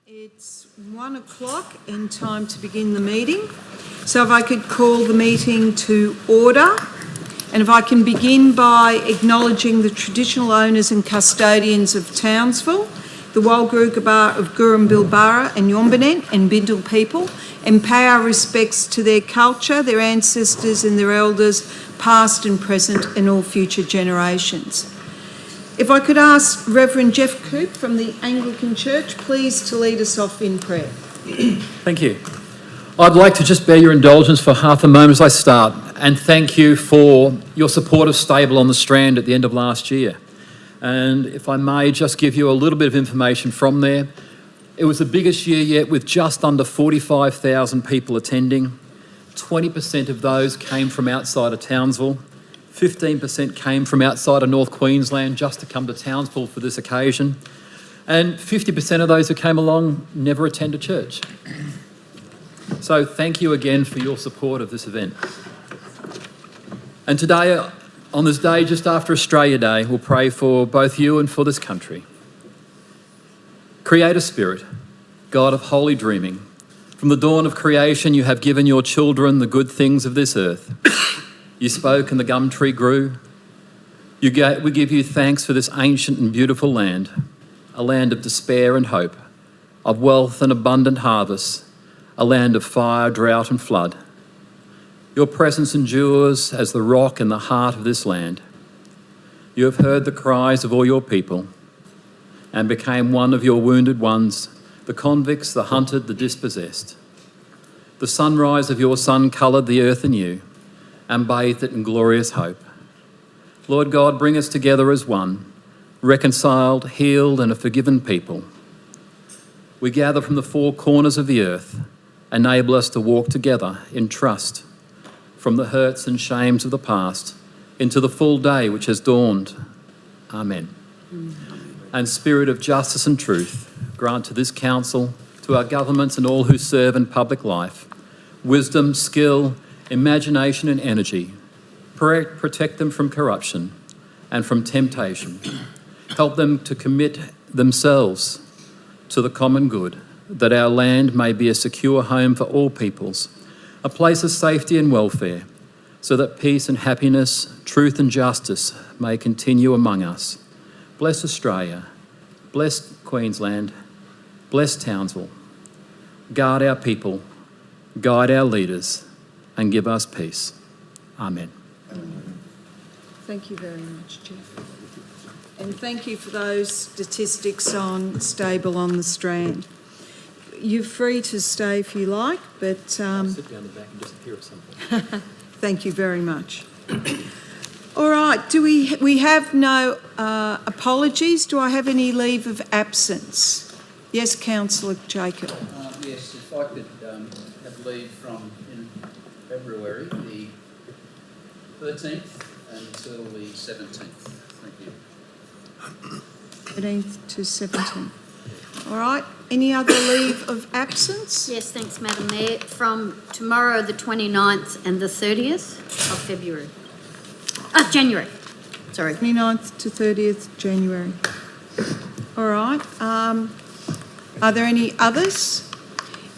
It's 1 o'clock and time to begin the meeting. So if I could call the meeting to order, and if I can begin by acknowledging the traditional owners and custodians of Townsville, the Walgurugaba of Gurrumbilbara and Yombinet and Bindal people, and pay our respects to their culture, their ancestors and their elders, past and present, and all future generations. If I could ask Reverend Jeff Coop from the Anglican Church, please to lead us off in prayer. Thank you. I'd like to just bear your indulgence for half a moment as I start and thank you for your support of Stable on the Strand at the end of last year. And if I may just give you a little bit of information from there. It was the biggest year yet with just under 45,000 people attending. 20% of those came from outside of Townsville. 15% came from outside of North Queensland just to come to Townsville for this occasion. And 50% of those who came along never attended church. So thank you again for your support of this event. And today, on this day just after Australia Day, we'll pray for both you and for this country. Creator Spirit, God of holy dreaming, from the dawn of creation you have given your children the good things of this earth. You spoke and the gum tree grew. We give you thanks for this ancient and beautiful land, a land of despair and hope, of wealth and abundant harvest, a land of fire, drought and flood. Your presence endures as the rock in the heart of this land. You have heard the cries of all your people and became one of your wounded ones, the convicts, the hunted, the dispossessed. The sunrise of your Son coloured the earth anew and bathed it in glorious hope. Lord God, bring us together as one, reconciled, healed and a forgiven people. We gather from the four corners of the earth. Enable us to walk together in trust from the hurts and shames of the past into the full day which has dawned. Amen. And Spirit of justice and truth, grant to this council, to our governments and all who serve in public life, wisdom, skill, imagination and energy. Protect them from corruption and from temptation. Help them to commit themselves to the common good, that our land may be a secure home for all peoples, a place of safety and welfare, so that peace and happiness, truth and justice may continue among us. Bless Australia, bless Queensland, bless Townsville. Guard our people, guide our leaders, and give us peace. Amen. Thank you very much, Jeff. And thank you for those statistics on Stable on the Strand. You're free to stay if you like, but... I'll sit down the back and just hear of something. Thank you very much. All right, we have no apologies. Do I have any leave of absence? Yes, Councillor Jacob. Yes, if I could have leave from in February the 13th until the 17th. Thank you. 13th to 17th. All right. Any other leave of absence? Yes, thanks, Madam Mayor. From tomorrow, the 29th and the 30th of February. January. Sorry. 29th to 30th January. All right. Are there any others?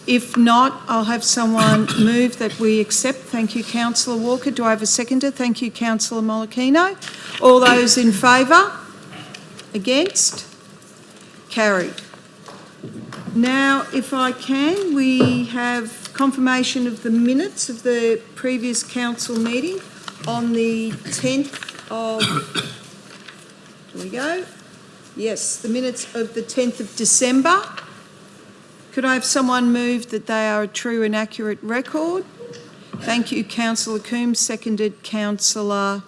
If not, I'll have someone move that we accept. Thank you, Councillor Walker. Do I have a seconder? Thank you, Councillor Molokino. All those in favour? Against? Carried. Now, if I can, we have confirmation of the minutes of the previous council meeting on the 10th of... Here we go. Yes, the minutes of the 10th of December. Could I have someone move that they are a true and accurate record? Thank you, Councillor Coombs. Seconded, Councillor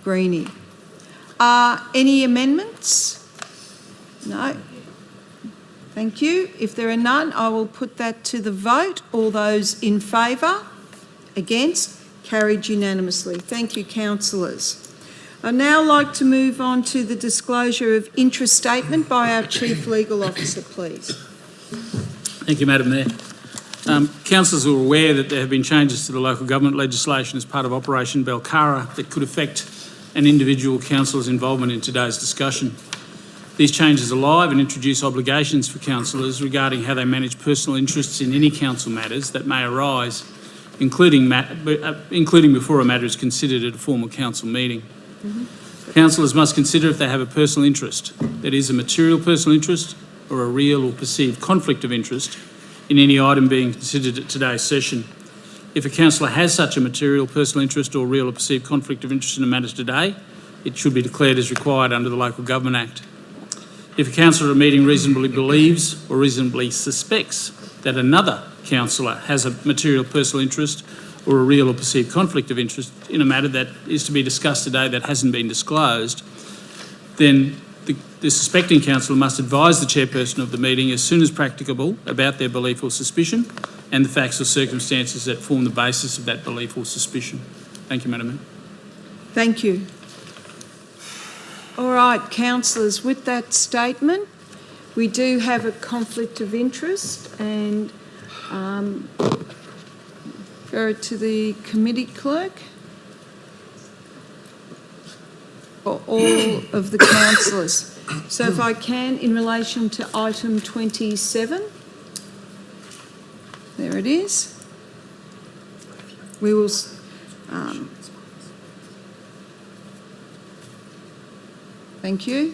Greenie. Any amendments? No. Thank you. If there are none, I will put that to the vote. All those in favour? Against? Carried unanimously. Thank you, councillors. I'd now like to move on to the disclosure of interest statement by our Chief Legal Officer, please. Thank you, Madam Mayor. Councillors are aware that there have been changes to the local government legislation as part of Operation Belcara that could affect an individual councillor's involvement in today's discussion. These changes are live and introduce obligations for councillors regarding how they manage personal interests in any council matters that may arise, including before a matter is considered at a formal council meeting. Councillors must consider if they have a personal interest, that is, a material personal interest or a real or perceived conflict of interest in any item being considered at today's session. If a councillor has such a material personal interest or real or perceived conflict of interest in a matter today, it should be declared as required under the Local Government Act. If a councillor at a meeting reasonably believes or reasonably suspects that another councillor has a material personal interest or a real or perceived conflict of interest in a matter that is to be discussed today that hasn't been disclosed, then the suspecting councillor must advise the chairperson of the meeting as soon as practicable about their belief or suspicion and the facts or circumstances that form the basis of that belief or suspicion. Thank you, Madam Mayor. Thank you. All right, councillors, with that statement, we do have a conflict of interest and go to the committee clerk for all of the councillors. So if I can, in relation to item 27, there it is. We will thank you.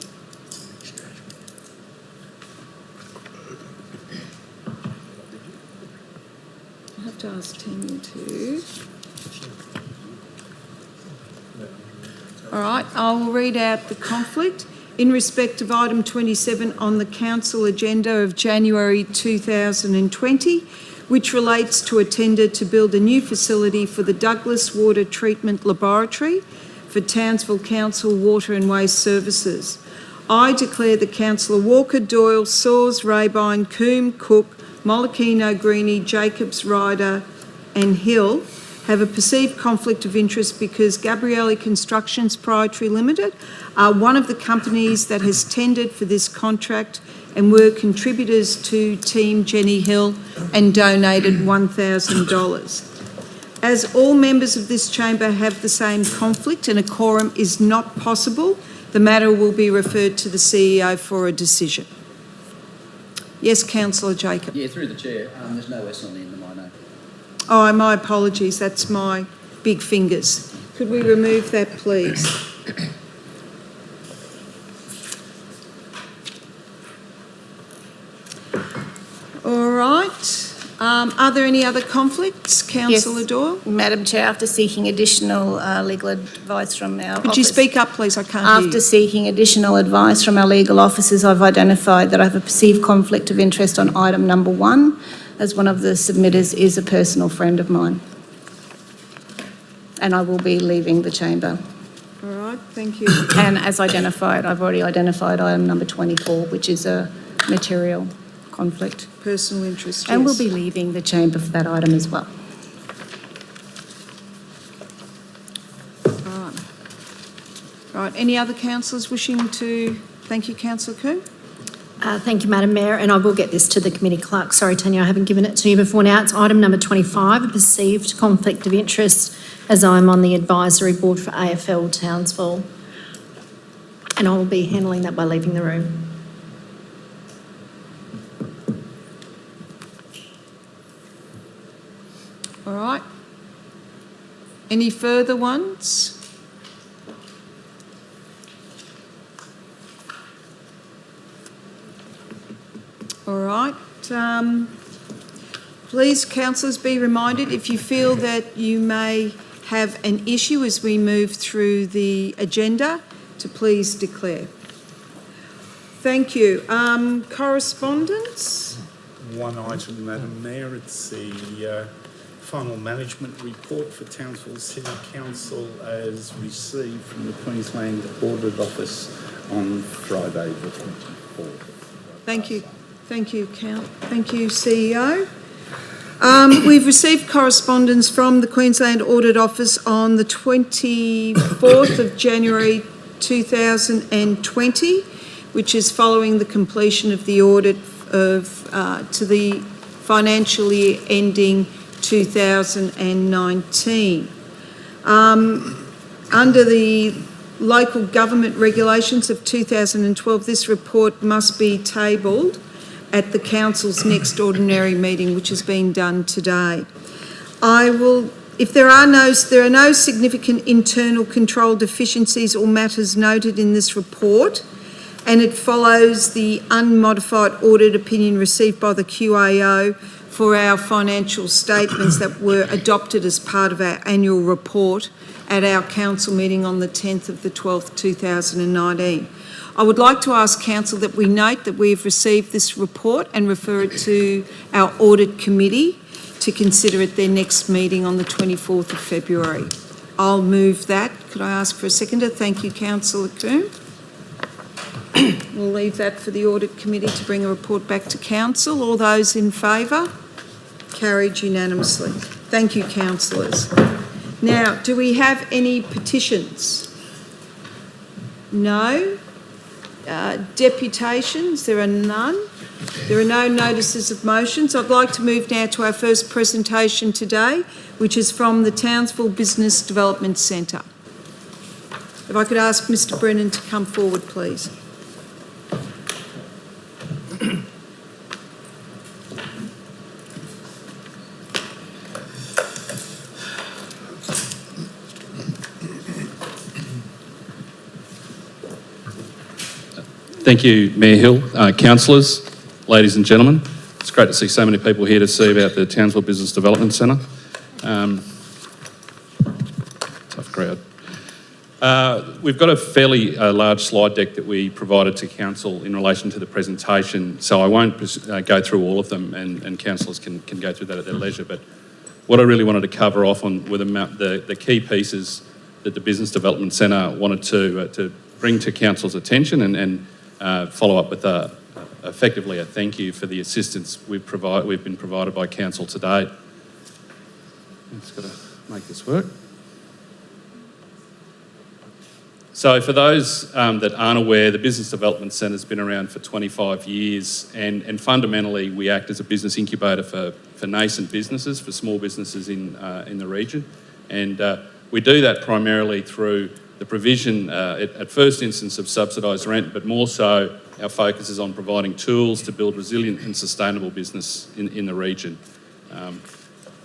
I have to ask Tanya to. All right, I will read out the conflict. In respect of item 27 on the council agenda of January 2020, which relates to a tender to build a new facility for the Douglas Water Treatment Laboratory for Townsville Council Water and Waste Services. I declare that Councillor Walker, Doyle, Saws, Rabine, Coombe, Cook, Molokino, Greenie, Jacobs, Ryder and Hill have a perceived conflict of interest because Gabrielli Constructions Proprietary Limited are one of the companies that has tendered for this contract and were contributors to Team Jenny Hill and donated $1,000. As all members of this chamber have the same conflict and a quorum is not possible, the matter will be referred to the CEO for a decision. Yes, Councillor Jacob. Yeah, through the chair, there's no S on the end of my name. Oh, my apologies, that's my big fingers. Could we remove that, please? All right. Are there any other conflicts, Councillor Doyle? Madam Chair, after seeking additional legal advice from our Could you speak up, please? I can't hear you. After seeking additional advice from our legal officers, I've identified that I have a perceived conflict of interest on item number 1, as one of the submitters is a personal friend of mine. And I will be leaving the chamber. All right, thank you. And as identified, I've already identified item number 24, which is a material conflict. Personal interest, yes. And we'll be leaving the chamber for that item as well. Right, any other councillors wishing to... Thank you, Councillor Coombe. Thank you, Madam Mayor, and I will get this to the committee clerk. Sorry, Tanya, I haven't given it to you before now. It's item number 25, a perceived conflict of interest, as I'm on the advisory board for AFL Townsville. And I will be handling that by leaving the room. All right. Any further ones? All right. Please, councillors, be reminded if you feel that you may have an issue as we move through the agenda to please declare. Thank you. Correspondence? One item, Madam Mayor, it's the final management report for Townsville City Council as received from the Queensland Audit Office on Friday the 24th. Thank you. Thank you, Thank you, CEO. We've received correspondence from the Queensland Audit Office on the 24th of January 2020, which is following the completion of the audit of to the financial year ending 2019. Under the local government regulations of 2012, this report must be tabled at the council's next ordinary meeting, which is being done today. If there are no significant internal control deficiencies or matters noted in this report, and it follows the unmodified audit opinion received by the QAO for our financial statements that were adopted as part of our annual report at our council meeting on the 10th of the 12th, 2019. I would like to ask council that we note that we have received this report and refer it to our audit committee to consider at their next meeting on the 24th of February. I'll move that. Could I ask for a seconder? Thank you, Councillor Coombe. We'll leave that for the audit committee to bring a report back to council. All those in favour? Carried unanimously. Thank you, councillors. Now, do we have any petitions? No. Deputations? There are none. There are no notices of motions. I'd like to move now to our first presentation today, which is from the Townsville Business Development Centre. If I could ask Mr. Brennan to come forward, please. Thank you, Mayor Hill, councillors, ladies and gentlemen. It's great to see so many people here to see about the Townsville Business Development Centre. Tough crowd. We've got a fairly large slide deck that we provided to council in relation to the presentation, so I won't go through all of them, and councillors can go through that at their leisure. But what I really wanted to cover off on were the key pieces that the Business Development Centre wanted to bring to council's attention and follow up with effectively a thank you for the assistance we've been provided by council to date. I've just got to make this work. So for those that aren't aware, the Business Development Centre has been around for 25 years, and fundamentally we act as a business incubator for nascent businesses, for small businesses in the region, and we do that primarily through the provision, at first instance, of subsidised rent, but more so our focus is on providing tools to build resilient and sustainable business in the region.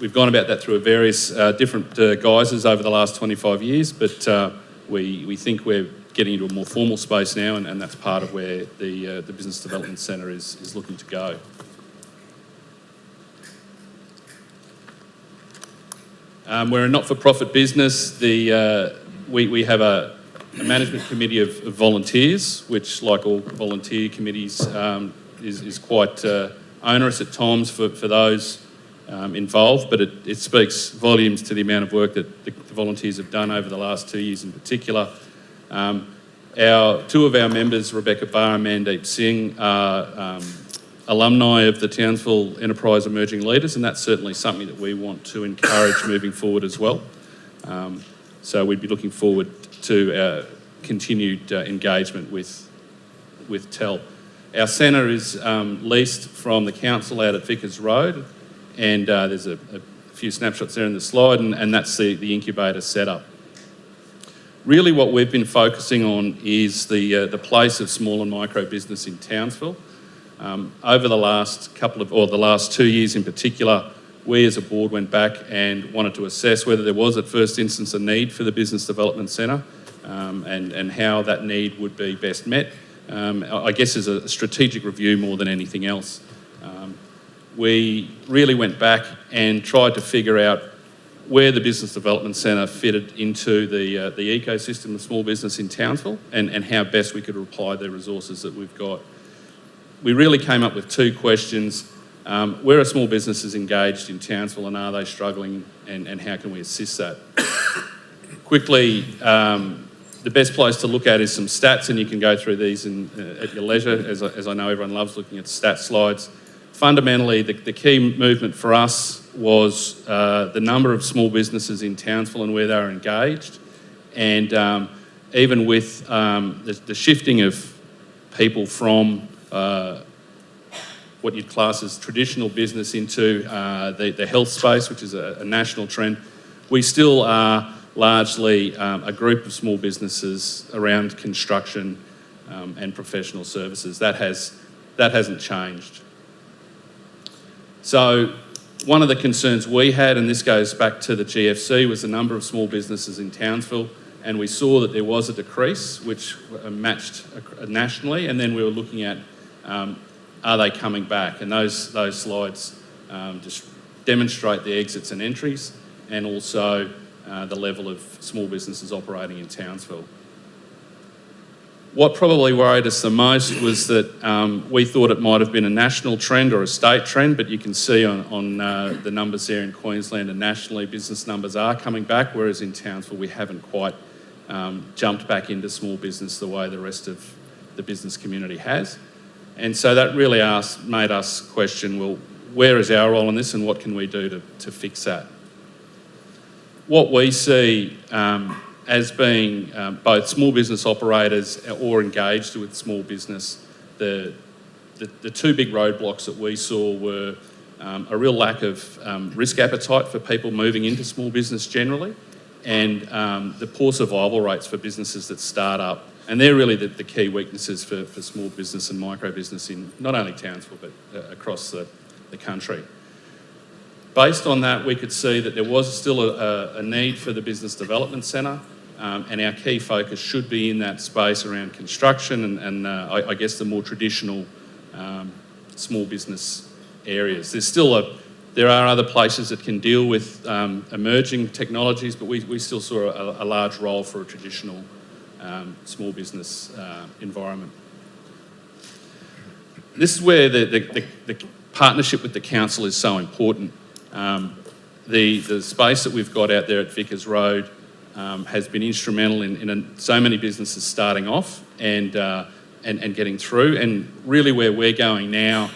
We've gone about that through various different guises over the last 25 years, but we think we're getting into a more formal space now, and that's part of where the Business Development Centre is looking to go. We're a not-for-profit business. We have a management committee of volunteers, which, like all volunteer committees, is quite onerous at times for those involved, but it speaks volumes to the amount of work that the volunteers have done over the last 2 years in particular. Two of our members, Rebecca Barr and Mandeep Singh, are alumni of the Townsville Enterprise Emerging Leaders, and that's certainly something that we want to encourage moving forward as well. So we'd be looking forward to continued engagement with TEL. Our centre is leased from the council out at Vickers Road, and there's a few snapshots there in the slide, and that's the incubator setup. Really what we've been focusing on is the place of small and micro business in Townsville. Over the last the last 2 years in particular, we as a board went back and wanted to assess whether there was at first instance a need for the Business Development Centre, and how that need would be best met. I guess as a strategic review more than anything else. We really went back and tried to figure out where the Business Development Centre fitted into the ecosystem of small business in Townsville, and how best we could apply the resources that we've got. We really came up with two questions. Where are small businesses engaged in Townsville, and are they struggling, and how can we assist that? Quickly, the best place to look at is some stats, and you can go through these at your leisure, as I know everyone loves looking at stat slides. Fundamentally, the key movement for us was the number of small businesses in Townsville and where they are engaged, and even with the shifting of people from what you'd class as traditional business into the health space, which is a national trend, we still are largely a group of small businesses around construction and professional services. That hasn't changed. So one of the concerns we had, and this goes back to the GFC, was the number of small businesses in Townsville, and we saw that there was a decrease which matched nationally, and then we were looking at are they coming back, and those slides just demonstrate the exits and entries, and also the level of small businesses operating in Townsville. What probably worried us the most was that we thought it might have been a national trend or a state trend, but you can see on the numbers there in Queensland and nationally, business numbers are coming back, whereas in Townsville we haven't quite jumped back into small business the way the rest of the business community has. And so that really made us question, well, where is our role in this and what can we do to fix that? What we see as being both small business operators or engaged with small business, the two big roadblocks that we saw were a real lack of risk appetite for people moving into small business generally, and the poor survival rates for businesses that start up. And they're really the key weaknesses for small business and micro business in not only Townsville but across the country. Based on that, we could see that there was still a need for the Business Development Centre, and our key focus should be in that space around construction and I guess the more traditional small business areas. There are other places that can deal with emerging technologies, but we still saw a large role for a traditional small business environment. This is where the partnership with the council is so important. The space that we've got out there at Vickers Road has been instrumental in so many businesses starting off and getting through. And really where we're going now,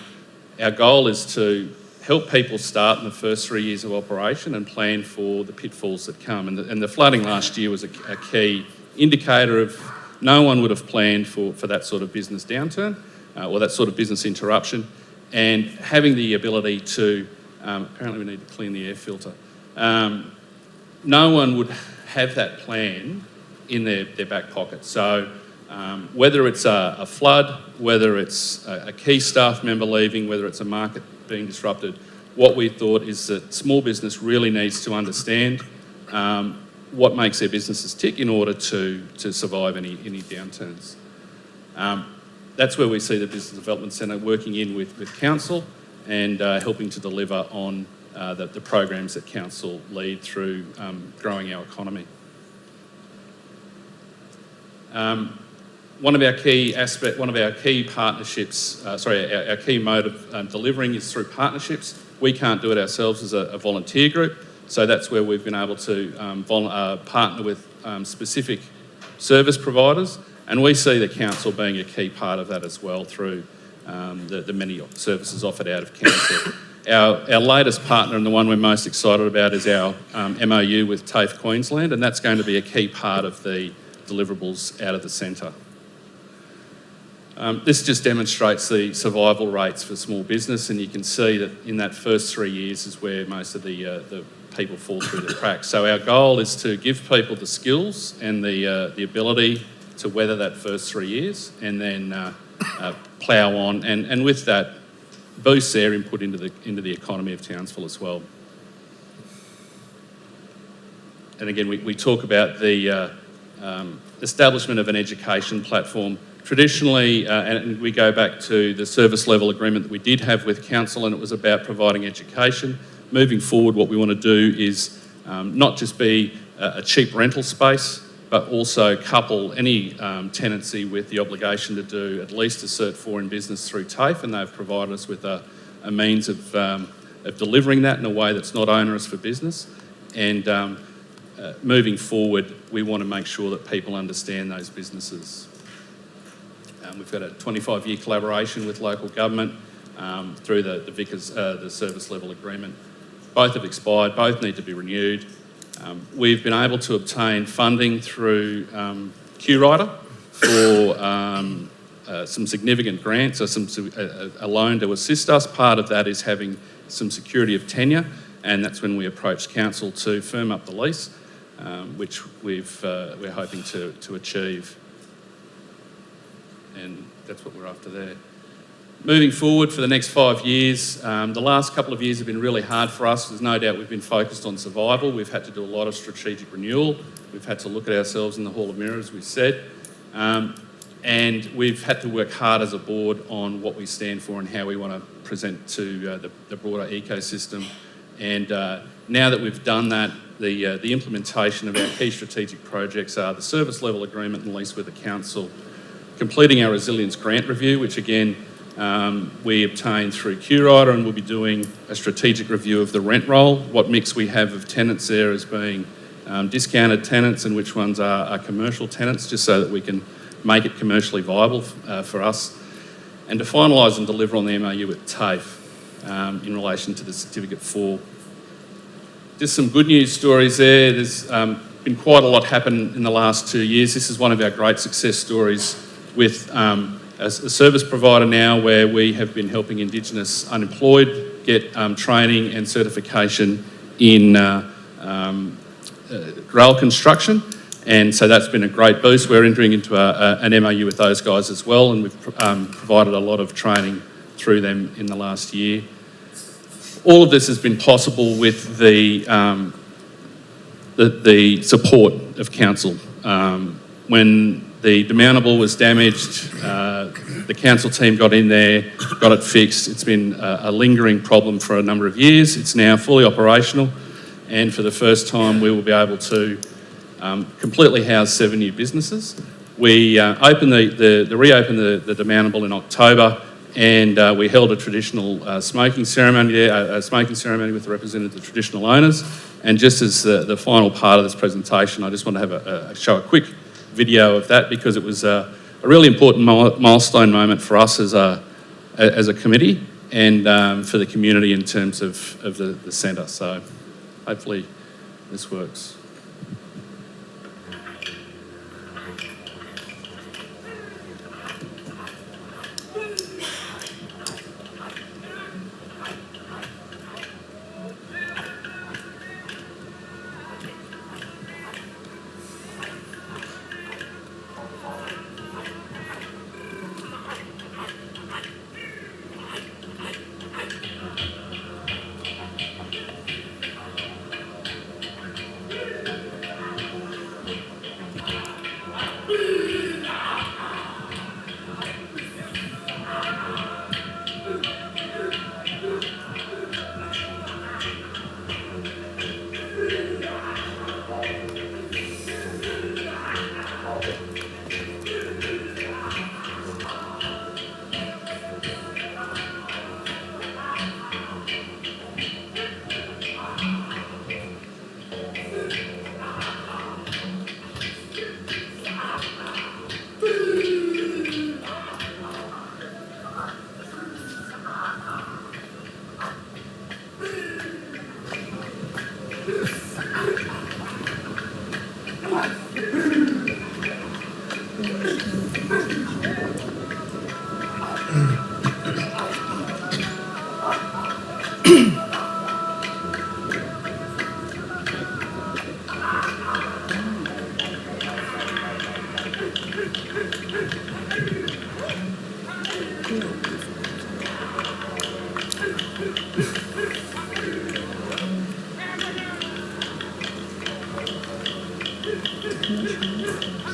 our goal is to help people start in the first 3 years of operation and plan for the pitfalls that come. And the flooding last year was a key indicator of no one would have planned for that sort of business downturn or that sort of business interruption. And having the ability to, apparently we need to clean the air filter. No one would have that plan in their back pocket. So whether it's a flood, whether it's a key staff member leaving, whether it's a market being disrupted, what we thought is that small business really needs to understand what makes their businesses tick in order to survive any downturns. That's where we see the Business Development Centre working in with Council and helping to deliver on the programs that Council lead through growing our economy. One of our key partnerships, our key mode of delivering is through partnerships. We can't do it ourselves as a volunteer group, so that's where we've been able to partner with specific service providers, and we see the council being a key part of that as well through the many services offered out of council. Our latest partner, and the one we're most excited about, is our MOU with TAFE Queensland, and that's going to be a key part of the deliverables out of the centre. This just demonstrates the survival rates for small business, and you can see that in that first 3 years is where most of the people fall through the cracks. So our goal is to give people the skills and the ability to weather that first 3 years, and then plough on, and with that boost their input into the economy of Townsville as well. And again, we talk about the establishment of an education platform. Traditionally, and we go back to the service level agreement that we did have with council, and it was about providing education. Moving forward, what we want to do is not just be a cheap rental space, but also couple any tenancy with the obligation to do at least a Cert 4 in business through TAFE, and they've provided us with a means of delivering that in a way that's not onerous for business. And moving forward, we want to make sure that people understand those businesses. We've got a 25-year collaboration with local government through the Vickers, the service level agreement. Both have expired, both need to be renewed. We've been able to obtain funding through Q-Rider for some significant grants, or a loan to assist us. Part of that is having some security of tenure, and that's when we approached council to firm up the lease. which we're hoping to achieve. And that's what we're after there. Moving forward for the next 5 years, the last couple of years have been really hard for us. There's no doubt we've been focused on survival. We've had to do a lot of strategic renewal. We've had to look at ourselves in the Hall of Mirrors, as we said. And we've had to work hard as a board on what we stand for and how we want to present to the broader ecosystem. And now that we've done that, the implementation of our key strategic projects are the service level agreement and lease with the council, completing our resilience grant review, which again, we obtained through QRider, and we'll be doing a strategic review of the rent roll, what mix we have of tenants there as being discounted tenants and which ones are commercial tenants, just so that we can make it commercially viable for us, and to finalise and deliver on the MOU with TAFE in relation to the Certificate 4. Just some good news stories there. There's been quite a lot happen in the last 2 years. This is one of our great success stories with a service provider now where we have been helping Indigenous unemployed get training and certification in rail construction. And so that's been a great boost. We're entering into an MOU with those guys as well, and we've provided a lot of training through them in the last year. All of this has been possible with the support of council. When the demountable was damaged, the council team got in there, got it fixed. It's been a lingering problem for a number of years. It's now fully operational, and for the first time we will be able to completely house 7 new businesses. We reopened the demountable in October, and we held a traditional smoking ceremony there, a smoking ceremony with the representative of the traditional owners. And just as the final part of this presentation, I just want to have show a quick video of that, because it was a really important milestone moment for us as a committee and for the community in terms of the centre. So hopefully this works.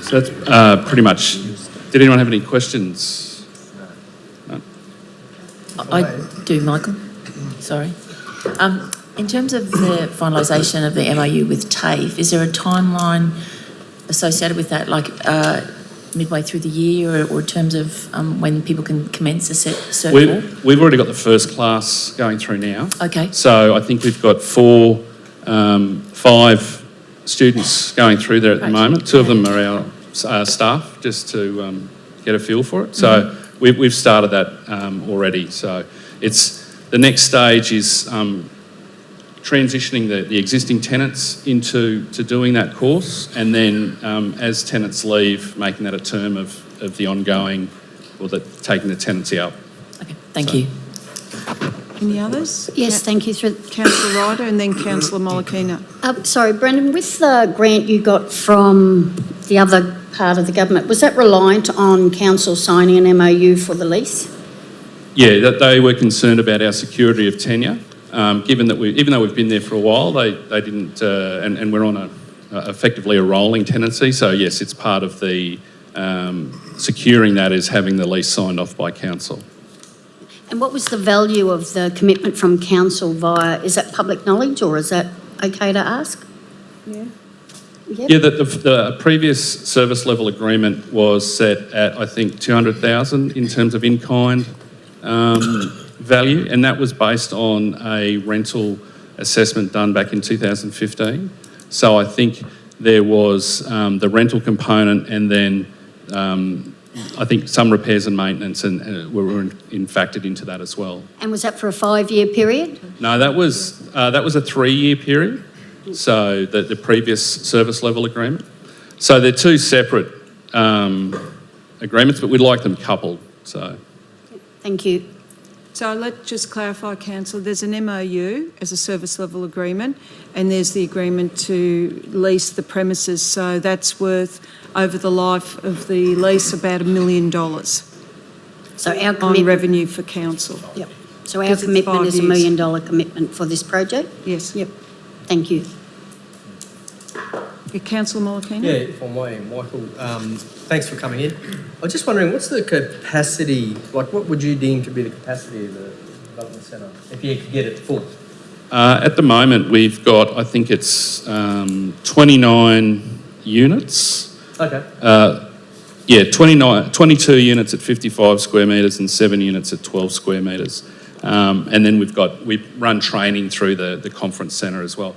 So that's pretty much. Did anyone have any questions? No? I do, Michael. Sorry. In terms of the finalisation of the MOU with TAFE, is there a timeline associated with that, like midway through the year, or in terms of when people can commence a cert? We've already got the first class going through now. Okay. So I think we've got 5 students going through there at the moment. 2 of them are our staff, just to get a feel for it. So we've started that already. So it's the next stage is transitioning the existing tenants into doing that course, and then as tenants leave, making that a term of the ongoing, or taking the tenancy up. Okay, thank you. Any others? Yes, thank you. Councillor Ryder and then Councillor Molokino. Sorry, Brendan, with the grant you got from the other part of the government, was that reliant on council signing an MOU for the lease? Yeah, that they were concerned about our security of tenure, given that even though we've been there for a while, they didn't, and we're on effectively a rolling tenancy. So yes, it's part of the securing that is having the lease signed off by council. And what was the value of the commitment from council is that public knowledge or is that okay to ask? Yeah. Yep. Yeah, the previous service level agreement was set at, I think, 200,000 in terms of in-kind value, and that was based on a rental assessment done back in 2015. So I think there was the rental component and then I think some repairs and maintenance and were factored into that as well. And was that for a 5-year period? No, that was a 3-year period. So the previous service level agreement. So they're two separate agreements, but we'd like them coupled. So. Thank you. So let's just clarify, Councillor, there's an MOU as a service level agreement and there's the agreement to lease the premises. So that's worth, over the life of the lease, about $1 million So our on commitment, revenue for council. Yep. So our Because it's commitment 5 is $1 years. million commitment for this project? Yes. Yep. Thank you. Yeah, Councillor Molokino? Yeah, if I may, Michael, thanks for coming in. I was just wondering, what's the capacity, like what would you deem to be the capacity of the development centre, if you could get it full? At the moment, we've got, I think it's 29 units. Okay. 22 units at 55 square metres and 7 units at 12 square metres. And then we run training through the conference centre as well.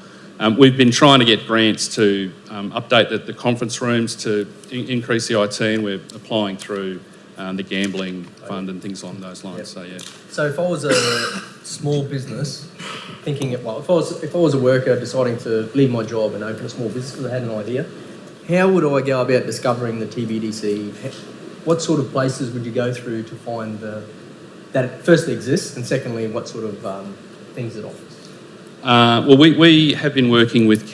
We've been trying to get grants to update the conference rooms to increase the IT, and we're applying through the gambling fund and things along those lines. Yep. So yeah. So if I was a small business, thinking if I was a worker deciding to leave my job and open a small business because I had an idea, how would I go about discovering the TBDC? What sort of places would you go through to find that it firstly exists, and secondly, what sort of things it offers? Well, we have been working with,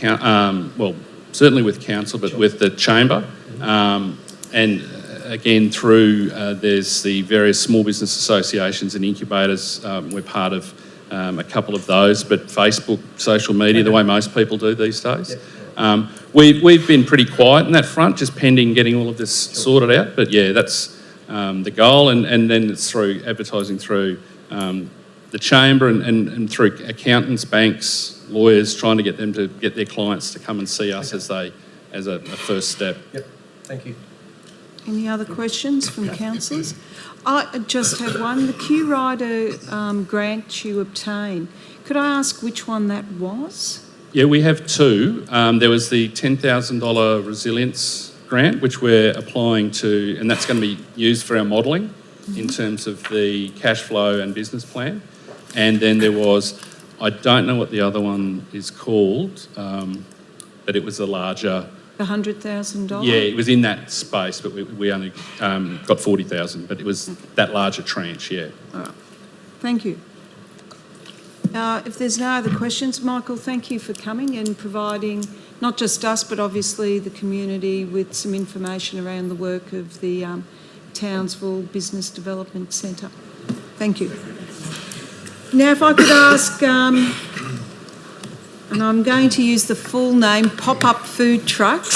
certainly with council, but with the chamber, and again through there's the various small business associations and incubators. We're part of a couple of those, but Facebook, social media, the way most people do these days. Yep. We've been pretty quiet in that front, just pending getting all of this sorted out. But yeah, that's the goal, and then it's through advertising through the chamber and through accountants, banks, lawyers, trying to get them to get their clients to come and see us as a first step. Yep, thank you. Any other questions from councillors? I just have one. The Q Rider grant you obtained, could I ask which one that was? Yeah, we have two. There was the $10,000 resilience grant, which we're applying to, and that's going to be used for our modelling in terms of the cash flow and business plan. And then there was, I don't know what the other one is called, but it was a larger... The $100,000? Yeah, it was in that space, but we only got 40,000, but it was that larger tranche, yeah. All right. Thank you. If there's no other questions, Michael, thank you for coming and providing not just us, but obviously the community with some information around the work of the Townsville Business Development Centre. Thank you. Now, if I could ask, and I'm going to use the full name, Pop-Up Food Trucks,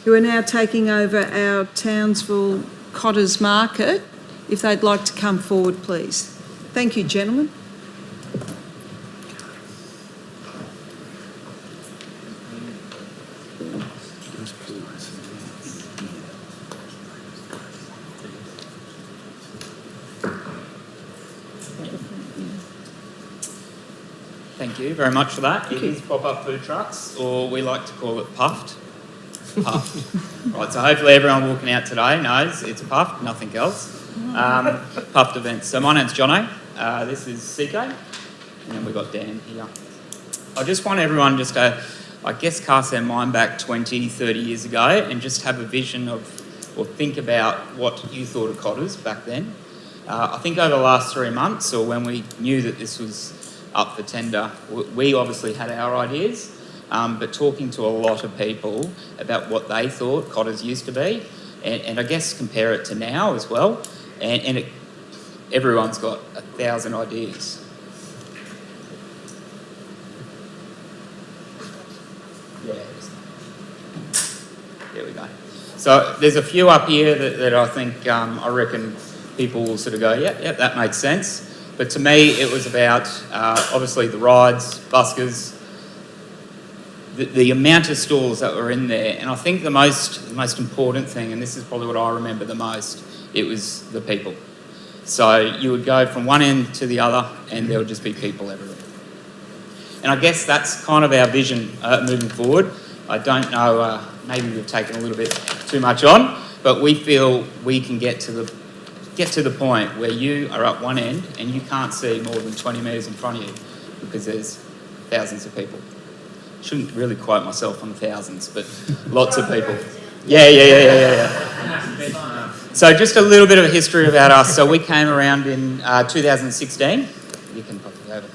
who are now taking over our Townsville Cotters Market, if they'd like to come forward, please. Thank you, gentlemen. Thank you very much for that. It is Pop-Up Food Trucks, or we like to call it Puffed. Puffed. Right, so hopefully everyone walking out today knows it's Puffed, nothing else. Puffed events. So my name's Jono, this is CK, and then we've got Dan here. I just want everyone just to, I guess, cast their mind back 20, 30 years ago and just have a vision of, or think about what you thought of Cotters back then. I think over the last 3 months, or when we knew that this was up for tender, we obviously had our ideas, but talking to a lot of people about what they thought Cotters used to be, and I guess compare it to now as well, and everyone's got 1,000 ideas. Yeah, there we go. So there's a few up here that I think, I reckon people will sort of go, yeah, that makes sense. But to me, it was about, obviously, the rides, buskers, the amount of stalls that were in there. And I think the most important thing, and this is probably what I remember the most, it was the people. So you would go from one end to the other, and there would just be people everywhere. And I guess that's kind of our vision moving forward. I don't know, maybe we've taken a little bit too much on, but we feel we can get to the point where you are at one end and you can't see more than 20 metres in front of you because there's thousands of people. Shouldn't really quote myself on thousands, but lots of people. Yeah. So just a little bit of a history about us. So we came around in 2016. You can pop it over.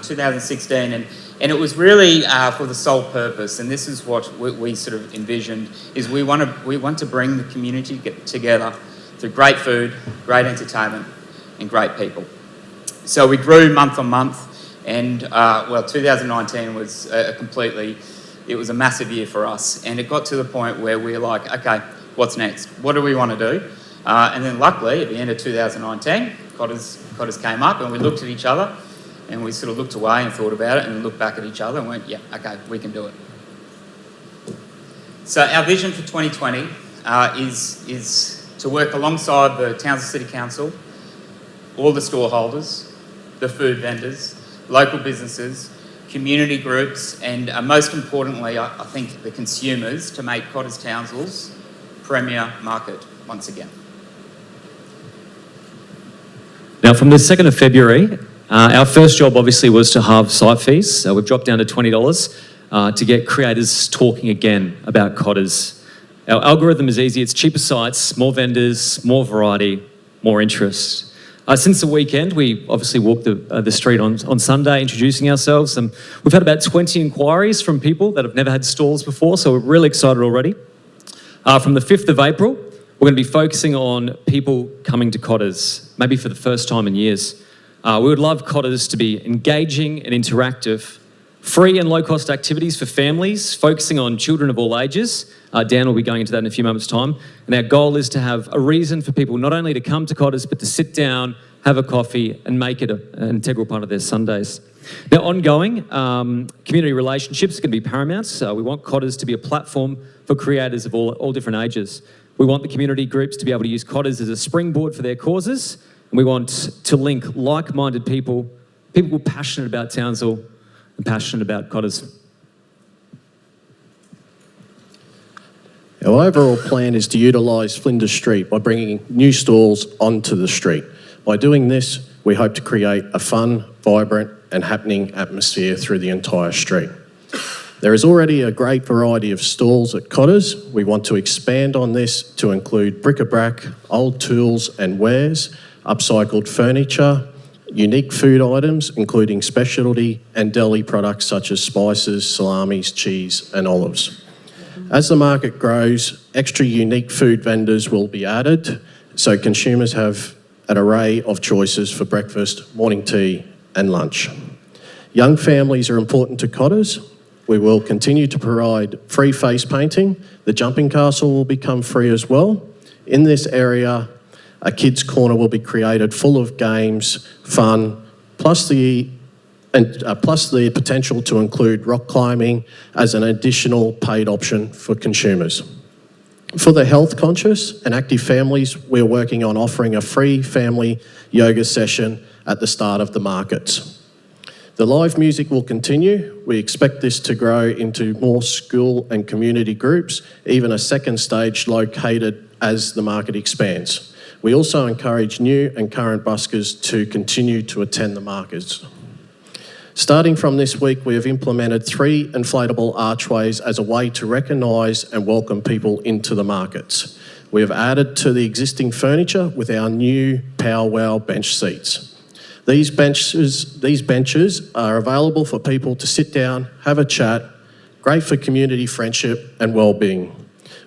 2016, and it was really for the sole purpose, and this is what we sort of envisioned, is we want to bring the community together through great food, great entertainment, and great people. So we grew month on month, and 2019 was it was a massive year for us, and it got to the point where we were like, okay, what's next? What do we want to do? And then luckily, at the end of 2019, Cotters came up, and we looked at each other, and we sort of looked away and thought about it, and looked back at each other and went, yeah, okay, we can do it. So our vision for 2020 is to work alongside the Townsville City Council, all the store holders, the food vendors, local businesses, community groups, and most importantly, I think the consumers, to make Cotters Townsville's premier market once again. Now, from the 2nd of February, our first job obviously was to halve site fees. We've dropped down to $20 to get creators talking again about Cotters. Our algorithm is easy. It's cheaper sites, more vendors, more variety, more interest. Since the weekend, we obviously walked the street on Sunday introducing ourselves, and we've had about 20 inquiries from people that have never had stalls before, so we're really excited already. From the 5th of April, we're going to be focusing on people coming to Cotters, maybe for the first time in years. We would love Cotters to be engaging and interactive, free and low-cost activities for families, focusing on children of all ages. Dan will be going into that in a few moments' time. And our goal is to have a reason for people not only to come to Cotters, but to sit down, have a coffee, and make it an integral part of their Sundays. Now, ongoing, community relationships are going to be paramount. So we want Cotters to be a platform for creators of all different ages. We want the community groups to be able to use Cotters as a springboard for their causes. And we want to link like-minded people who are passionate about Townsville and passionate about Cotters. Our overall plan is to utilise Flinders Street by bringing new stalls onto the street. By doing this, we hope to create a fun, vibrant and happening atmosphere through the entire street. There is already a great variety of stalls at Cotters. We want to expand on this to include bric-a-brac, old tools and wares, upcycled furniture, unique food items including specialty and deli products such as spices, salamis, cheese and olives. As the market grows, extra unique food vendors will be added so consumers have an array of choices for breakfast, morning tea and lunch. Young families are important to Cotters. We will continue to provide free face painting. The jumping castle will become free as well. In this area, a kids' corner will be created full of games, fun, plus the potential to include rock climbing as an additional paid option for consumers. For the health conscious and active families, we're working on offering a free family yoga session at the start of the markets. The live music will continue. We expect this to grow into more school and community groups, even a second stage located as the market expands. We also encourage new and current buskers to continue to attend the markets. Starting from this week, we have implemented 3 inflatable archways as a way to recognise and welcome people into the markets. We have added to the existing furniture with our new Powwow bench seats. These benches are available for people to sit down, have a chat, great for community friendship and well-being.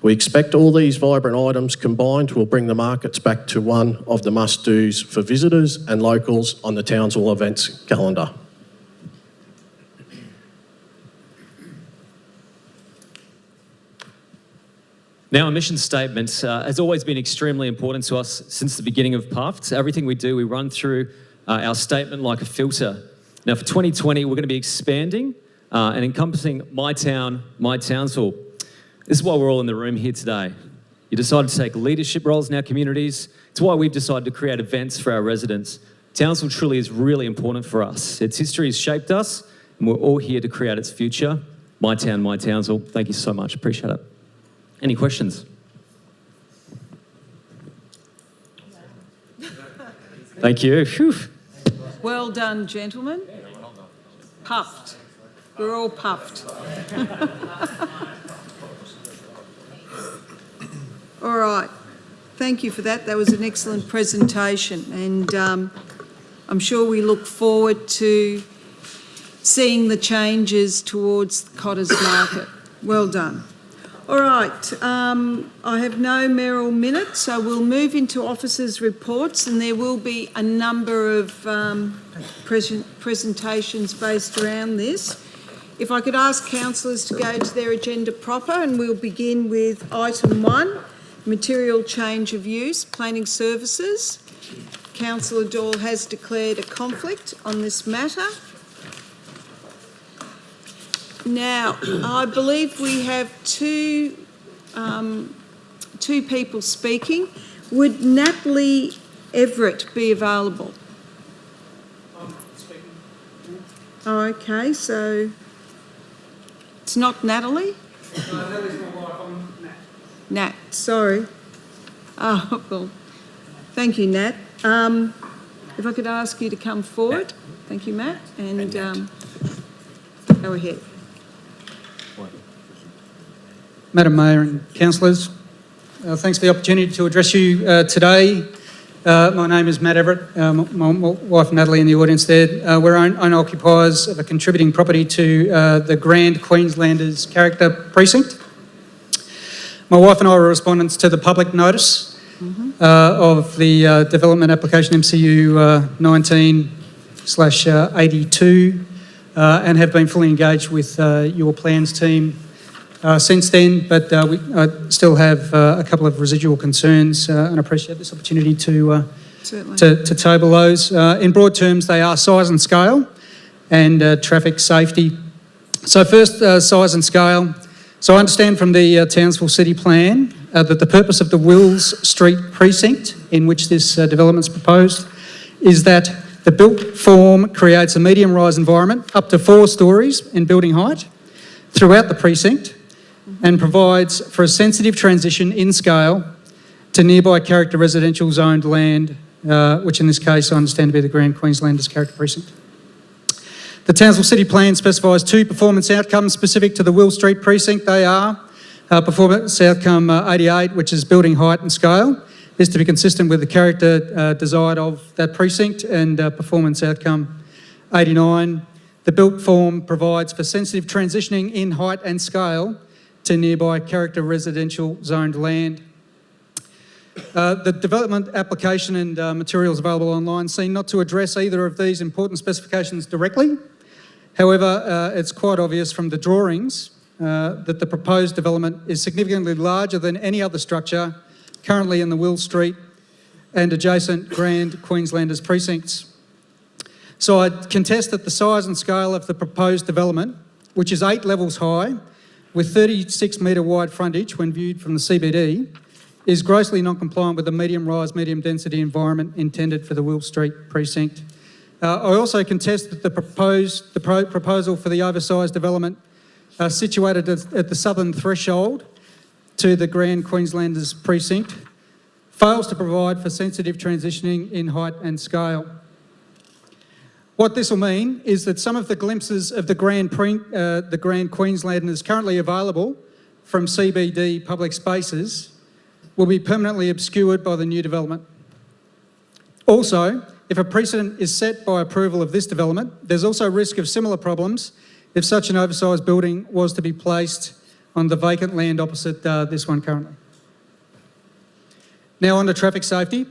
We expect all these vibrant items combined will bring the markets back to one of the must-dos for visitors and locals on the Townsville events calendar. Now, our mission statement has always been extremely important to us since the beginning of PUFT. Everything we do, we run through our statement like a filter. Now, for 2020, we're going to be expanding and encompassing my town, my Townsville. This is why we're all in the room here today. You decided to take leadership roles in our communities. It's why we've decided to create events for our residents. Townsville truly is really important for us. Its history has shaped us, and we're all here to create its future. My town, my Townsville. Thank you so much. Appreciate it. Any questions? Thank you. Whew. Well done, gentlemen. Puffed. We're all puffed. All right. Thank you for that. That was an excellent presentation, and I'm sure we look forward to seeing the changes towards the Cotters Market. Well done. All right, I have no mayoral minutes, so we'll move into officers' reports, and there will be a number of presentations based around this. If I could ask councillors to go to their agenda proper, and we'll begin with item 1, material change of use, planning services. Councillor Doyle has declared a conflict on this matter. Now, I believe we have two people speaking. Would Natalie Everett be available? Oh, okay, so it's not Natalie? No, Natalie's my wife. I'm Nat. Nat, sorry. Oh, well, thank you, Nat. If I could ask you to come forward. Thank you, Matt. And go ahead. Madam Mayor and councillors, thanks for the opportunity to address you today. My name is Matt Everett, my wife Natalie in the audience there. We're owner-occupiers of a contributing property to the Grand Queenslanders Character Precinct. My wife and I were respondents to the public notice of the development application MCU 19/82 and have been fully engaged with your plans team since then, but we still have a couple of residual concerns and appreciate this opportunity to table those. In broad terms, they are size and scale and traffic safety. So first, size and scale. So I understand from the Townsville City Plan that the purpose of the Wills Street precinct in which this development is proposed is that the built form creates a medium-rise environment up to 4 stories in building height throughout the precinct and provides for a sensitive transition in scale to nearby character residential zoned land, which in this case I understand to be the Grand Queenslanders Character Precinct. The Townsville City Plan specifies 2 performance outcomes specific to the Will Street Precinct. They are performance outcome 88, which is building height and scale, is to be consistent with the character desired of that precinct, and performance outcome 89. The built form provides for sensitive transitioning in height and scale to nearby character residential zoned land. The development application and materials available online seem not to address either of these important specifications directly. However, it's quite obvious from the drawings that the proposed development is significantly larger than any other structure currently in the Will Street and adjacent Grand Queenslanders precincts. So I contest that the size and scale of the proposed development, which is 8 levels high, with 36 metre wide frontage when viewed from the CBD, is grossly non-compliant with the medium-rise, medium-density environment intended for the Will Street precinct. I also contest that the proposal for the oversized development situated at the southern threshold to the Grand Queenslanders precinct fails to provide for sensitive transitioning in height and scale. What this will mean is that some of the glimpses of the Grand Queenslanders currently available from CBD public spaces will be permanently obscured by the new development. Also, if a precedent is set by approval of this development, there's also risk of similar problems if such an oversized building was to be placed on the vacant land opposite this one currently. Now on to traffic safety.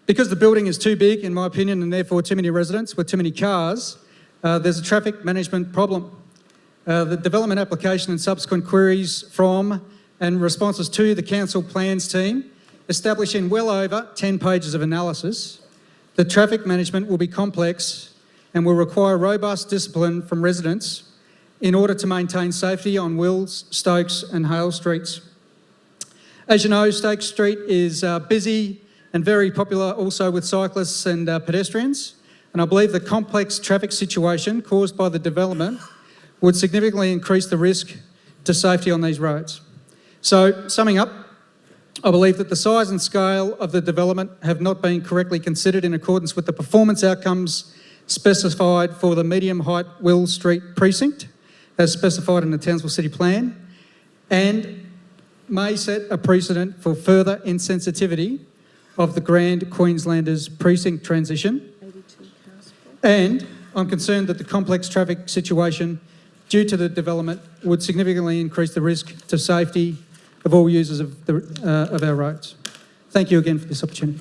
Because the building is too big, in my opinion, and therefore too many residents with too many cars, there's a traffic management problem. The development application and subsequent queries from and responses to the council plans team establish in well over 10 pages of analysis that traffic management will be complex and will require robust discipline from residents in order to maintain safety on Wills, Stokes and Hale Streets. As you know, Stokes Street is busy and very popular also with cyclists and pedestrians, and I believe the complex traffic situation caused by the development would significantly increase the risk to safety on these roads. So, summing up, I believe that the size and scale of the development have not been correctly considered in accordance with the performance outcomes specified for the medium height Will Street precinct, as specified in the Townsville City Plan, and may set a precedent for further insensitivity of the Grand Queenslanders precinct transition. And I'm concerned that the complex traffic situation due to the development would significantly increase the risk to safety of all users of our roads. Thank you again for this opportunity.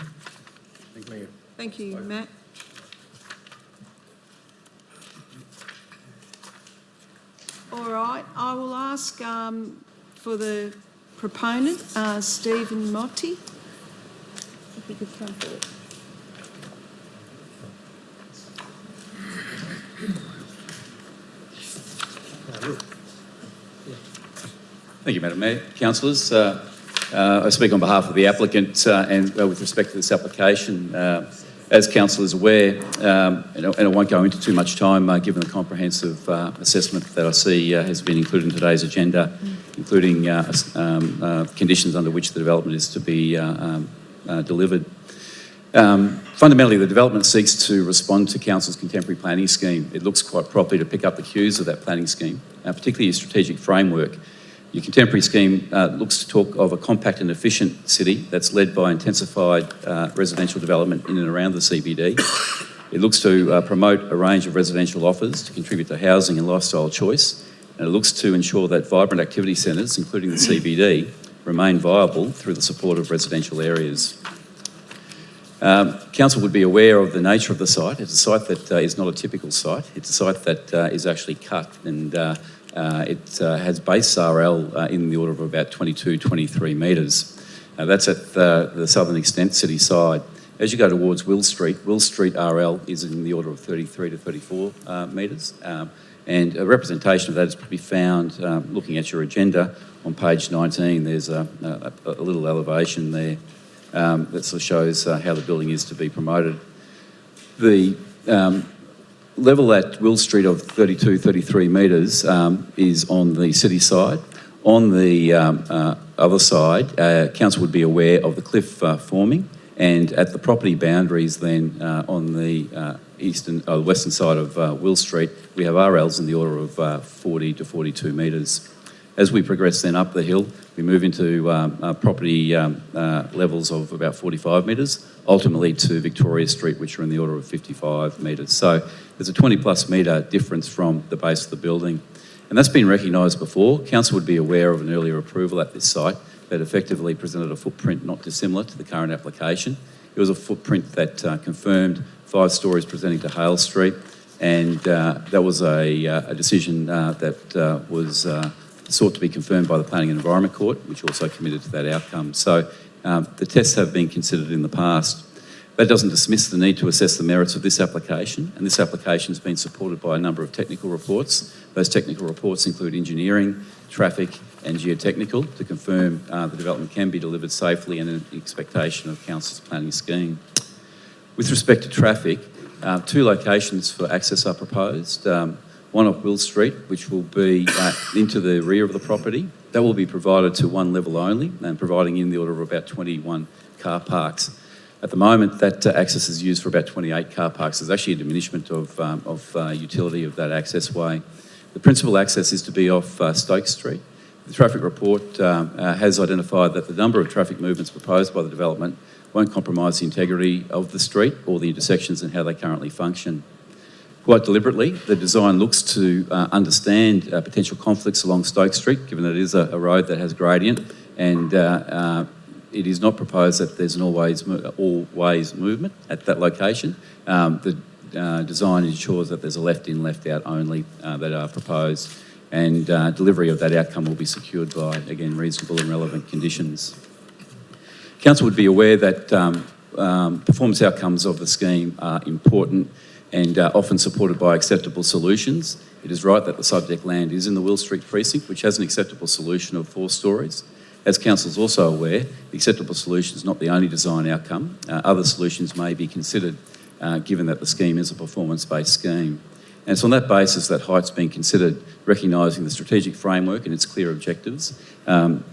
Thank you, Matt. All right, I will ask for the proponent, Stephen Motti, if he could come forward. Thank you, Madam Mayor. Councillors, I speak on behalf of the applicant and with respect to this application. As councillors are aware, and I won't go into too much time given the comprehensive assessment that I see has been included in today's agenda, including conditions under which the development is to be delivered. Fundamentally, the development seeks to respond to Council's contemporary planning scheme. It looks quite properly to pick up the cues of that planning scheme, particularly your strategic framework. Your contemporary scheme looks to talk of a compact and efficient city that's led by intensified residential development in and around the CBD. It looks to promote a range of residential offers to contribute to housing and lifestyle choice, and it looks to ensure that vibrant activity centres, including the CBD, remain viable through the support of residential areas. Council would be aware of the nature of the site. It's a site that is not a typical site. It's a site that is actually cut, and it has base RL in the order of about 22, 23 metres. That's at the southern extent city side. As you go towards Will Street RL is in the order of 33 to 34 metres. And a representation of that is probably found looking at your agenda on page 19. There's a little elevation there that sort of shows how the building is to be promoted. The level at Will Street of 32, 33 metres is on the city side. On the other side, council would be aware of the cliff forming, and at the property boundaries then on the western side of Will Street, we have RLs in the order of 40 to 42 metres. As we progress then up the hill, we move into property levels of about 45 metres, ultimately to Victoria Street, which are in the order of 55 metres. So there's a 20 plus metre difference from the base of the building. And that's been recognised before. Council would be aware of an earlier approval at this site that effectively presented a footprint not dissimilar to the current application. It was a footprint that confirmed 5 stories presenting to Hale Street, and that was a decision that was sought to be confirmed by the Planning and Environment Court, which also committed to that outcome. So the tests have been considered in the past. That doesn't dismiss the need to assess the merits of this application, and this application has been supported by a number of technical reports. Those technical reports include engineering, traffic and geotechnical to confirm the development can be delivered safely and in expectation of Council's planning scheme. With respect to traffic, 2 locations for access are proposed. One off Will Street, which will be into the rear of the property. That will be provided to one level only and providing in the order of about 21 car parks. At the moment, that access is used for about 28 car parks. There's actually a diminishment of utility of that access way. The principal access is to be off Stokes Street. The traffic report has identified that the number of traffic movements proposed by the development won't compromise the integrity of the street or the intersections and how they currently function. Quite deliberately, the design looks to understand potential conflicts along Stoke Street, given that it is a road that has gradient, and it is not proposed that there's an all-ways movement at that location. The design ensures that there's a left-in, left-out only that are proposed, and delivery of that outcome will be secured by, again, reasonable and relevant conditions. Council would be aware that performance outcomes of the scheme are important and often supported by acceptable solutions. It is right that the subject land is in the Will Street precinct, which has an acceptable solution of 4 stories. As Council is also aware, the acceptable solution is not the only design outcome. Other solutions may be considered, given that the scheme is a performance-based scheme. And it's on that basis that height's been considered, recognising the strategic framework and its clear objectives, and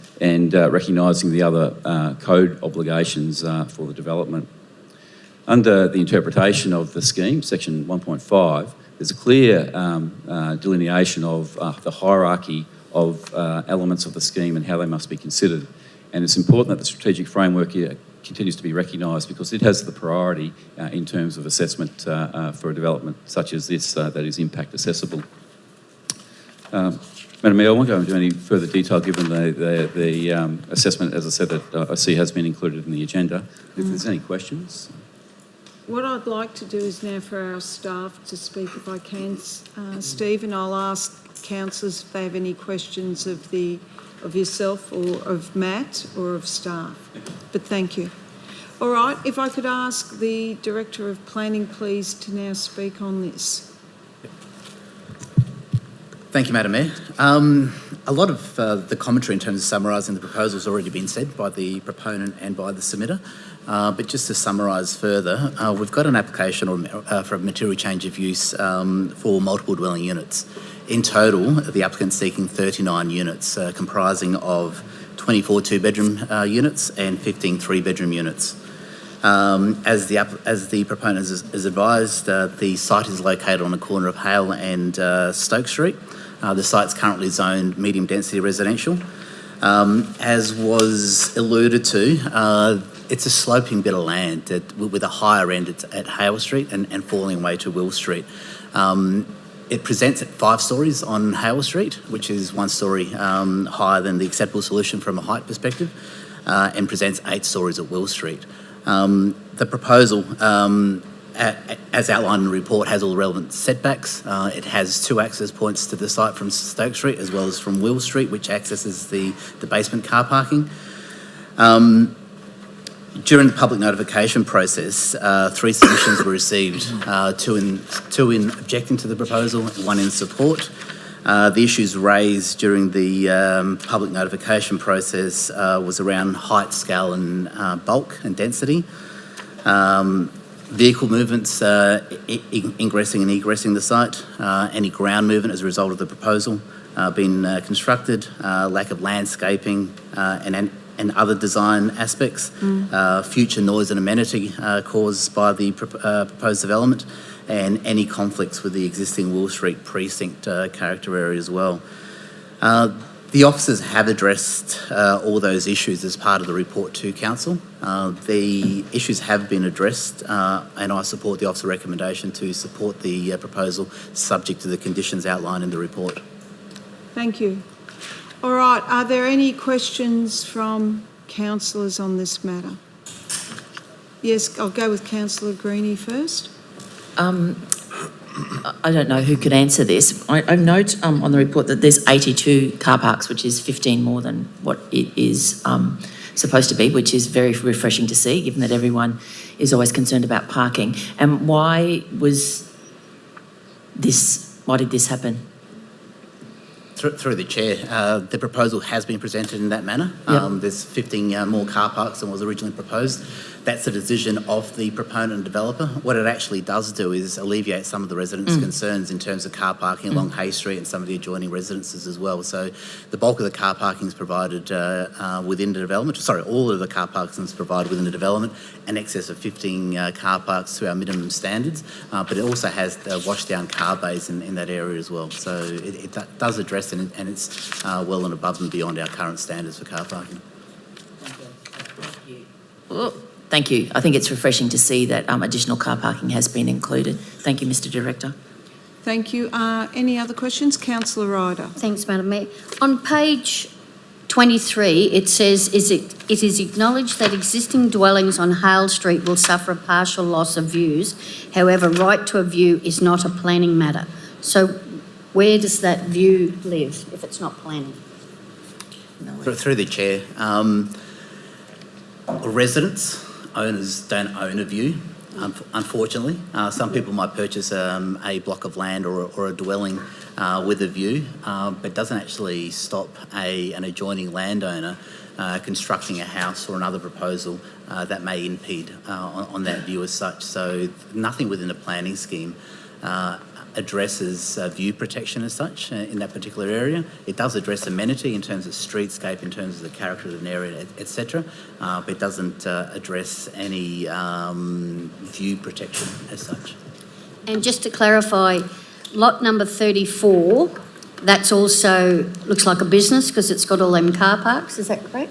recognising the other code obligations for the development. Under the interpretation of the scheme, section 1.5, there's a clear delineation of the hierarchy of elements of the scheme and how they must be considered. And it's important that the strategic framework here continues to be recognised because it has the priority in terms of assessment for a development such as this that is impact accessible. Madam Mayor, I won't go into any further detail given the assessment, as I said, that I see has been included in the agenda. If there's any questions. What I'd like to do is now for our staff to speak, if I can, Steve, and I'll ask councillors if they have any questions of yourself or of Matt or of staff. But thank you. All right, if I could ask the Director of Planning, please, to now speak on this. Thank you, Madam Mayor. A lot of the commentary in terms of summarising the proposal has already been said by the proponent and by the submitter. But just to summarise further, we've got an application for a material change of use for multiple dwelling units. In total, the applicant's seeking 39 units, comprising of 24 two-bedroom units and 15 three-bedroom units. As the proponent has advised, the site is located on the corner of Hale and Stoke Street. The site's currently zoned medium-density residential. As was alluded to, it's a sloping bit of land with a higher end at Hale Street and falling away to Will Street. It presents at 5 stories on Hale Street, which is 1 story higher than the acceptable solution from a height perspective, and presents 8 stories at Will Street. The proposal, as outlined in the report, has all the relevant setbacks. It has 2 access points to the site from Stoke Street as well as from Will Street, which accesses the basement car parking. During the public notification process, 3 submissions were received, 2 in objecting to the proposal, 1 in support. The issues raised during the public notification process was around height, scale and bulk and density. Vehicle movements ingressing and egressing the site, any ground movement as a result of the proposal being constructed, lack of landscaping and other design aspects, future noise and amenity caused by the proposed development, and any conflicts with the existing Will Street precinct character area as well. The officers have addressed all those issues as part of the report to Council. The issues have been addressed and I support the officer recommendation to support the proposal subject to the conditions outlined in the report. Thank you. All right, are there any questions from councillors on this matter? Yes, I'll go with Councillor Greenie first. I don't know who could answer this. I note on the report that there's 82 car parks, which is 15 more than what it is supposed to be, which is very refreshing to see, given that everyone is always concerned about parking. And why did this happen? Through the chair, the proposal has been presented in that manner. Yep. There's 15 more car parks than was originally proposed. That's a decision of the proponent and developer. What it actually does do is alleviate some of the residents' concerns in terms of car parking along Hay Street and some of the adjoining residences as well. So the bulk of the car parking is provided within the development. Sorry, all of the car parking is provided within the development, in excess of 15 car parks to our minimum standards. But it also has the wash-down car bays in that area as well. So it does address it, and it's well and above and beyond our current standards for car parking. Well, thank you. I think it's refreshing to see that additional car parking has been included. Thank you, Mr Director. Thank you. Any other questions? Councillor Ryder. Thanks, Madam Mayor. On page 23, it says, it is acknowledged that existing dwellings on Hale Street will suffer a partial loss of views. However, right to a view is not a planning matter. So where does that view live if it's not planning? Through the chair, residents, owners don't own a view, unfortunately. Some people might purchase a block of land or a dwelling with a view, but doesn't actually stop an adjoining landowner constructing a house or another proposal that may impede on that view as such. So nothing within the planning scheme addresses view protection as such in that particular area. It does address amenity in terms of streetscape, in terms of the character of an area, etc. But it doesn't address any view protection as such. And just to clarify, lot number 34, that's also looks like a business because it's got all them car parks, is that correct?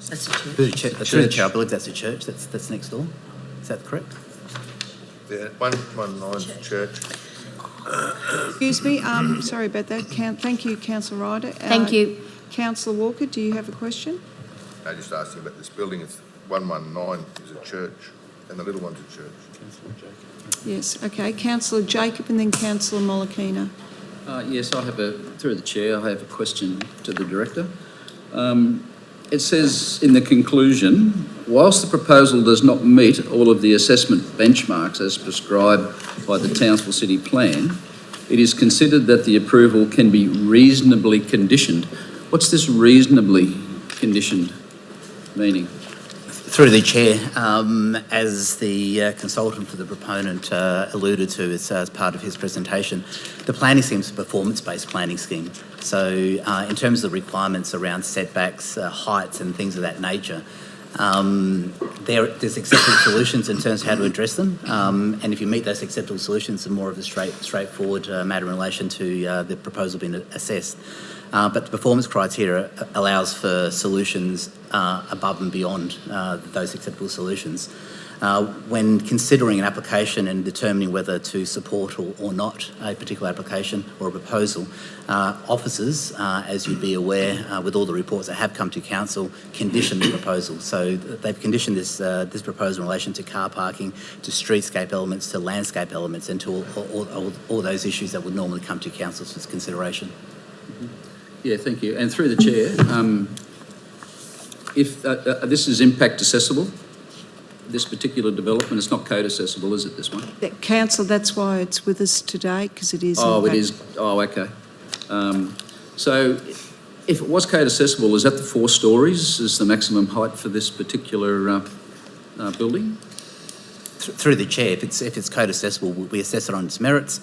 That's a church. Through the chair, I believe that's a church. That's next door. Is that correct? Yeah, 119 church. Excuse me, sorry about that. Thank you, Councillor Ryder. Thank you. Councillor Walker, do you have a question? I just asking about this building. It's 119 is a church, and the little one's a church. Yes, okay. Councillor Jacob and then Councillor Molokino. Yes, through the chair, I have a question to the director. It says in the conclusion, whilst the proposal does not meet all of the assessment benchmarks as prescribed by the Townsville City Plan, it is considered that the approval can be reasonably conditioned. What's this reasonably conditioned meaning? Through the chair, as the consultant for the proponent alluded to as part of his presentation, the planning scheme is a performance-based planning scheme. So in terms of the requirements around setbacks, heights and things of that nature, there's acceptable solutions in terms of how to address them. And if you meet those acceptable solutions, it's more of a straightforward matter in relation to the proposal being assessed. But the performance criteria allows for solutions above and beyond those acceptable solutions. When considering an application and determining whether to support or not a particular application or a proposal, officers, as you'd be aware, with all the reports that have come to council, condition the proposal. So they've conditioned this proposal in relation to car parking, to streetscape elements, to landscape elements, and to all those issues that would normally come to council for consideration. Yeah, thank you. And through the chair, if this is impact accessible, this particular development, it's not code accessible, is it, this one? Council, that's why it's with us today, because it is. Oh, it is. Oh, okay. So if it was code accessible, is that the 4 stories is the maximum height for this particular building? Through the chair, if it's code accessible, we assess it on its merits.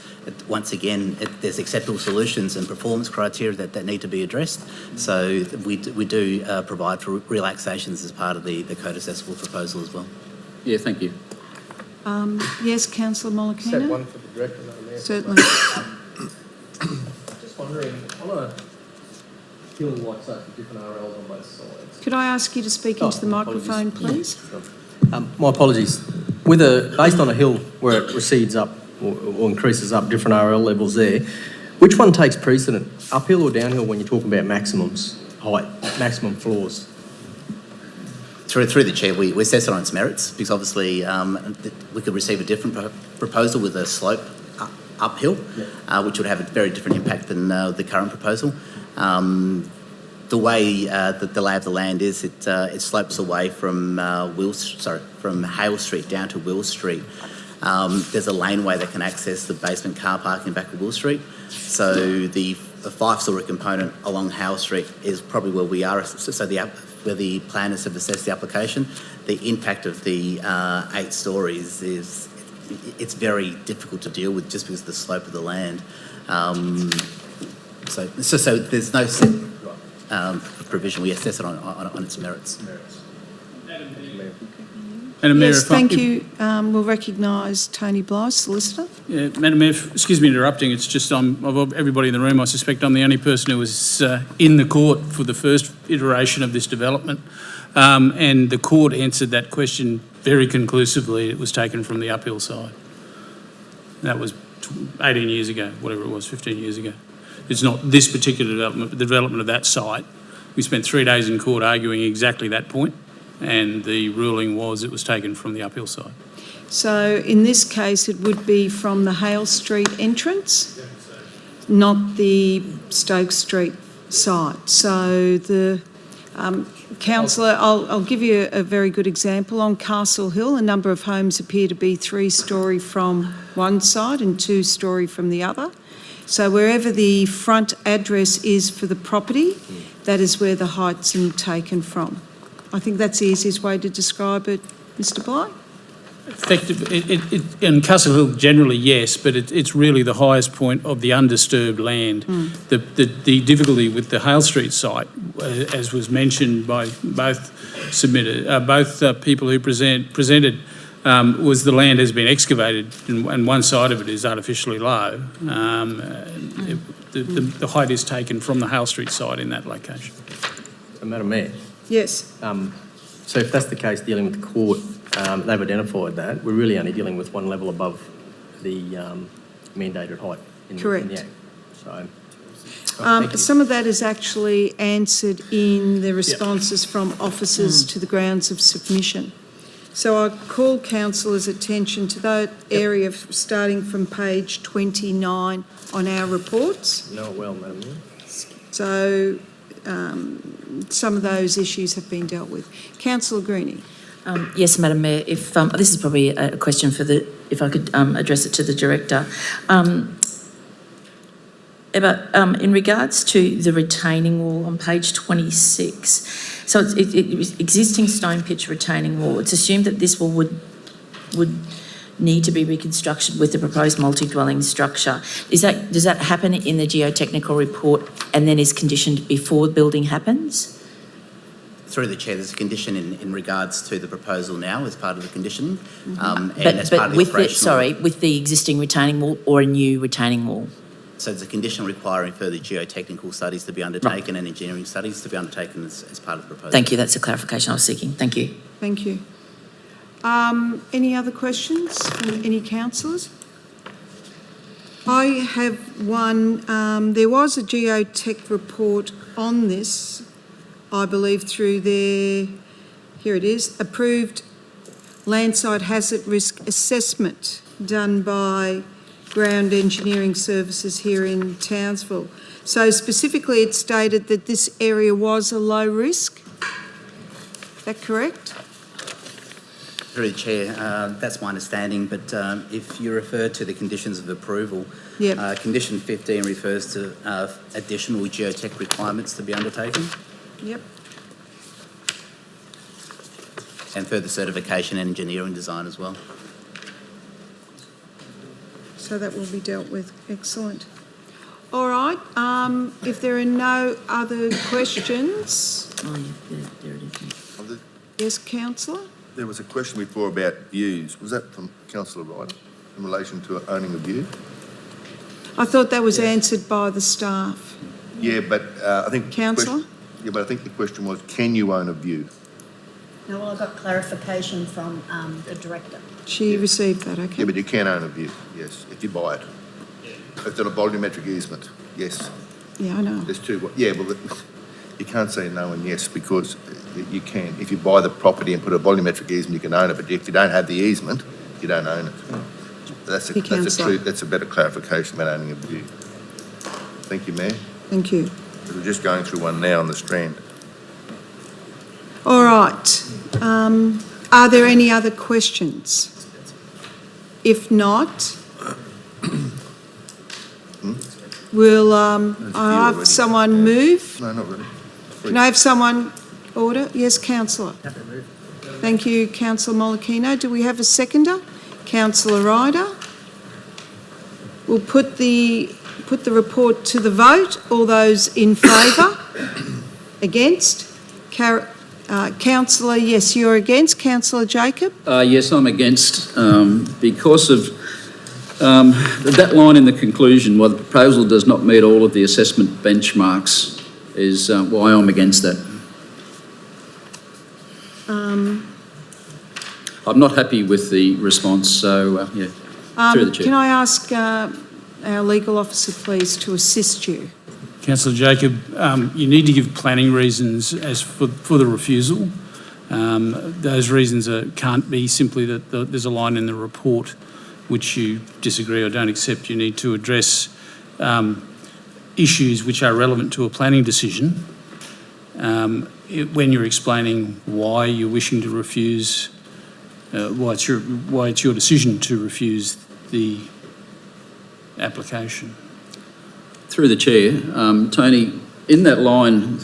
Once again, there's acceptable solutions and performance criteria that need to be addressed. So we do provide for relaxations as part of the code accessible proposal as well. Yeah, thank you. Yes, Councillor Molokino. Just have one for the director, Madam Mayor. Certainly. Just wondering, on a hill like such with different RLs on both sides. Could I ask you to speak into the microphone, please? My apologies. Based on a hill where it recedes up or increases up, different RL levels there, which one takes precedent, uphill or downhill when you're talking about maximums, height, maximum floors? Through the chair, we assess it on its merits, because obviously we could receive a different proposal with a slope uphill, which would have a very different impact than the current proposal. The way the lay of the land is, it slopes away from from Hale Street down to Will Street. There's a laneway that can access the basement car park in back of Will Street. So the 5-storey component along Howell Street is probably where we are. So where the planners have assessed the application, the impact of the 8 stories it's very difficult to deal with just because of the slope of the land. So there's no set provision. We assess it on its merits. Madam Mayor, Yes, thank you. We'll recognise Tony Blythe, solicitor. Yeah, Madam Mayor, excuse me interrupting. It's just of everybody in the room, I suspect I'm the only person who was in the court for the first iteration of this development. And the court answered that question very conclusively. It was taken from the uphill side. That was 18 years ago, whatever it was, 15 years ago. It's not this particular development, but the development of that site. We spent 3 days in court arguing exactly that point, and the ruling was it was taken from the uphill side. So in this case, it would be from the Hale Street entrance, not the Stoke Street site. So the councillor, I'll give you a very good example. On Castle Hill, a number of homes appear to be 3-storey from one side and 2-storey from the other. So wherever the front address is for the property, that is where the height's taken from. I think that's the easiest way to describe it, Mr. Blythe. In Castle Hill, generally, yes, but it's really the highest point of the undisturbed land. The difficulty with the Hale Street site, as was mentioned by both people who presented, was the land has been excavated and one side of it is artificially low. The height is taken from the Hale Street site in that location. So, Madam Mayor. Yes. So if that's the case, dealing with the court, they've identified that. We're really only dealing with one level above the mandated height in the Act. So, some of that is actually answered in the responses from officers to the grounds of submission. So I call councillors' attention to that area starting from page 29 on our reports. No, well, Madam Mayor. So some of those issues have been dealt with. Councillor Greenie. Yes, Madam Mayor. If this is probably a question for if I could address it to the director. In regards to the retaining wall on page 26, so it's existing stone pitch retaining wall. It's assumed that this wall would need to be reconstructed with the proposed multi-dwelling structure. Does that happen in the geotechnical report and then is conditioned before the building happens? Through the chair, there's a condition in regards to the proposal now as part of the conditioning, But with the existing retaining wall or a new retaining wall? So there's a condition requiring further geotechnical studies to be undertaken and engineering studies to be undertaken as part of the proposal. Thank you. That's a clarification I was seeking. Thank you. Thank you. Any other questions from any councillors? I have one. There was a geotech report on this, I believe, through their, here it is, approved landside hazard risk assessment done by Ground Engineering Services here in Townsville. So specifically it stated that this area was a low risk. Is that correct? Through the chair, that's my understanding, but if you refer to the conditions of approval, condition 15 refers to additional geotech requirements to be undertaken. Yep. And further certification and engineering design as well. So that will be dealt with. Excellent. All right. If there are no other questions. There it is. Yes, councillor? There was a question before about views. Was that from Councillor Ryder in relation to owning a view? I thought that was answered by the staff. Yeah, but I think... Councillor? Yeah, but I think the question was, can you own a view? No, well, I got clarification from the director. She received that, okay. Yeah, but you can own a view, yes, if you buy it. It's on a volumetric easement, yes. Yeah, I know. There's two, yeah, well, you can't say no and yes because you can. If you buy the property and put a volumetric easement, you can own it, but if you don't have the easement, you don't own it. That's a better clarification about owning a view. Thank you, Mayor. Thank you. We're just going through one now on the Strand. All right. Are there any other questions? If not, will I have someone move? No, not really. Can I have someone order? Yes, councillor. Thank you, councillor Molokino. Do we have a seconder? Councillor Ryder. We'll put the report to the vote. All those in favour? Against? Councillor, yes, you're against. Councillor Jacob? Yes, I'm against because of that line in the conclusion, while the proposal does not meet all of the assessment benchmarks, is why I'm against that. I'm not happy with the response, so yeah, through the chair. Can I ask our legal officer, please, to assist you? Councillor Jacob, you need to give planning reasons as for the refusal. Those reasons can't be simply that there's a line in the report which you disagree or don't accept. You need to address issues which are relevant to a planning decision when you're explaining why you're wishing to refuse, why it's your decision to refuse the application. Through the chair, Tony, in that line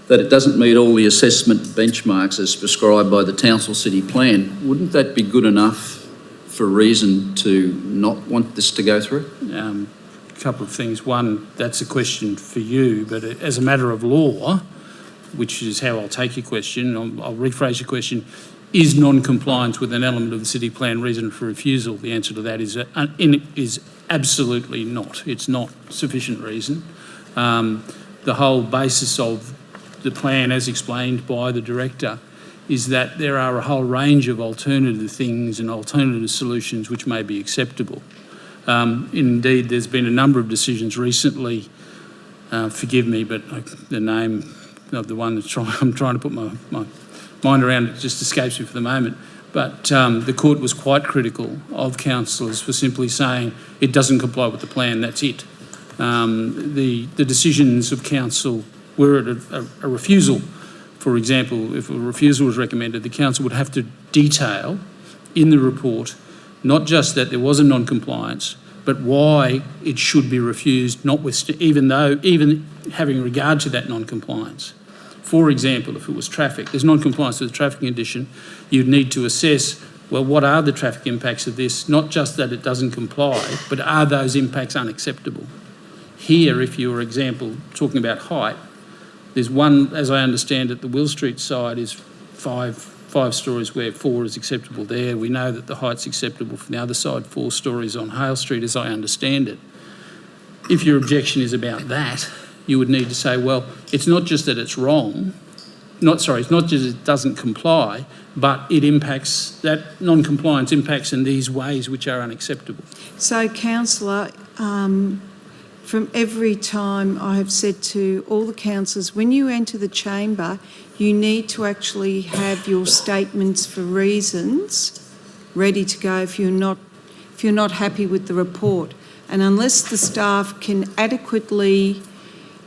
that it doesn't meet all the assessment benchmarks as prescribed by the Townsville City Plan, wouldn't that be good enough for reason to not want this to go through? A couple of things. One, that's a question for you, but as a matter of law, which is how I'll take your question, I'll rephrase your question, is non-compliance with an element of the city plan reason for refusal? The answer to that is absolutely not. It's not sufficient reason. The whole basis of the plan, as explained by the director, is that there are a whole range of alternative things and alternative solutions which may be acceptable. Indeed, there's been a number of decisions recently, forgive me, but the name of the one that I'm trying to put my mind around it just escapes me for the moment. But the court was quite critical of councillors for simply saying it doesn't comply with the plan, that's it. The decisions of council were a refusal. For example, if a refusal was recommended, the council would have to detail in the report not just that there was a non-compliance, but why it should be refused, even having regard to that non-compliance. For example, if it was traffic, there's non-compliance with the traffic condition, you'd need to assess, well, what are the traffic impacts of this? Not just that it doesn't comply, but are those impacts unacceptable? Here, if you were, example, talking about height, there's one, as I understand it, the Will Street side is five stories where 4 is acceptable there. We know that the height's acceptable from the other side, 4 stories on Hale Street, as I understand it. If your objection is about that, you would need to say, well, it's not just that it's wrong, it's not just it doesn't comply, but it impacts, that non-compliance impacts in these ways which are unacceptable. So, councillor, from every time I have said to all the councillors, when you enter the chamber, you need to actually have your statements for reasons ready to go if you're not happy with the report. And unless the staff can adequately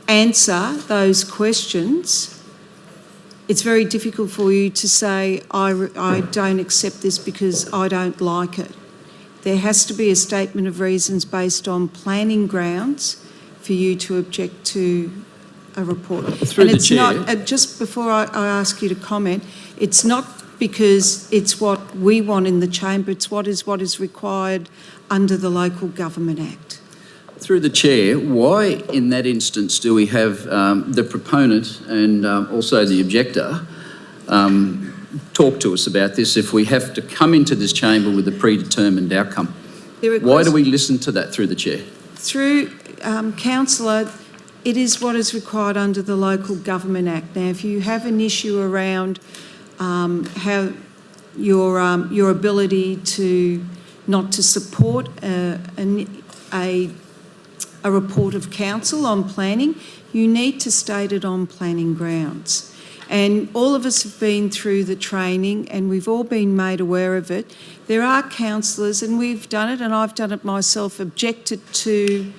answer those questions, it's very difficult for you to say, I don't accept this because I don't like it. There has to be a statement of reasons based on planning grounds for you to object to a report. Through and the it's chair. not, just before I ask you to comment, it's not because it's what we want in the chamber, it's what is required under the Local Government Act. Through the chair, why in that instance do we have the proponent and also the objector talk to us about this if we have to come into this chamber with a predetermined outcome? Why do we listen to that through the chair? Through, councillor, it is what is required under the Local Government Act. Now, if you have an issue around how your ability to not to support a report of council on planning, you need to state it on planning grounds. And all of us have been through the training and we've all been made aware of it. There are councillors, and we've done it, and I've done it myself, objected to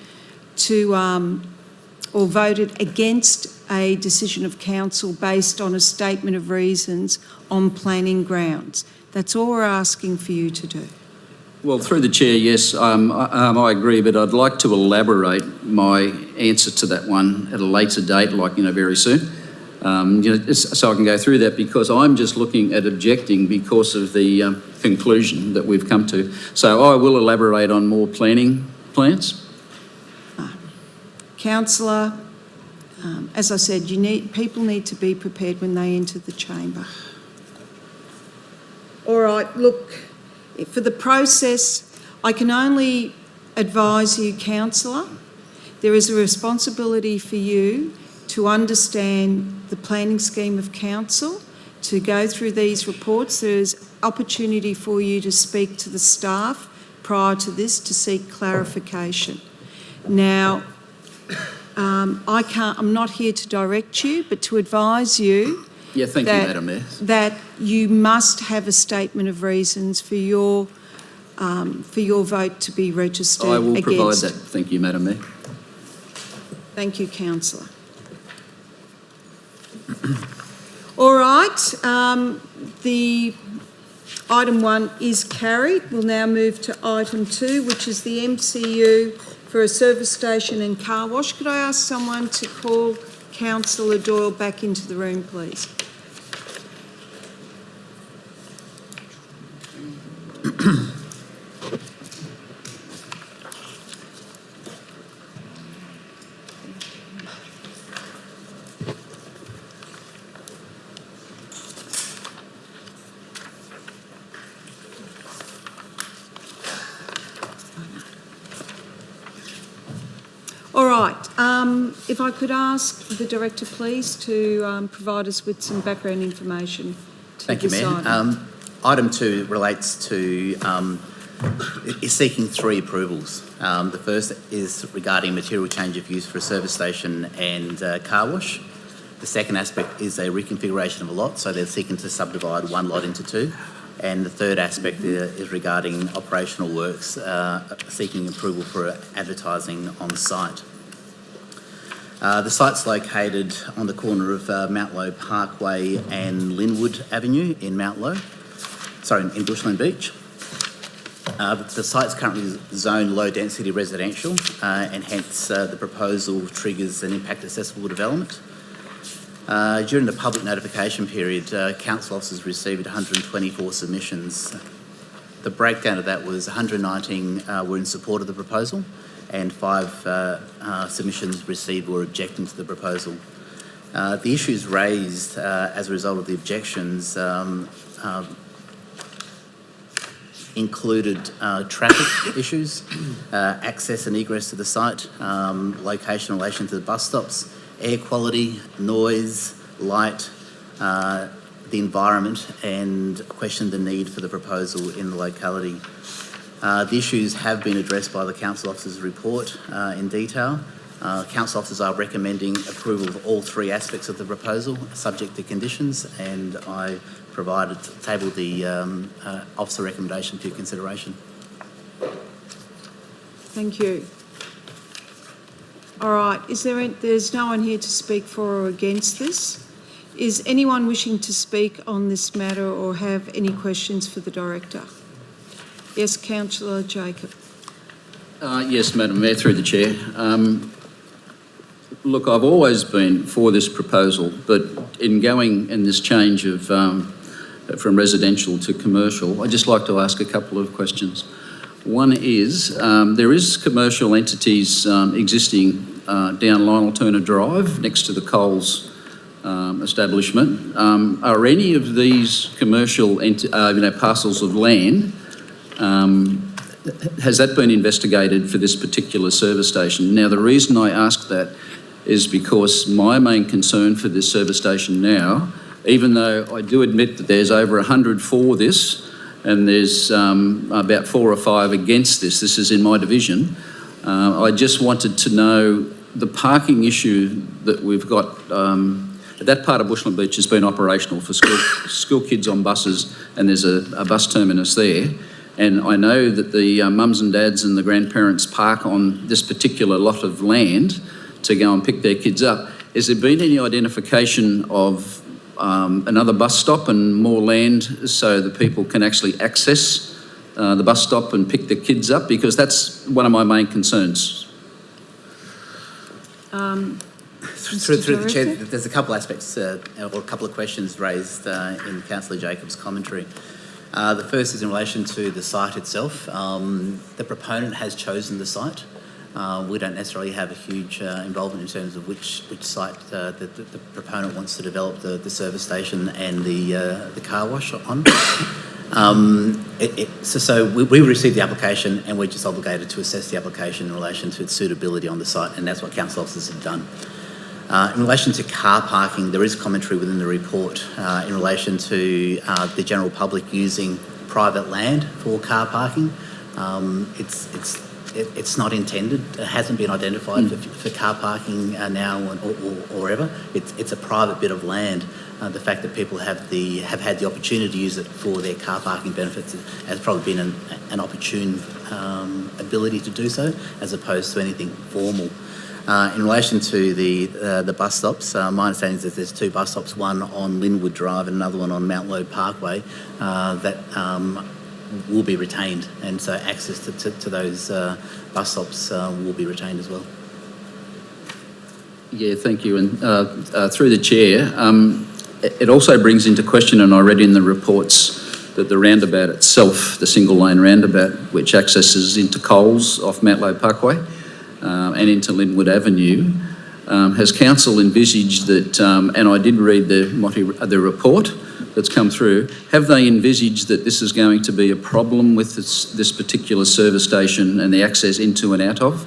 or voted against a decision of council based on a statement of reasons on planning grounds. That's all we're asking for you to do. Well, through the chair, yes, I agree, but I'd like to elaborate my answer to that one at a later date, like, very soon. So I can go through that, because I'm just looking at objecting because of the conclusion that we've come to. So I will elaborate on more planning plans. Councillor, as I said, people need to be prepared when they enter the chamber. All right, look, for the process, I can only advise you, councillor, there is a responsibility for you to understand the planning scheme of council, to go through these reports. There's opportunity for you to speak to the staff prior to this to seek clarification. Now, I'm not here to direct you, but to advise you Yeah, thank you, Madam Mayor. that you must have a statement of reasons for your vote to be registered I will against. provide that. Thank you, Madam Mayor. Thank you, councillor. All right, the item 1 is carried. We'll now move to item 2, which is the MCU for a service station and car wash. Could I ask someone to call Councillor Doyle back into the room, please? All right, if I could ask the Director, please, to provide us with some background information to Thank you, this Mayor. item. Item 2 relates to, is seeking 3 approvals. The first is regarding material change of use for a service station and car wash. The second aspect is a reconfiguration of a lot, so they're seeking to subdivide one lot into 2. And the third aspect is regarding operational works, seeking approval for advertising on site. The site's located on the corner of Mount Lowe Parkway and Linwood Avenue in in Bushland Beach. The site's currently zoned low density residential, and hence the proposal triggers an impact accessible development. During the public notification period, council officers received 124 submissions. The breakdown of that was 119 were in support of the proposal, and 5 submissions received were objecting to the proposal. The issues raised as a result of the objections included traffic issues, access and egress to the site, location in relation to the bus stops, air quality, noise, light, the environment, and questioned the need for the proposal in the locality. The issues have been addressed by the council officer's report in detail. Council officers are recommending approval of all 3 aspects of the proposal, subject to conditions, and I tabled the officer recommendation for your consideration. Thank you. All right, there's no one here to speak for or against this. Is anyone wishing to speak on this matter or have any questions for the Director? Yes, Councillor Jacob. Yes, Madam Mayor, through the chair. Look, I've always been for this proposal, but in going in this change of from residential to commercial, I'd just like to ask a couple of questions. One is, there is commercial entities existing down Lionel Turner Drive next to the Coles establishment. Are any of these commercial parcels of land, has that been investigated for this particular service station? Now, the reason I ask that is because my main concern for this service station now, even though I do admit that there's over 100 for this and there's about 4 or 5 against this is in my division, I just wanted to know the parking issue that we've got. That part of Bushland Beach has been operational for school kids on buses, and there's a bus terminus there. And I know that the mums and dads and the grandparents park on this particular lot of land to go and pick their kids up. Has there been any identification of another bus stop and more land so that people can actually access the bus stop and pick the kids up? Because that's one of my main concerns. Through the chair, there's a couple aspects or a couple of questions raised in Councillor Jacobs' commentary. The first is in relation to the site itself. The proponent has chosen the site. We don't necessarily have a huge involvement in terms of which site the proponent wants to develop the service station and the car wash on. So we received the application and we're just obligated to assess the application in relation to its suitability on the site, and that's what council officers have done. In relation to car parking, there is commentary within the report in relation to the general public using private land for car parking. It's not intended, it hasn't been identified for car parking now or ever. It's a private bit of land. The fact that people have had the opportunity to use it for their car parking benefits has probably been an opportune ability to do so, as opposed to anything formal. In relation to the bus stops, my understanding is that there's two bus stops, one on Linwood Drive and another one on Mount Lowe Parkway, that will be retained, and so access to those bus stops will be retained as well. Yeah, thank you. And through the chair, it also brings into question, and I read in the reports, that the roundabout itself, the single lane roundabout, which accesses into Coles off Mount Lowe Parkway and into Linwood Avenue, has council envisaged that, and I did read the report that's come through, have they envisaged that this is going to be a problem with this particular service station and the access into and out of,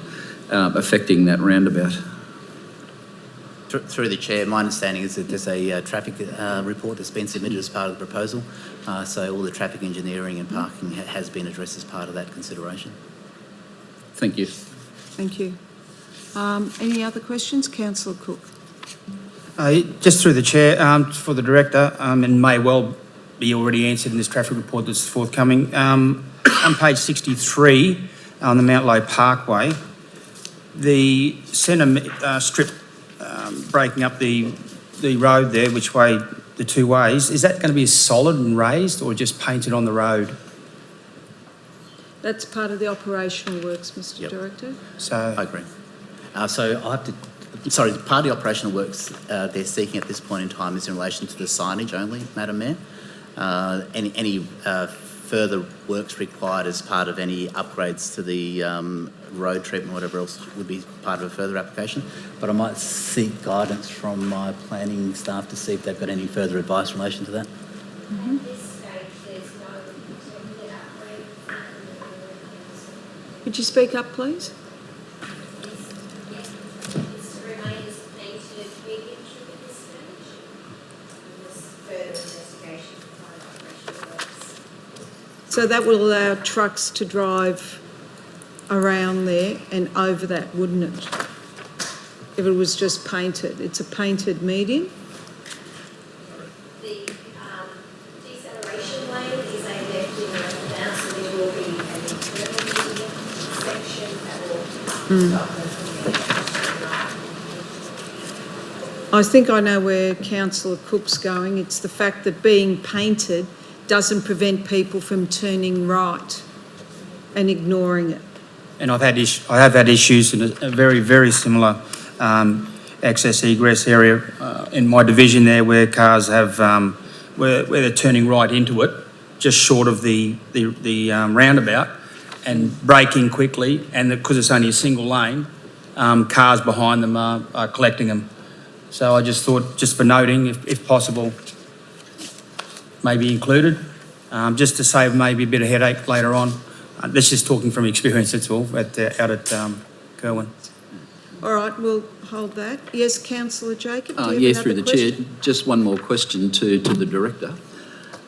affecting that roundabout? Through the chair, my understanding is that there's a traffic report that's been submitted as part of the proposal, so all the traffic engineering and parking has been addressed as part of that consideration. Thank you. Thank you. Any other questions? Councillor Cook. Just through the chair, for the director, and may well be already answered in this traffic report that's forthcoming. On page 63, on the Mount Lowe Parkway, the centre strip breaking up the road there, which way, the two ways, is that going to be solid and raised or just painted on the road? That's part of the operational works, Mr. Director. So I agree. So I'll have to. Sorry, part of the operational works they're seeking at this point in time is in relation to the signage only, Madam Mayor. Any further works required as part of any upgrades to the road treatment, whatever else, would be part of a further application. But I might seek guidance from my planning staff to see if they've got any further advice in relation to that. Mm-hmm. Could you speak up, please? So that will allow trucks to drive around there and over that, wouldn't it? If it was just painted. It's a painted median. The deceleration lane is a left in and down, so there will be an internal section that will stop them from I think I know where Councillor Cook's going. It's the fact that being painted doesn't prevent people from turning right and ignoring it. And I have had issues in a very, very similar access egress area in my division there, where cars have where they're turning right into it, just short of the roundabout, and braking quickly, and because it's only a single lane, cars behind them are collecting them. So I just thought, just for noting, if possible, maybe included, just to save maybe a bit of headache later on. This is talking from experience, that's all, out at Kerwin. All right, we'll hold that. Yes, Councillor Jacob, do you have Yeah, another through the question? chair, just one more question to the director.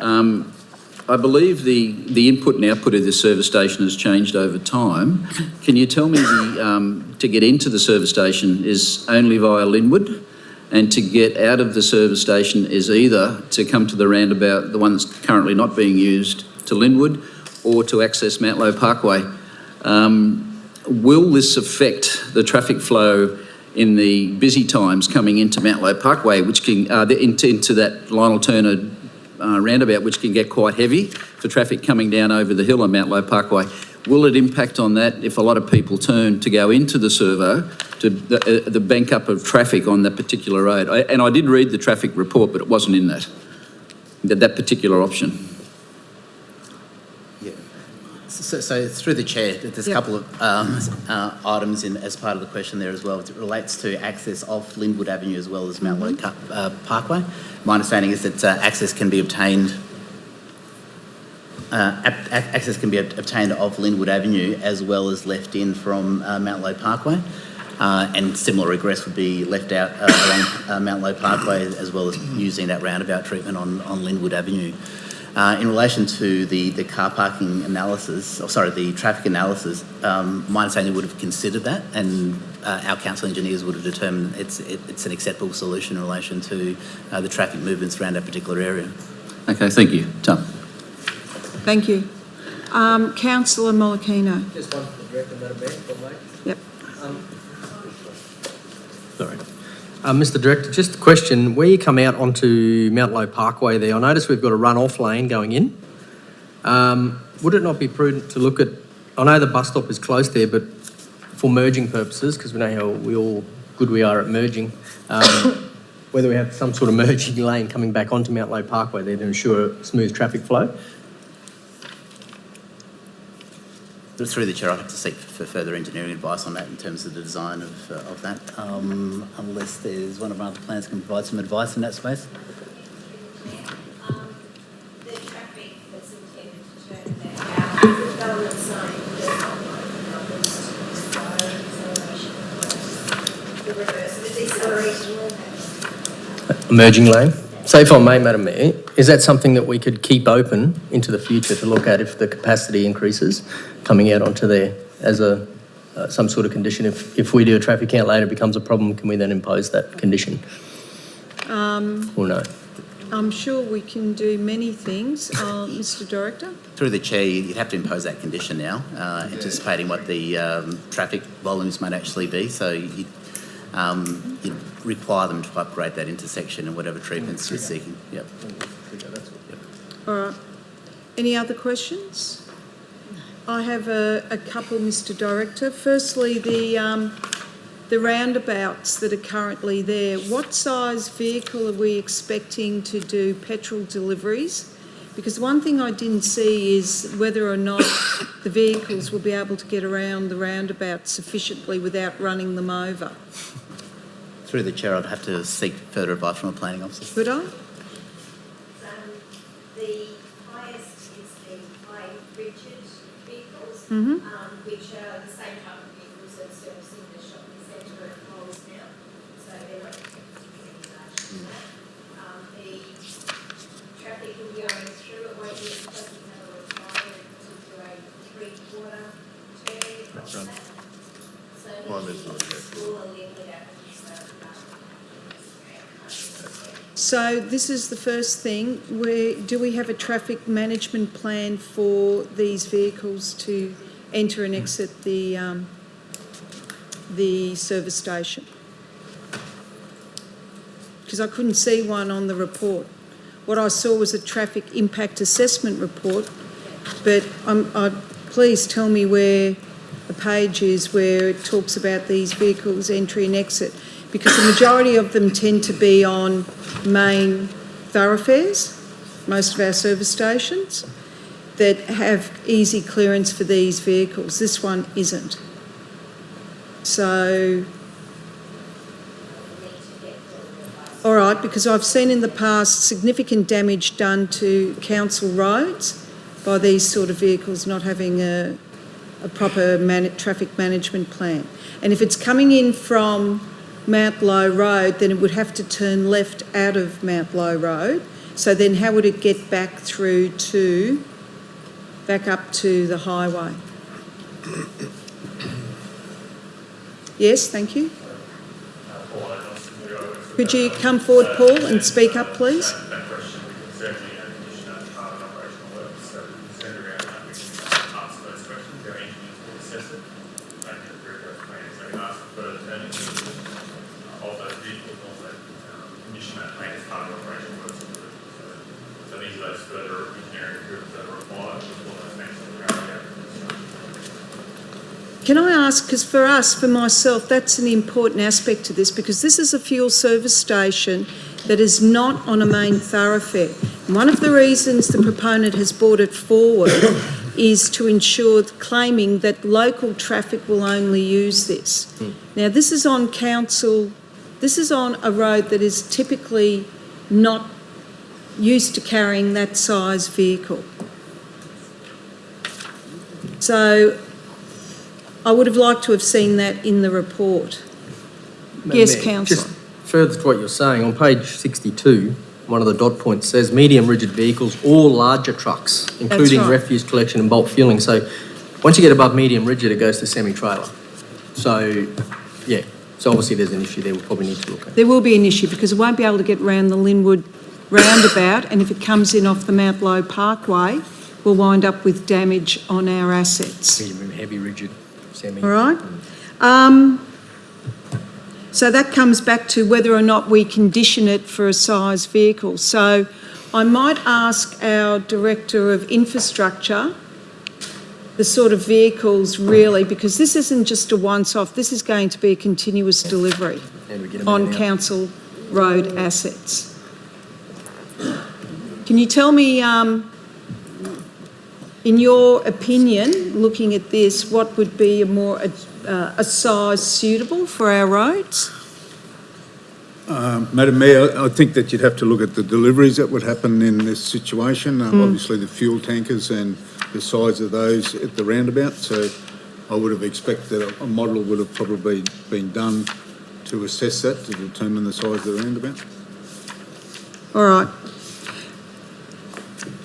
I believe the input and output of the service station has changed over time. Can you tell me to get into the service station is only via Linwood, and to get out of the service station is either to come to the roundabout, the one that's currently not being used, to Linwood, or to access Mount Lowe Parkway? Will this affect the traffic flow in the busy times coming into Mountlow Parkway, which can into that Lionel Turner roundabout, which can get quite heavy for traffic coming down over the hill on Mountlow Parkway. Will it impact on that if a lot of people turn to go into the servo, to the bank up of traffic on that particular road? I did read the traffic report, but it wasn't in that particular option. So through the chair, there's a couple of items in as part of the question there as well. It relates to access off Linwood Avenue as well as Mountlow Parkway. My understanding is that access can be obtained off Linwood Avenue as well as left in from Mountlow Parkway. And similar regress would be left out along Mountlow Parkway as well as using that roundabout treatment on Linwood Avenue. In relation to the car parking analysis, the traffic analysis, my understanding would have considered that, and our council engineers would have determined it's an acceptable solution in relation to the traffic movements around that particular area. Okay, thank you. Tom. Thank you. Councillor Molokino. Just one for the director, Madam Mayor, if I may. Yep. Sorry. Mr Director, just a question. Where you come out onto Mountlow Parkway there, I notice we've got a run-off lane going in. Would it not be prudent to look at, I know the bus stop is close there, but for merging purposes, because we know how good we are at merging, whether we have some sort of merging lane coming back onto Mountlow Parkway there to ensure smooth traffic flow? Through the chair, I'd have to seek for further engineering advice on that in terms of the design of that, unless there's one of our other plans can provide some advice in that space. The traffic that's intended to turn that out, the development zone does not the reverse of the deceleration will happen. A merging lane? So if I may, Madam Mayor, is that something that we could keep open into the future to look at if the capacity increases coming out onto there as some sort of condition? If we do a traffic count later, it becomes a problem, can we then impose that condition? Or no? I'm sure we can do many things, Mr Director. Through the chair, you'd have to impose that condition now, anticipating what the traffic volumes might actually be. So you'd require them to upgrade that intersection and whatever treatments you're seeking. Yep. All right. Any other questions? I have a couple, Mr Director. Firstly, the roundabouts that are currently there, what size vehicle are we expecting to do petrol deliveries? Because one thing I didn't see is whether or not the vehicles will be able to get around the roundabout sufficiently without running them over. Through the chair, I'd have to seek further advice from a planning officer. Could I? The highest is the high rigid vehicles, which are the same type of vehicles that service in the shopping centre at Coles now. So they're not particularly large than that. The traffic will be going through it, won't be doesn't have a requirement to do a 3/4 turn across that. So it's smaller than that. So this is the first thing. Do we have a traffic management plan for these vehicles to enter and exit the service station? Because I couldn't see one on the report. What I saw was a traffic impact assessment report, but please tell me where the page is where it talks about these vehicles entry and exit, because the majority of them tend to be on main thoroughfares, most of our service stations, that have easy clearance for these vehicles. This one isn't. So, all right, because I've seen in the past significant damage done to council roads by these sort of vehicles not having a proper traffic management plan. And if it's coming in from Mountlow Road, then it would have to turn left out of Mountlow Road. So then how would it get back up to the highway? Yes, thank you. Could you come forward, Paul, and speak up, please? those further engineering approvals that are required before those next carried out. Can I ask, because for us, for myself, that's an important aspect to this, because this is a fuel service station that is not on a main thoroughfare. And one of the reasons the proponent has brought it forward is to ensure, claiming that local traffic will only use this. Now, this is on council, this is on a road that is typically not used to carrying that size vehicle. So I would have liked to have seen that in the report. Yes, councillor. Just further to what you're saying, on page 62, one of the dot points says medium rigid vehicles or larger trucks, including right. refuse collection and bulk fueling. So once you get above medium rigid, it goes to semi-trailer. So, yeah, so obviously there's an issue there we'll probably need to look at. There will be an issue because it won't be able to get round the Linwood roundabout, and if it comes in off the Mount Low Parkway, we'll wind up with damage on our assets. Medium, heavy rigid, semi. All right? So that comes back to whether or not we condition it for a size vehicle. So I might ask our Director of Infrastructure the sort of vehicles really, because this isn't just a once-off, this is going to be a continuous delivery on council road assets. Can you tell me, in your opinion, looking at this, what would be a size suitable for our roads? Madam Mayor, I think that you'd have to look at the deliveries that would happen in this situation. Obviously, the fuel tankers and the size of those at the roundabout. So I would have expected a model would have probably been done to assess that, to determine the size of the roundabout. All right.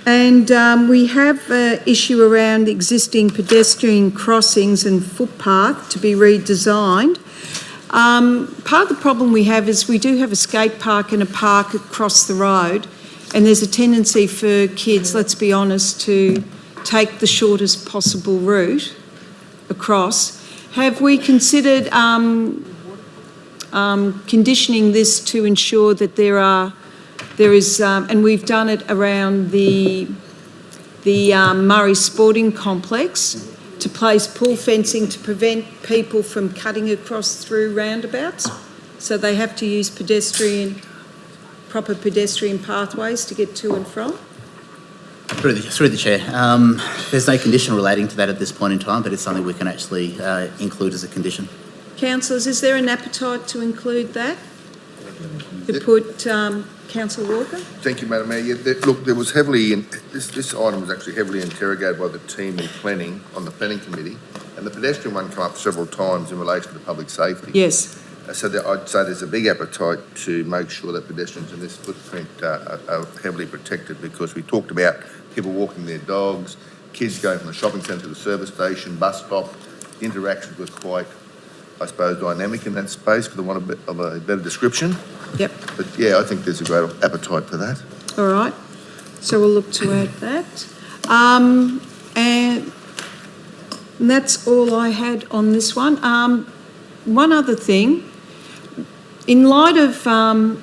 And we have an issue around existing pedestrian crossings and footpath to be redesigned. Part of the problem we have is we do have a skate park and a park across the road, and there's a tendency for kids, let's be honest, to take the shortest possible route across. Have we considered conditioning this to ensure that there is, and we've done it around the Murray Sporting Complex, to place pool fencing to prevent people from cutting across through roundabouts? So they have to use proper pedestrian pathways to get to and from? Through the Chair, there's no condition relating to that at this point in time, but it's something we can actually include as a condition. Councillors, is there an appetite to include that? To put Councillor Walker? Thank you, Madam Mayor. Yeah, look, there was this item was actually heavily interrogated by the team in planning, on the planning committee, and the pedestrian one came up several times in relation to public safety. Yes. So I'd say there's a big appetite to make sure that pedestrians in this footprint are heavily protected, because we talked about people walking their dogs, kids going from the shopping centre to the service station, bus stop. The interactions were quite, I suppose, dynamic in that space, for the want of a better description. Yep. But yeah, I think there's a great appetite for that. All right. So we'll look to add that. And that's all I had on this one. One other thing, in light of the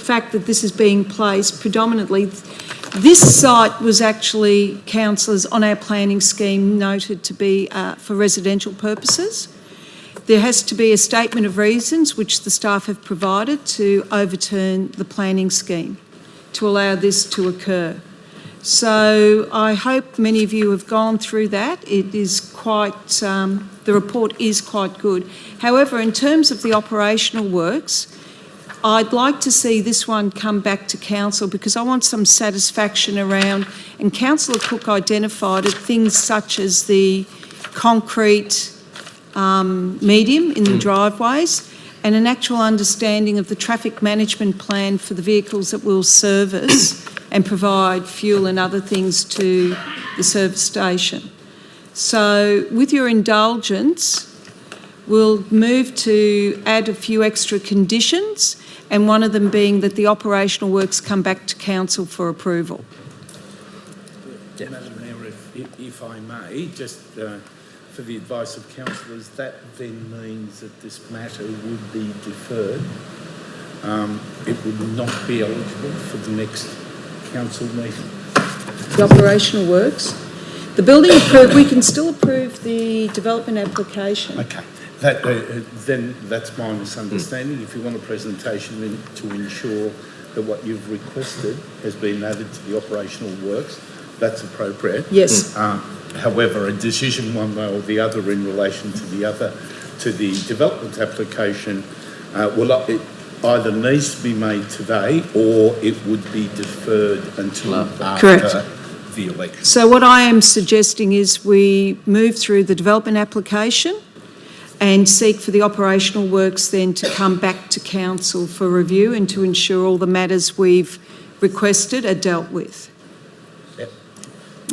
fact that this is being placed predominantly, this site was actually, councillors, on our planning scheme noted to be for residential purposes. There has to be a statement of reasons which the staff have provided to overturn the planning scheme to allow this to occur. So I hope many of you have gone through that. It is quite, the report is quite good. However, in terms of the operational works, I'd like to see this one come back to council, because I want some satisfaction around, and Councillor Cook identified it, things such as the concrete medium in the driveways, and an actual understanding of the traffic management plan for the vehicles that will service and provide fuel and other things to the service station. So with your indulgence, we'll move to add a few extra conditions, and one of them being that the operational works come back to council for approval. Yeah. Madam Mayor, if I may, just for the advice of councillors, that then means that this matter would be deferred it would not be eligible for the next council meeting. The operational works. The building we can still approve the development application. Okay, then that's my misunderstanding. If you want a presentation to ensure that what you've requested has been added to the operational works, that's appropriate. Yes. However, a decision one way or the other in relation to the development application it either needs to be made today or it would be deferred until after the election. So what I am suggesting is we move through the development application and seek for the operational works then to come back to council for review and to ensure all the matters we've requested are dealt with. Yep.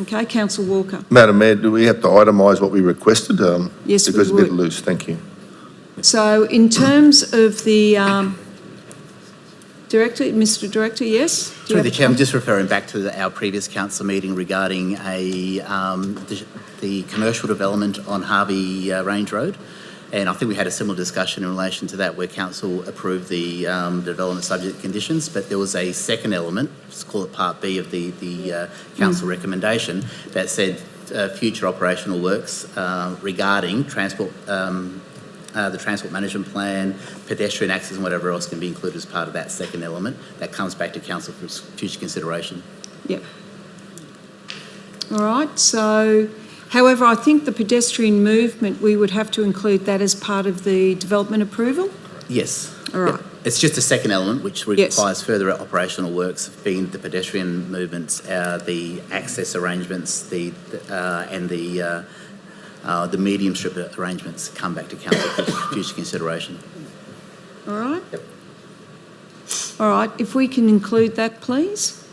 Okay, Councillor Walker. Madam Mayor, do we have to itemise what we requested? Yes, we because would. it's a bit loose, thank you. So in terms of the Director, Mr Director, yes? Through the Chair, I'm just referring back to our previous council meeting regarding the commercial development on Harvey Range Road. And I think we had a similar discussion in relation to that where council approved the development subject conditions, but there was a second element, let's call it Part B of the council recommendation, that said future operational works regarding transport, the transport management plan, pedestrian access and whatever else can be included as part of that second element. That comes back to council for future consideration. Yep. All right, so, however, I think the pedestrian movement, we would have to include that as part of the development approval? Yes. All right. Yep. It's just a second element which requires further operational works, being the pedestrian movements, the access arrangements, and the medium strip arrangements come back to council for future consideration. All right? Yep. All right, if we can include that, please.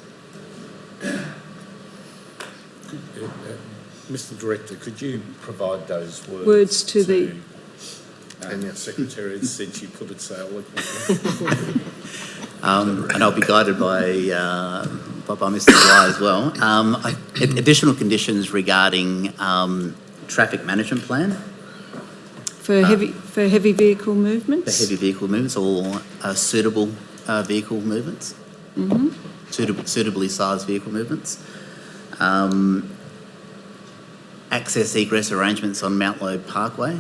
Mr Director, could you provide those Words to the Secretary, since you put it so eloquently? And I'll be guided by Mr Dwyer as well. Additional conditions regarding traffic management plan. For heavy vehicle movements? For heavy vehicle movements or suitable vehicle movements. Mm-hmm. Suitably sized vehicle movements. Access egress arrangements on Mount Loeb Parkway.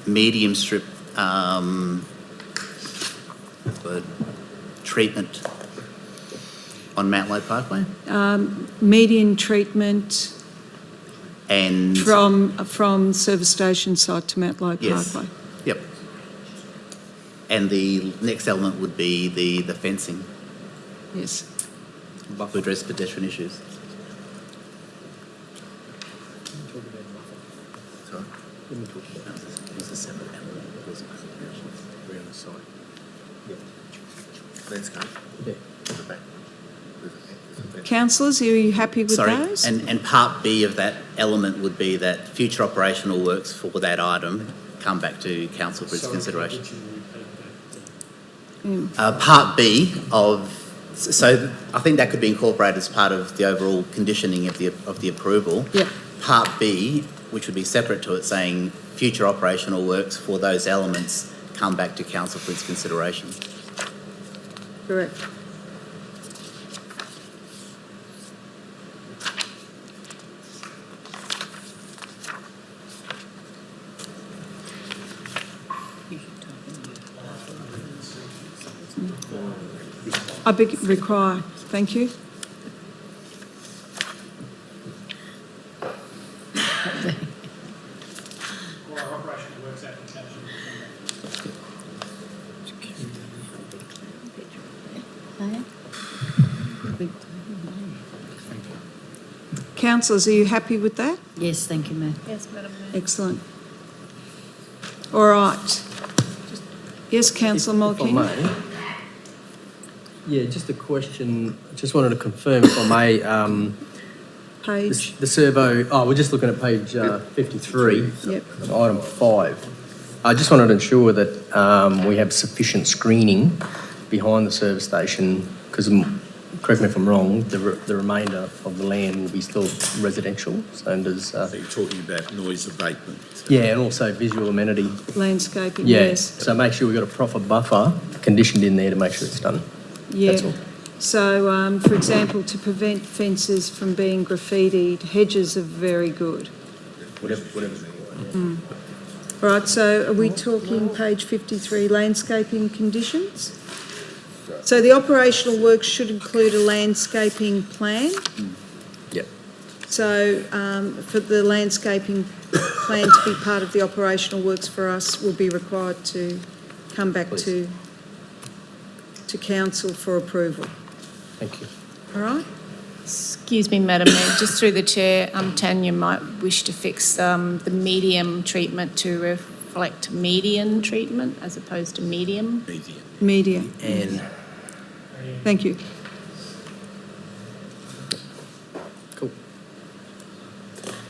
Medium strip treatment on Mount Loeb Parkway. Median treatment And from service station site to Mount Loeb Parkway. Yep. And the next element would be the fencing. Yes. To address pedestrian issues. Councillors, are you happy with those? And Part B of that element would be that future operational works for that item come back to council for its consideration. Part B of, so I think that could be incorporated as part of the overall conditioning of the approval. Yep. Part B, which would be separate to it, saying future operational works for those elements come back to council for its consideration. Correct. I require, thank you. Councillors, are you happy with that? Yes, thank you, Mayor. Yes, Madam Mayor. Excellent. All right. Yes, Councillor Mulcahy. Yeah, just a question. I just wanted to confirm, if I may, Page. the servo. Oh, we're just looking at page 53. Yep. Item 5. I just wanted to ensure that we have sufficient screening behind the service station, because correct me if I'm wrong, the remainder of the land will be still residential, and does... So you're talking about noise abatement? Yeah, and also visual amenity. Landscaping, Yeah, yes. so make sure we've got a proper buffer conditioned in there to make sure it's done. Yeah. That's all. So, for example, to prevent fences from being graffitied, hedges are very good. Whatever. Right, so are we talking page 53, landscaping conditions? So the operational works should include a landscaping plan. Yep. So for the landscaping plan to be part of the operational works for us, we'll be required to come back to council for approval. Thank you. All right? Excuse me, Madam Mayor, just through the chair, Tanya might wish to fix the medium treatment to reflect median treatment as opposed to medium. Media. And Thank you. Cool.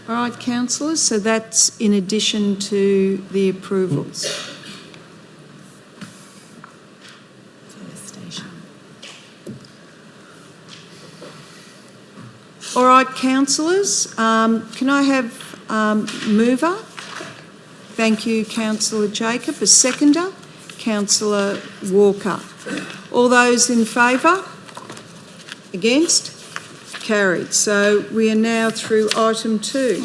All right, councillors, so that's in addition to the approvals. All right, councillors, can I have mover? Thank you, Councillor Jacob. A seconder, Councillor Walker. All those in favour? Against? Carried. So we are now through item 2,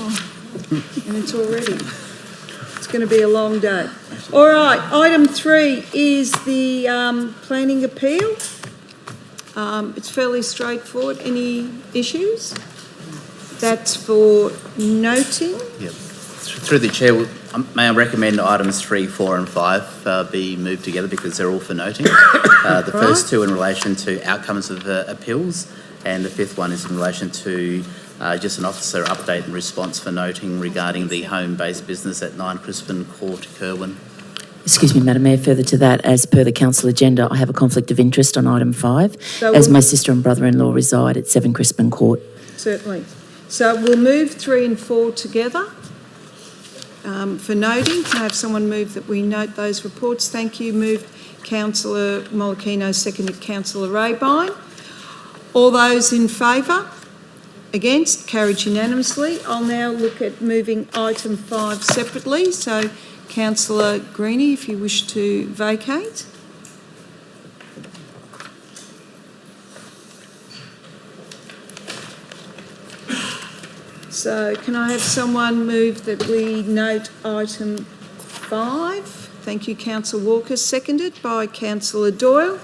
and it's going to be a long day. All right, item 3 is the planning appeal. It's fairly straightforward. Any issues? That's for noting. Yep. Through the chair, may I recommend items 3, 4 and 5 be moved together because they're all for noting. The first two in relation to outcomes of appeals, and the fifth one is in relation to just an officer update and response for noting regarding the home-based business at 9 Crispin Court, Kerwin. Excuse me, Madam Mayor, further to that, as per the council agenda, I have a conflict of interest on item 5, So as my sister and brother-in-law reside at 7 Crispin Court. Certainly. So we'll move 3 and 4 together for noting. Can I have someone move that we note those reports? Thank you. Moved Councillor Molokino, seconded Councillor Raybine. All those in favour? Against? Carried unanimously. I'll now look at moving item 5 separately. So Councillor Greenie, if you wish to vacate. So can I have someone move that we note item 5? Thank you, Councillor Walker, seconded by Councillor Doyle.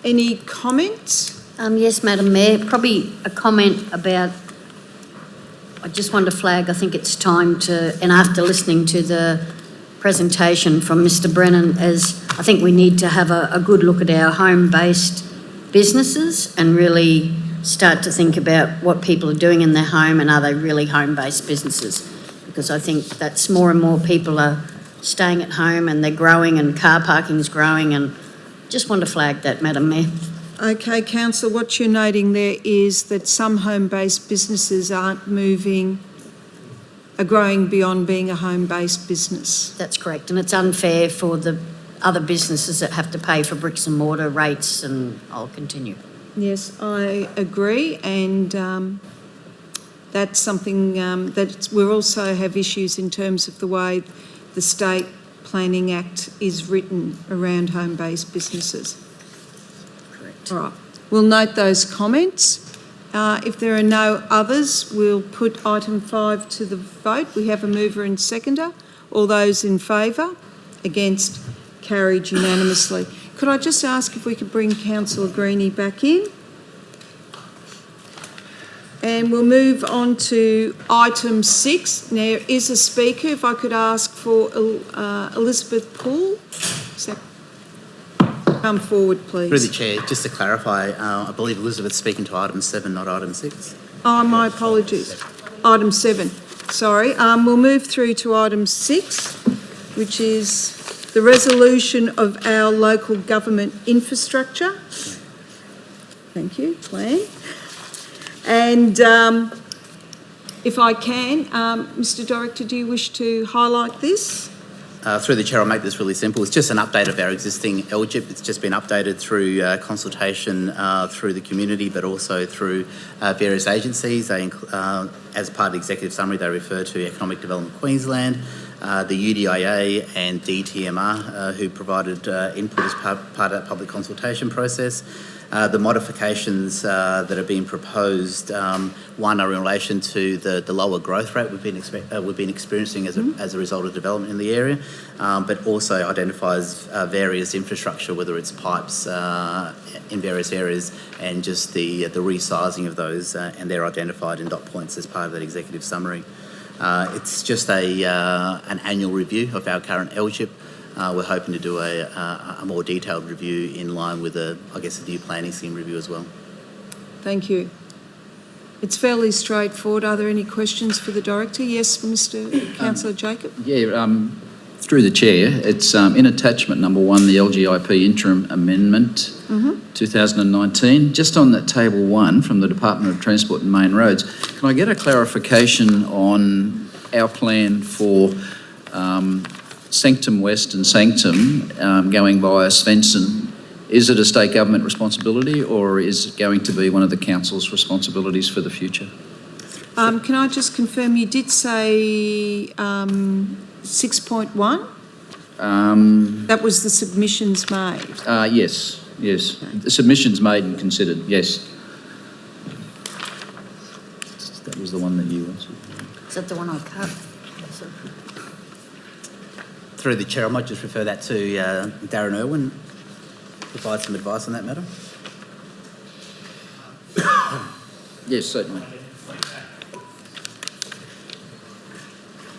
Any comments? Yes, Madam Mayor, probably a comment about, I just want to flag, I think it's time to, and after listening to the presentation from Mr Brennan, as I think we need to have a good look at our home-based businesses and really start to think about what people are doing in their home and are they really home-based businesses, because I think that's more and more people are staying at home and they're growing and car parking is growing, and just want to flag that, Madam Mayor. Okay, Councillor, what you're noting there is that some home-based businesses are growing beyond being a home-based business. That's correct, and it's unfair for the other businesses that have to pay for bricks and mortar rates, and I'll continue. Yes, I agree, and that's something that we also have issues in terms of the way the State Planning Act is written around home-based businesses. Correct. All right, we'll note those comments. If there are no others, we'll put item 5 to the vote. We have a mover and seconder. All those in favour? Against? Carried unanimously. Could I just ask if we could bring Councillor Greenie back in? And we'll move on to item 6. There is a speaker. If I could ask for Elizabeth Poole. Come forward, please. Through the chair, just to clarify, I believe Elizabeth's speaking to item 7, not item 6. Oh, my apologies. Item 7. Sorry. We'll move through to item 6, which is the resolution of our local government infrastructure. Thank you, plan. And if I can, Mr Director, do you wish to highlight this? Through the Chair, I'll make this really simple. It's just an update of our existing LGIP. It's just been updated through consultation through the community, but also through various agencies. They, as part of the executive summary, they refer to Economic Development Queensland, the UDIA and DTMR, who provided input as part of that public consultation process. The modifications that are being proposed, one are in relation to the lower growth rate we've been experiencing as a result of development in the area, but also identifies various infrastructure, whether it's pipes in various areas, and just the resizing of those, and they're identified in dot points as part of that executive summary. It's just an annual review of our current LGIP. We're hoping to do a more detailed review in line with a new planning scheme review as well. Thank you. It's fairly straightforward. Are there any questions for the Director? Yes, Mr Councillor Jacob. Yeah, through the Chair, it's in attachment number 1, the LGIP interim amendment 2019. Just on that table 1 from the Department of Transport and Main Roads, can I get a clarification on our plan for Sanctum West and Sanctum going via Svensson? Is it a state government responsibility, or is it going to be one of the council's responsibilities for the future? Can I just confirm, you did say 6.1? That was the submissions made? Yes. The submissions made and considered, yes. That was the one that you answered. Is that the one I cut? Through the Chair, I might just refer that to Darren Irwin, provide some advice on that matter. Yes, certainly.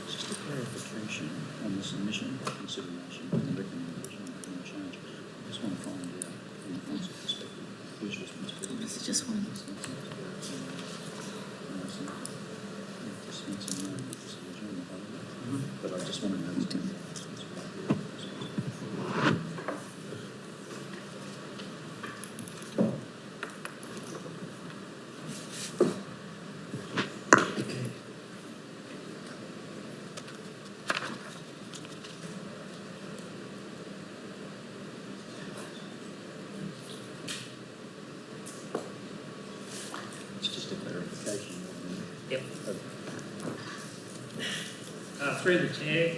Just a clarification on the submission, consideration, and recommendation and change. I just want to find out from the council perspective whose responsibility. Is it just one? But I just want to know. Yep. Through the Chair,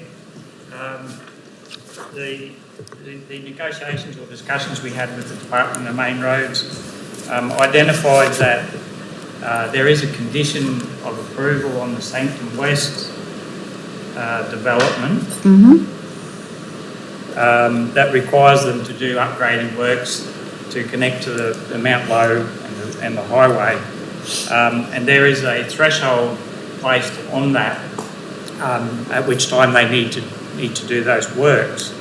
the negotiations or discussions we had with the Department of Main Roads identified that there is a condition of approval on the Sanctum West development that requires them to do upgrading works to connect to the Mount Low and the highway. And there is a threshold placed on that at which time they need to do those works.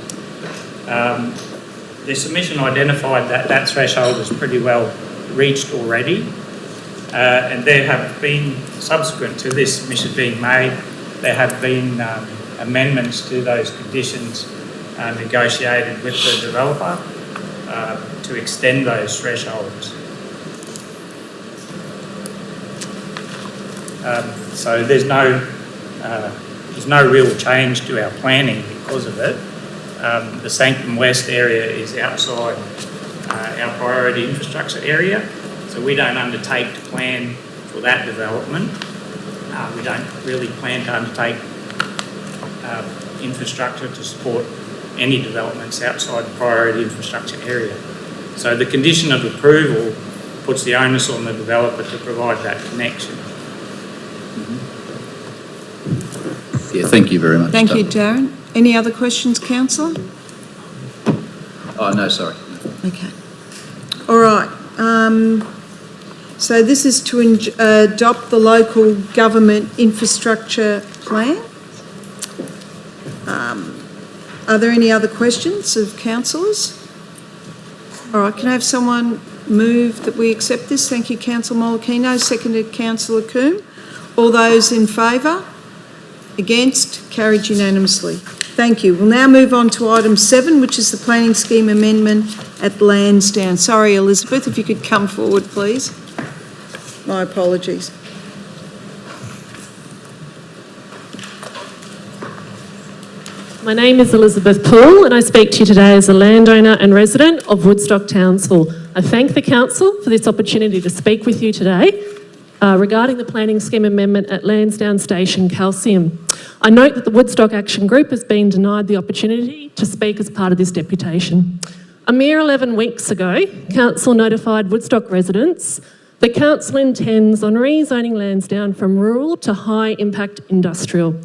The submission identified that threshold is pretty well reached already, and there have been, subsequent to this submission being made, there have been amendments to those conditions negotiated with the developer to extend those thresholds. So there's no real change to our planning because of it. The Sanctum West area is outside our priority infrastructure area, so we don't undertake to plan for that development. We don't really plan to undertake infrastructure to support any developments outside the priority infrastructure area. So the condition of approval puts the onus on the developer to provide that connection. Yeah, thank you very much. Thank you, Darren. Any other questions, Councillor? Oh, no, sorry. Okay. All right. So this is to adopt the local government infrastructure plan. Are there any other questions of councillors? All right, can I have someone move that we accept this? Thank you, Councillor Molokino. Seconded, Councillor Coombe. All those in favour? Against? Carried unanimously. Thank you. We'll now move on to item 7, which is the planning scheme amendment at Lansdowne. Sorry, Elizabeth, if you could come forward, please. My apologies. My name is Elizabeth Poole and I speak to you today as a landowner and resident of Woodstock, Townsville. I thank the Council for this opportunity to speak with you today regarding the planning scheme amendment at Lansdowne Station Calcium. I note that the Woodstock Action Group has been denied the opportunity to speak as part of this deputation. A mere 11 weeks ago, Council notified Woodstock residents the Council intends on rezoning Lansdowne from rural to high-impact industrial.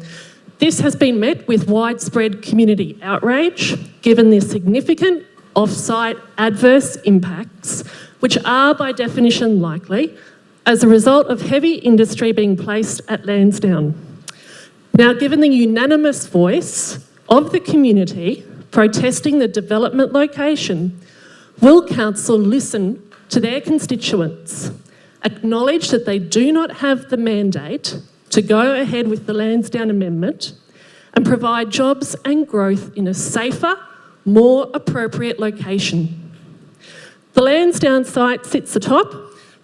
This has been met with widespread community outrage, given the significant off-site adverse impacts, which are by definition likely, as a result of heavy industry being placed at Lansdowne. Now, given the unanimous voice of the community protesting the development location, will Council listen to their constituents, acknowledge that they do not have the mandate to go ahead with the Lansdowne Amendment and provide jobs and growth in a safer, more appropriate location? The Lansdowne site sits atop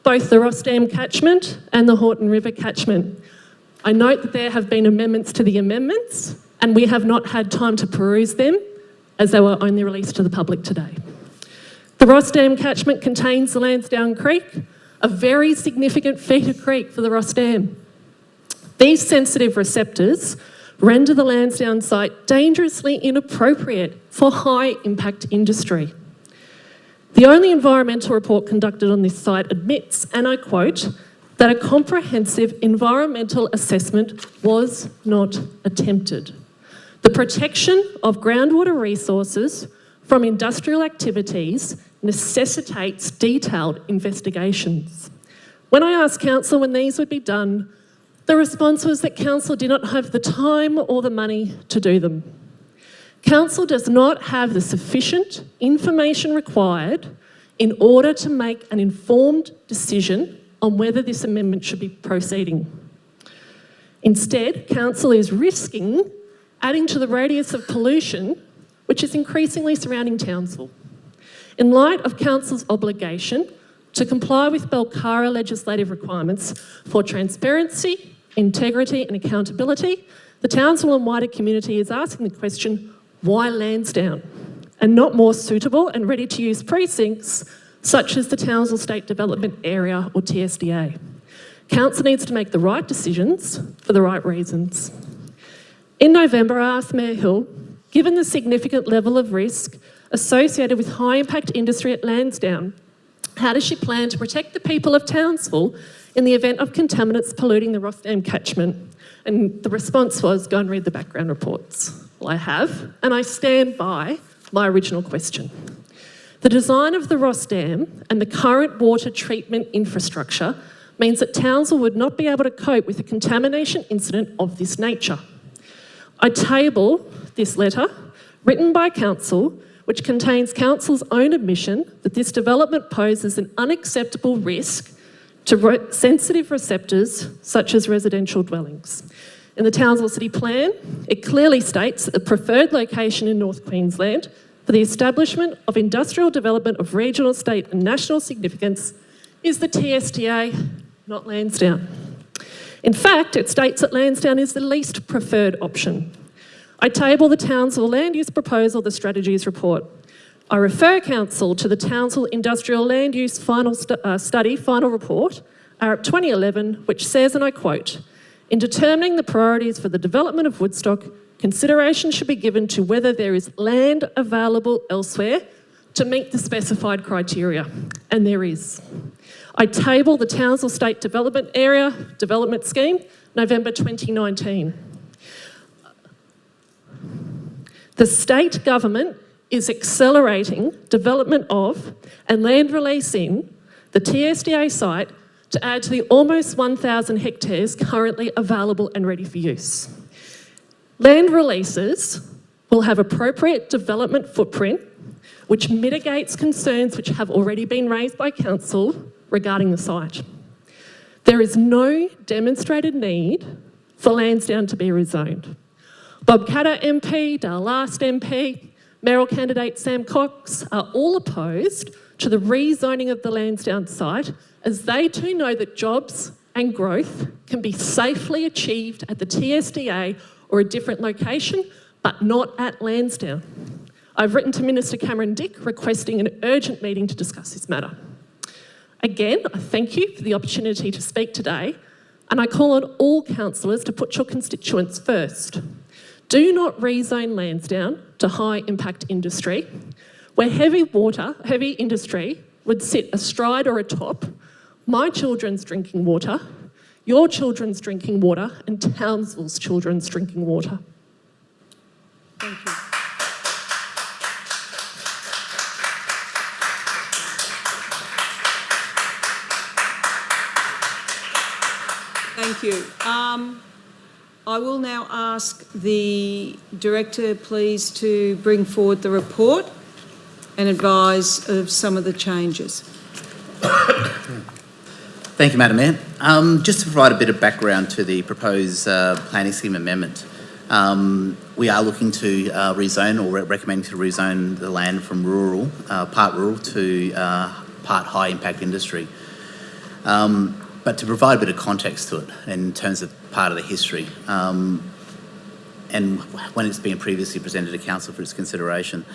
both the Ross Dam catchment and the Horton River catchment. I note that there have been amendments to the amendments and we have not had time to peruse them as they were only released to the public today. The Ross Dam catchment contains the Lansdowne Creek, a very significant feeder creek for the Ross Dam. These sensitive receptors render the Lansdowne site dangerously inappropriate for high-impact industry. The only environmental report conducted on this site admits, and I quote, that a comprehensive environmental assessment was not attempted. The protection of groundwater resources from industrial activities necessitates detailed investigations. When I asked Council when these would be done, the response was that Council did not have the time or the money to do them. Council does not have the sufficient information required in order to make an informed decision on whether this amendment should be proceeding. Instead, Council is risking adding to the radius of pollution, which is increasingly surrounding Townsville. In light of Council's obligation to comply with Belcara legislative requirements for transparency, integrity and accountability, the Townsville and wider community is asking the question, why Lansdowne, and not more suitable and ready-to-use precincts such as the Townsville State Development Area or TSDA. Council needs to make the right decisions for the right reasons. In November, I asked Mayor Hill, given the significant level of risk associated with high-impact industry at Lansdowne, how does she plan to protect the people of Townsville in the event of contaminants polluting the Ross Dam catchment? And the response was, go and read the background reports. Well, I have, and I stand by my original question. The design of the Ross Dam and the current water treatment infrastructure means that Townsville would not be able to cope with a contamination incident of this nature. I table this letter, written by Council, which contains Council's own admission that this development poses an unacceptable risk to sensitive receptors such as residential dwellings. In the Townsville City Plan, it clearly states that the preferred location in North Queensland for the establishment of industrial development of regional, state and national significance is the TSDA, not Lansdowne. In fact, it states that Lansdowne is the least preferred option. I table the Townsville Land Use Proposal, the Strategies Report. I refer Council to the Townsville Industrial Land Use Study Final Report, ARIP 2011, which says, and I quote, in determining the priorities for the development of Woodstock, consideration should be given to whether there is land available elsewhere to meet the specified criteria, and there is. I table the Townsville State Development Area Development Scheme, November 2019. The state government is accelerating development of and land release in the TSDA site to add to the almost 1,000 hectares currently available and ready for use. Land releases will have appropriate development footprint which mitigates concerns which have already been raised by Council regarding the site. There is no demonstrated need for Lansdowne to be rezoned. Bob Katter MP, Dale Last MP, mayoral candidate Sam Cox are all opposed to the rezoning of the Lansdowne site, as they too know that jobs and growth can be safely achieved at the TSDA or a different location but not at Lansdowne. I've written to Minister Cameron Dick requesting an urgent meeting to discuss this matter. Again, I thank you for the opportunity to speak today, and I call on all councillors to put your constituents first. Do not rezone Lansdowne to high impact industry, where heavy industry would sit astride or atop my children's drinking water, your children's drinking water, and Townsville's children's drinking water. Thank you. Thank you. I will now ask the Director, please, to bring forward the report and advise of some of the changes. Thank you, Madam Mayor. Just to provide a bit of background to the proposed planning scheme amendment, we are looking to rezone, or recommending to rezone the land from rural, part rural to part high impact industry. But to provide a bit of context to it in terms of part of the history, and when it's been previously presented to Council for its consideration,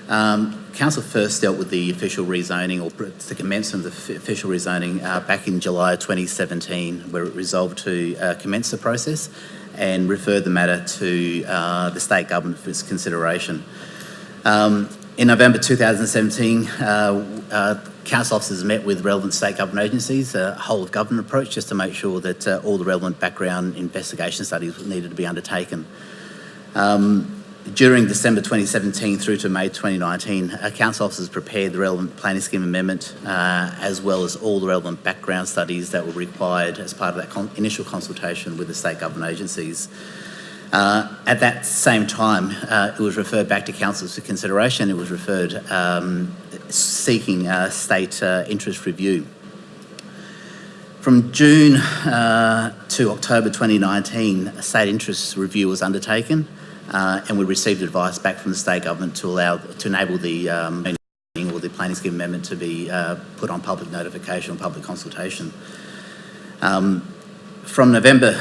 Council first dealt with the official rezoning, or the commencement of the official rezoning, back in July 2017, where it resolved to commence the process and refer the matter to the state government for its consideration. In November 2017, Council officers met with relevant state government agencies, a whole of government approach, just to make sure that all the relevant background investigation studies needed to be undertaken. During December 2017 through to May 2019, Council officers prepared the relevant planning scheme amendment, as well as all the relevant background studies that were required as part of that initial consultation with the state government agencies. At that same time, it was referred back to Council for consideration. It was referred seeking state interest review. From June to October 2019, a state interest review was undertaken, and we received advice back from the state government to enable the or the planning scheme amendment to be put on public notification or public consultation. From November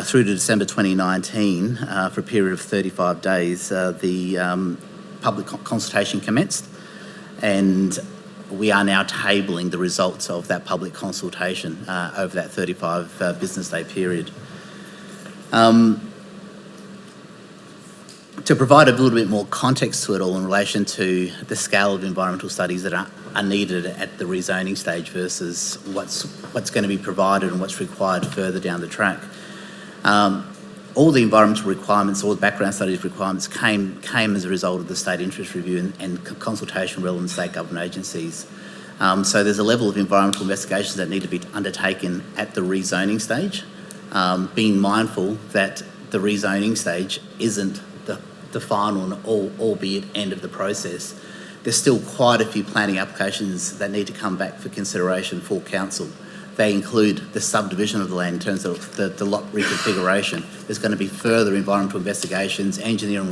through to December 2019, for a period of 35 days, the public consultation commenced, and we are now tabling the results of that public consultation over that 35 business day period. To provide a little bit more context to it all in relation to the scale of environmental studies that are needed at the rezoning stage versus what's going to be provided and what's required further down the track. All the environmental requirements, all the background studies requirements came as a result of the state interest review and consultation with relevant state government agencies. So there's a level of environmental investigations that need to be undertaken at the rezoning stage, being mindful that the rezoning stage isn't the final and albeit end of the process. There's still quite a few planning applications that need to come back for consideration for Council. They include the subdivision of the land in terms of the lot reconfiguration. There's going to be further environmental investigations, engineering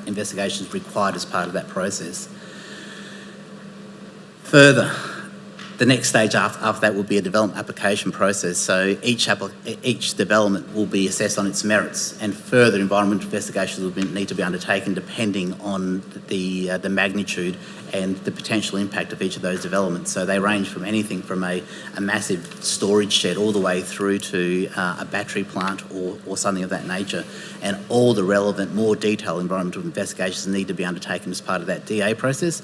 investigations required as part of that process. Further, the next stage after that will be a development application process. So each development will be assessed on its merits, and further environmental investigations will need to be undertaken depending on the magnitude and the potential impact of each of those developments. So they range from anything from a massive storage shed all the way through to a battery plant or something of that nature. And all the relevant, more detailed environmental investigations need to be undertaken as part of that DA process.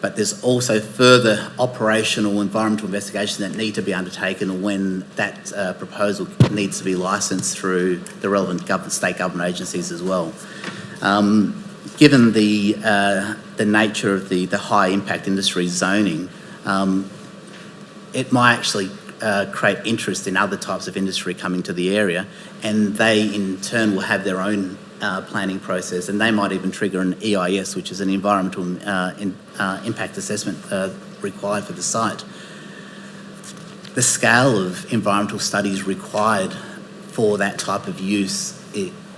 But there's also further operational environmental investigations that need to be undertaken when that proposal needs to be licensed through the relevant state government agencies as well. Given the nature of the high impact industry zoning, it might actually create interest in other types of industry coming to the area, and they in turn will have their own planning process, and they might even trigger an EIS, which is an environmental impact assessment required for the site. The scale of environmental studies required for that type of use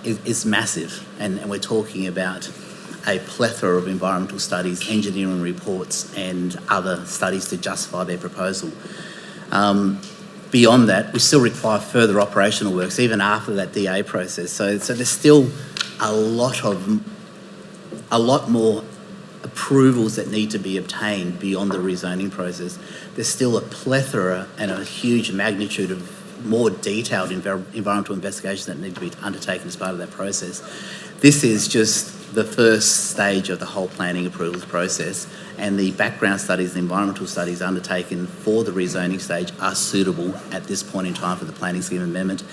is massive, and we're talking about a plethora of environmental studies, engineering reports, and other studies to justify their proposal. Beyond that, we still require further operational works, even after that DA process. So there's still a lot more approvals that need to be obtained beyond the rezoning process. There's still a plethora and a huge magnitude of more detailed environmental investigations that need to be undertaken as part of that process. This is just the first stage of the whole planning approvals process, and the background studies and environmental studies undertaken for the rezoning stage are suitable at this point in time for the planning scheme amendment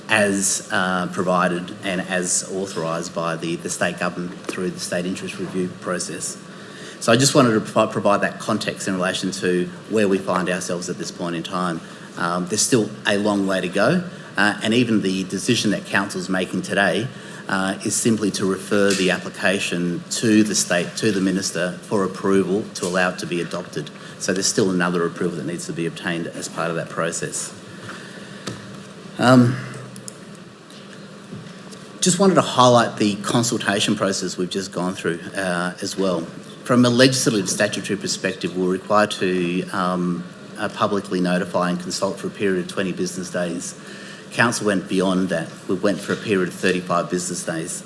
as provided and as authorised by the state government through the state interest review process. So I just wanted to provide that context in relation to where we find ourselves at this point in time. There's still a long way to go, and even the decision that Council's making today is simply to refer the application to the state, to the Minister for approval to allow it to be adopted. So there's still another approval that needs to be obtained as part of that process. Just wanted to highlight the consultation process we've just gone through as well. From a legislative statutory perspective, we're required to publicly notify and consult for a period of 20 business days. Council went beyond that. We went for a period of 35 business days.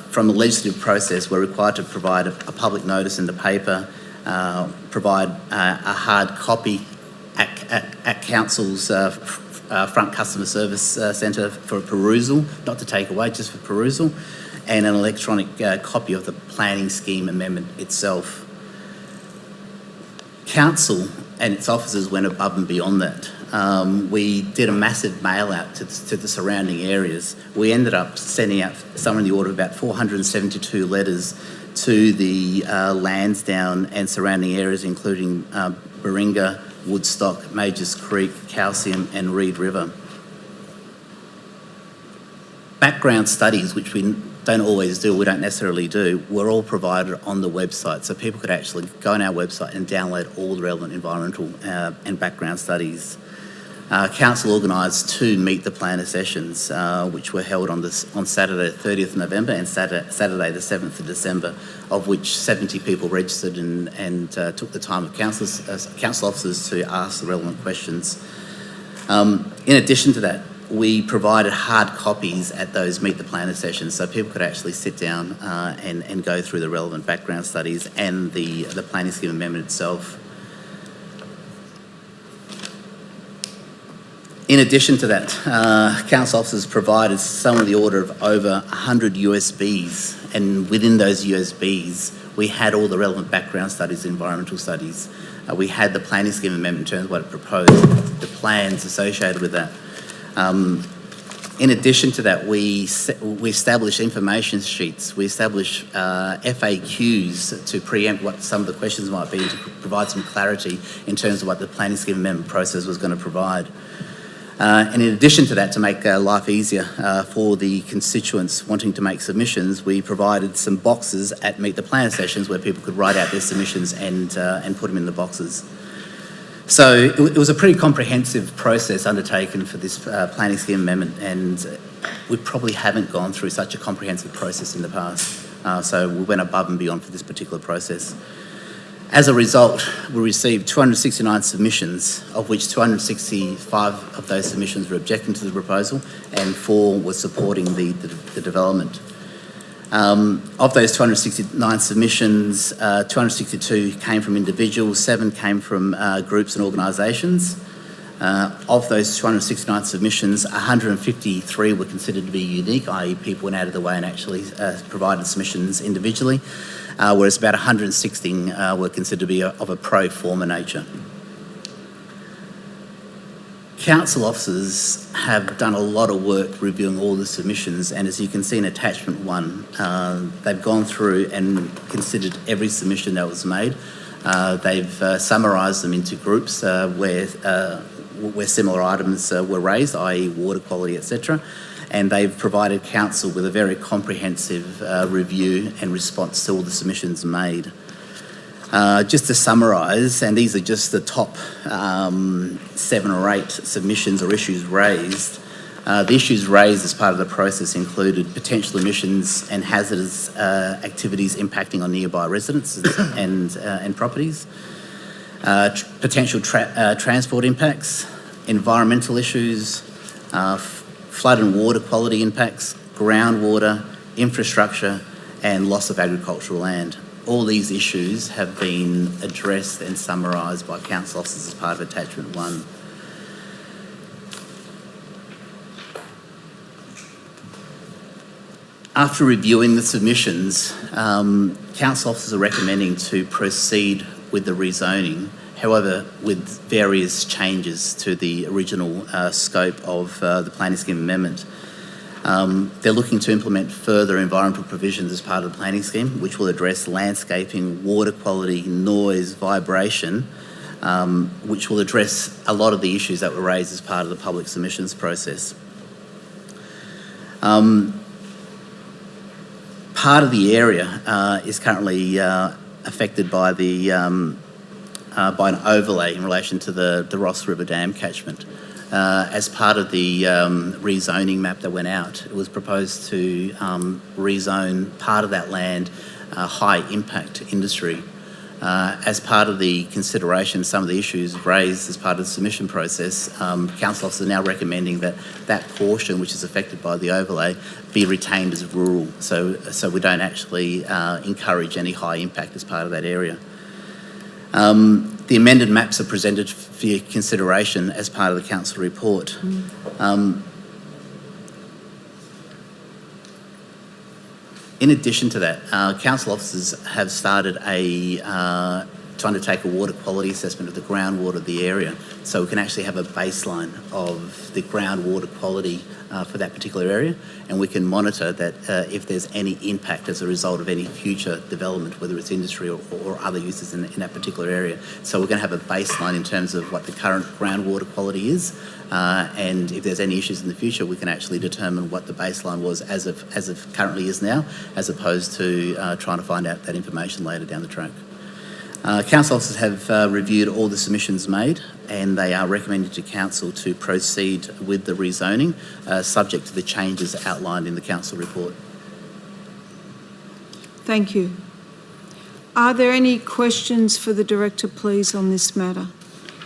From a legislative process, we're required to provide a public notice in the paper, provide a hard copy at Council's front customer service centre for perusal, not to take away, just for perusal, and an electronic copy of the planning scheme amendment itself. Council and its officers went above and beyond that. We did a massive mail out to the surrounding areas. We ended up sending out somewhere in the order of about 472 letters to the Lansdowne and surrounding areas, including Baringa, Woodstock, Majors Creek, Calcium and Reed River. Background studies, which we don't always do, we don't necessarily do, were all provided on the website. So people could actually go on our website and download all the relevant environmental and background studies. Council organised 2 Meet the Planner sessions, which were held on Saturday the 30th of November and Saturday the 7th of December, of which 70 people registered and took the time of council officers to ask the relevant questions. In addition to that, we provided hard copies at those Meet the Planner sessions, so people could actually sit down and go through the relevant background studies and the planning scheme amendment itself. In addition to that, council officers provided some of the order of over 100 USBs, and within those USBs, we had all the relevant background studies, environmental studies. We had the planning scheme amendment in terms of what it proposed, the plans associated with that. In addition to that, we established information sheets. We established FAQs to preempt what some of the questions might be, to provide some clarity in terms of what the planning scheme amendment process was going to provide. And in addition to that, to make life easier for the constituents wanting to make submissions, we provided some boxes at Meet the Planner sessions where people could write out their submissions and put them in the boxes. So it was a pretty comprehensive process undertaken for this planning scheme amendment, and we probably haven't gone through such a comprehensive process in the past. So we went above and beyond for this particular process. As a result, we received 269 submissions, of which 265 of those submissions were objecting to the proposal and 4 were supporting the development. Of those 269 submissions, 262 came from individuals, 7 came from groups and organisations. Of those 269 submissions, 153 were considered to be unique, i.e. people went out of the way and actually provided submissions individually, whereas about 116 were considered to be of a pro forma nature. Council officers have done a lot of work reviewing all the submissions, and as you can see in attachment 1, they've gone through and considered every submission that was made. They've summarised them into groups where similar items were raised, i.e. water quality, etc. And they've provided council with a very comprehensive review and response to all the submissions made. Just to summarise, and these are just the top 7 or 8 submissions or issues raised. The issues raised as part of the process included potential emissions and hazardous activities impacting on nearby residences and properties, potential transport impacts, environmental issues, flood and water quality impacts, groundwater, infrastructure, and loss of agricultural land. All these issues have been addressed and summarised by council officers as part of Attachment 1. After reviewing the submissions, council officers are recommending to proceed with the rezoning, however, with various changes to the original scope of the planning scheme amendment. They're looking to implement further environmental provisions as part of the planning scheme, which will address landscaping, water quality, noise, vibration, which will address a lot of the issues that were raised as part of the public submissions process. Part of the area is currently affected by by an overlay in relation to the Ross River Dam catchment. As part of the rezoning map that went out, it was proposed to rezone part of that land high impact industry. As part of the consideration, some of the issues raised as part of the submission process, council officers are now recommending that that portion which is affected by the overlay be retained as rural, so we don't actually encourage any high impact as part of that area. The amended maps are presented for your consideration as part of the council report. In addition to that, council officers have started to undertake a water quality assessment of the groundwater of the area, so we can actually have a baseline of the groundwater quality for that particular area, and we can monitor that if there's any impact as a result of any future development, whether it's industry or other uses in that particular area. So we're going to have a baseline in terms of what the current groundwater quality is, and if there's any issues in the future, we can actually determine what the baseline was as of currently is now, as opposed to trying to find out that information later down the track. Council officers have reviewed all the submissions made, and they are recommending to council to proceed with the rezoning, subject to the changes outlined in the council report. Thank you. Are there any questions for the Director, please, on this matter?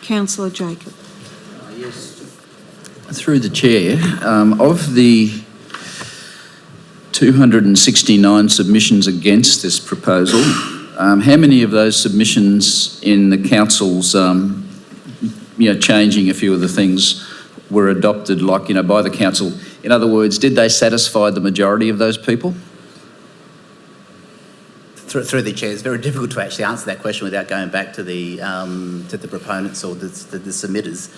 Councillor Jacob. Yes. Through the chair, of the 269 submissions against this proposal, how many of those submissions in the council's, changing a few of the things were adopted, by the council? In other words, did they satisfy the majority of those people? Through the chair, it's very difficult to actually answer that question without going back to the proponents or the submitters.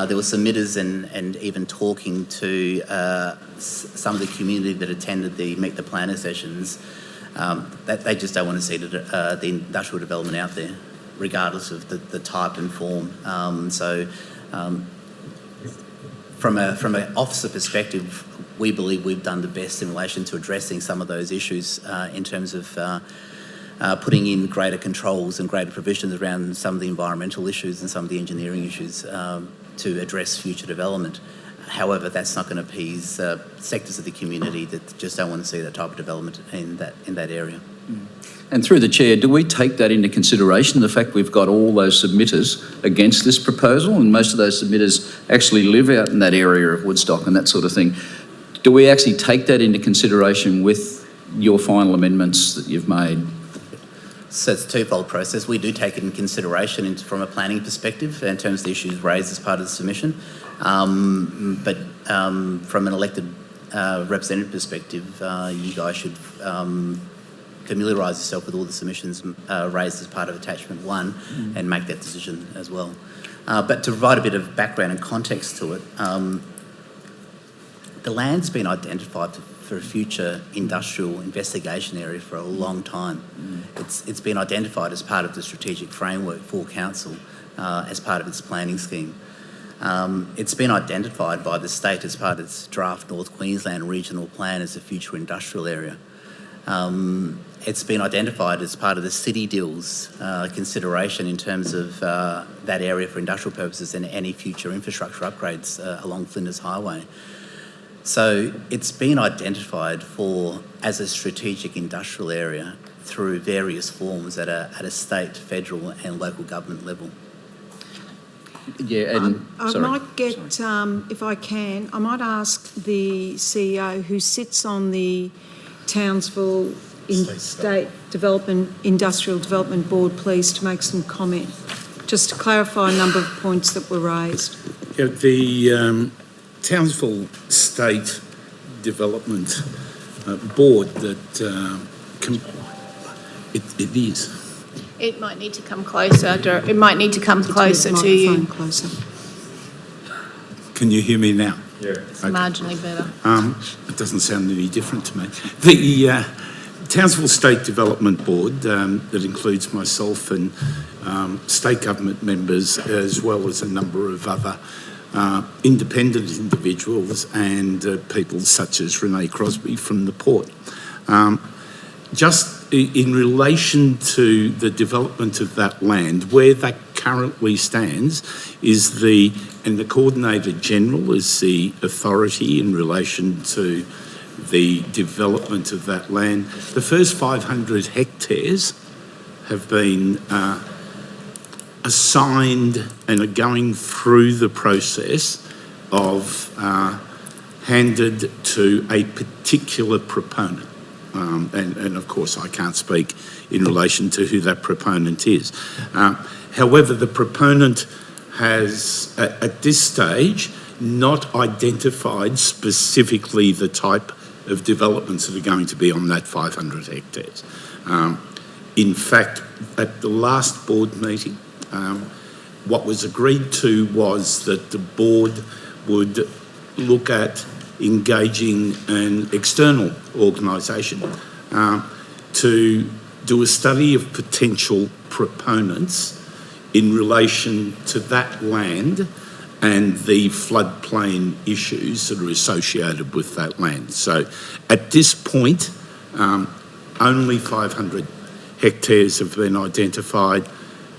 There were submitters and even talking to some of the community that attended the Meet the Planner sessions, that they just don't want to see the industrial development out there, regardless of the type and form. From an officer perspective, we believe we've done the best in relation to addressing some of those issues in terms of putting in greater controls and greater provisions around some of the environmental issues and some of the engineering issues to address future development. However, that's not going to appease sectors of the community that just don't want to see that type of development in that area. And through the chair, do we take that into consideration, the fact we've got all those submitters against this proposal, and most of those submitters actually live out in that area of Woodstock and that sort of thing? Do we actually take that into consideration with your final amendments that you've made? So it's a twofold process. We do take it in consideration from a planning perspective in terms of the issues raised as part of the submission. But from an elected representative perspective, you guys should familiarise yourself with all the submissions raised as part of Attachment 1 and make that decision as well. But to provide a bit of background and context to it, the land's been identified for a future industrial investigation area for a long time. It's been identified as part of the strategic framework for council as part of its planning scheme. It's been identified by the state as part of its draft North Queensland regional plan as a future industrial area. It's been identified as part of the city deals consideration in terms of that area for industrial purposes and any future infrastructure upgrades along Flinders Highway. So it's been identified as a strategic industrial area through various forms at a state, federal and local government level. Yeah, and I might get, if I can, I might ask the CEO who sits on the Townsville State Development, Industrial Development Board, please, to make some comment, just to clarify a number of points that were raised. Yeah, the Townsville State Development Board that it is. It might need to come closer. It might need to come closer to you. Closer. Can you hear me now? Yeah. It's marginally better. It doesn't sound any different to me. The Townsville State Development Board, that includes myself and state government members, as well as a number of other independent individuals and people such as Renee Crosby from the Port. Just in relation to the development of that land, where that currently stands is the Coordinator General is the authority in relation to the development of that land. The first 500 hectares have been assigned and are going through the process of handed to a particular proponent. And of course, I can't speak in relation to who that proponent is. However, the proponent has, at this stage, not identified specifically the type of developments that are going to be on that 500 hectares. In fact, at the last board meeting, what was agreed to was that the board would look at engaging an external organisation to do a study of potential proponents in relation to that land and the floodplain issues that are associated with that land. So at this point, only 500 hectares have been identified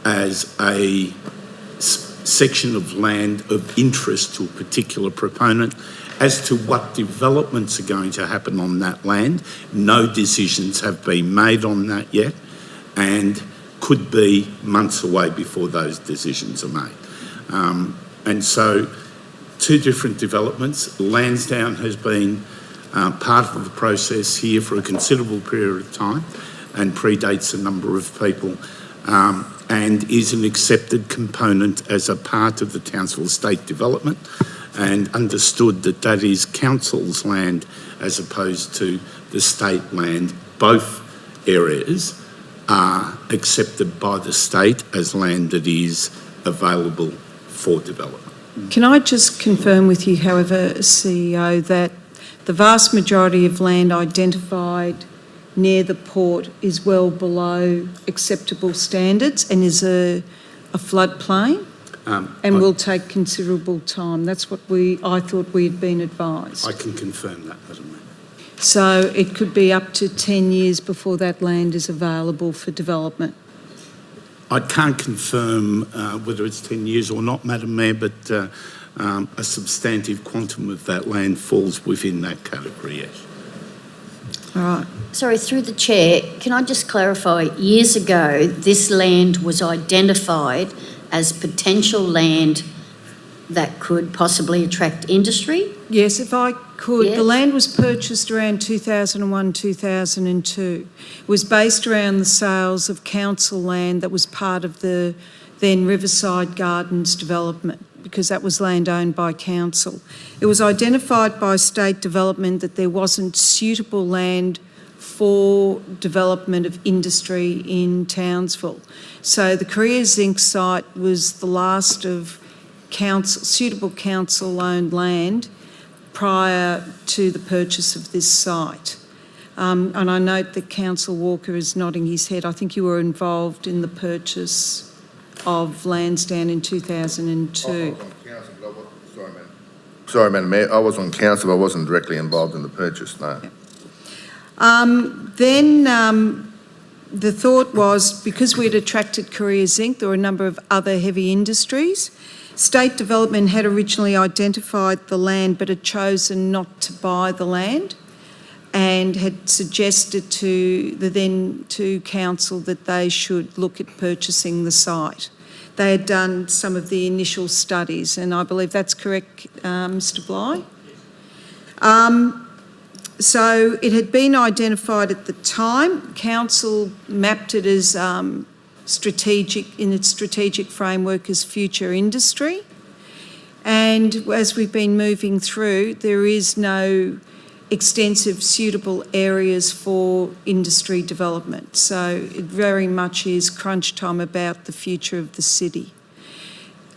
as a section of land of interest to a particular proponent. As to what developments are going to happen on that land, no decisions have been made on that yet, and could be months away before those decisions are made. And so, two different developments. Lansdowne has been part of the process here for a considerable period of time and predates a number of people, and is an accepted component as a part of the Townsville State Development, and understood that that is council's land as opposed to the state land. Both areas are accepted by the state as land that is available for development. Can I just confirm with you, however, CEO, that the vast majority of land identified near the port is well below acceptable standards and is a floodplain? And will take considerable time. That's what I thought we had been advised. I can confirm that, Madam Mayor. So it could be up to 10 years before that land is available for development. I can't confirm whether it's 10 years or not, Madam Mayor, but a substantive quantum of that land falls within that category, yes. All right. Sorry, through the chair, can I just clarify, years ago, this land was identified as potential land that could possibly attract industry? Yes, if I could. Yeah. The land was purchased around 2001, 2002. It was based around the sales of council land that was part of the then Riverside Gardens development, because that was land owned by council. It was identified by state development that there wasn't suitable land for development of industry in Townsville. So the Korea Zinc site was the last of suitable council-owned land prior to the purchase of this site. And I note that Councillor Walker is nodding his head. I think you were involved in the purchase of Lansdowne in 2002. Sorry, Madam Mayor, I was on council, but I wasn't directly involved in the purchase, no. The thought was, because we'd attracted Korea Zinc, there were a number of other heavy industries. State Development had originally identified the land but had chosen not to buy the land and had suggested to the then to council that they should look at purchasing the site. They had done some of the initial studies, and I believe that's correct, Mr. Bly? So it had been identified at the time. Council mapped it as strategic, in its strategic framework, as future industry. And as we've been moving through, there is no extensive suitable areas for industry development. So it very much is crunch time about the future of the city.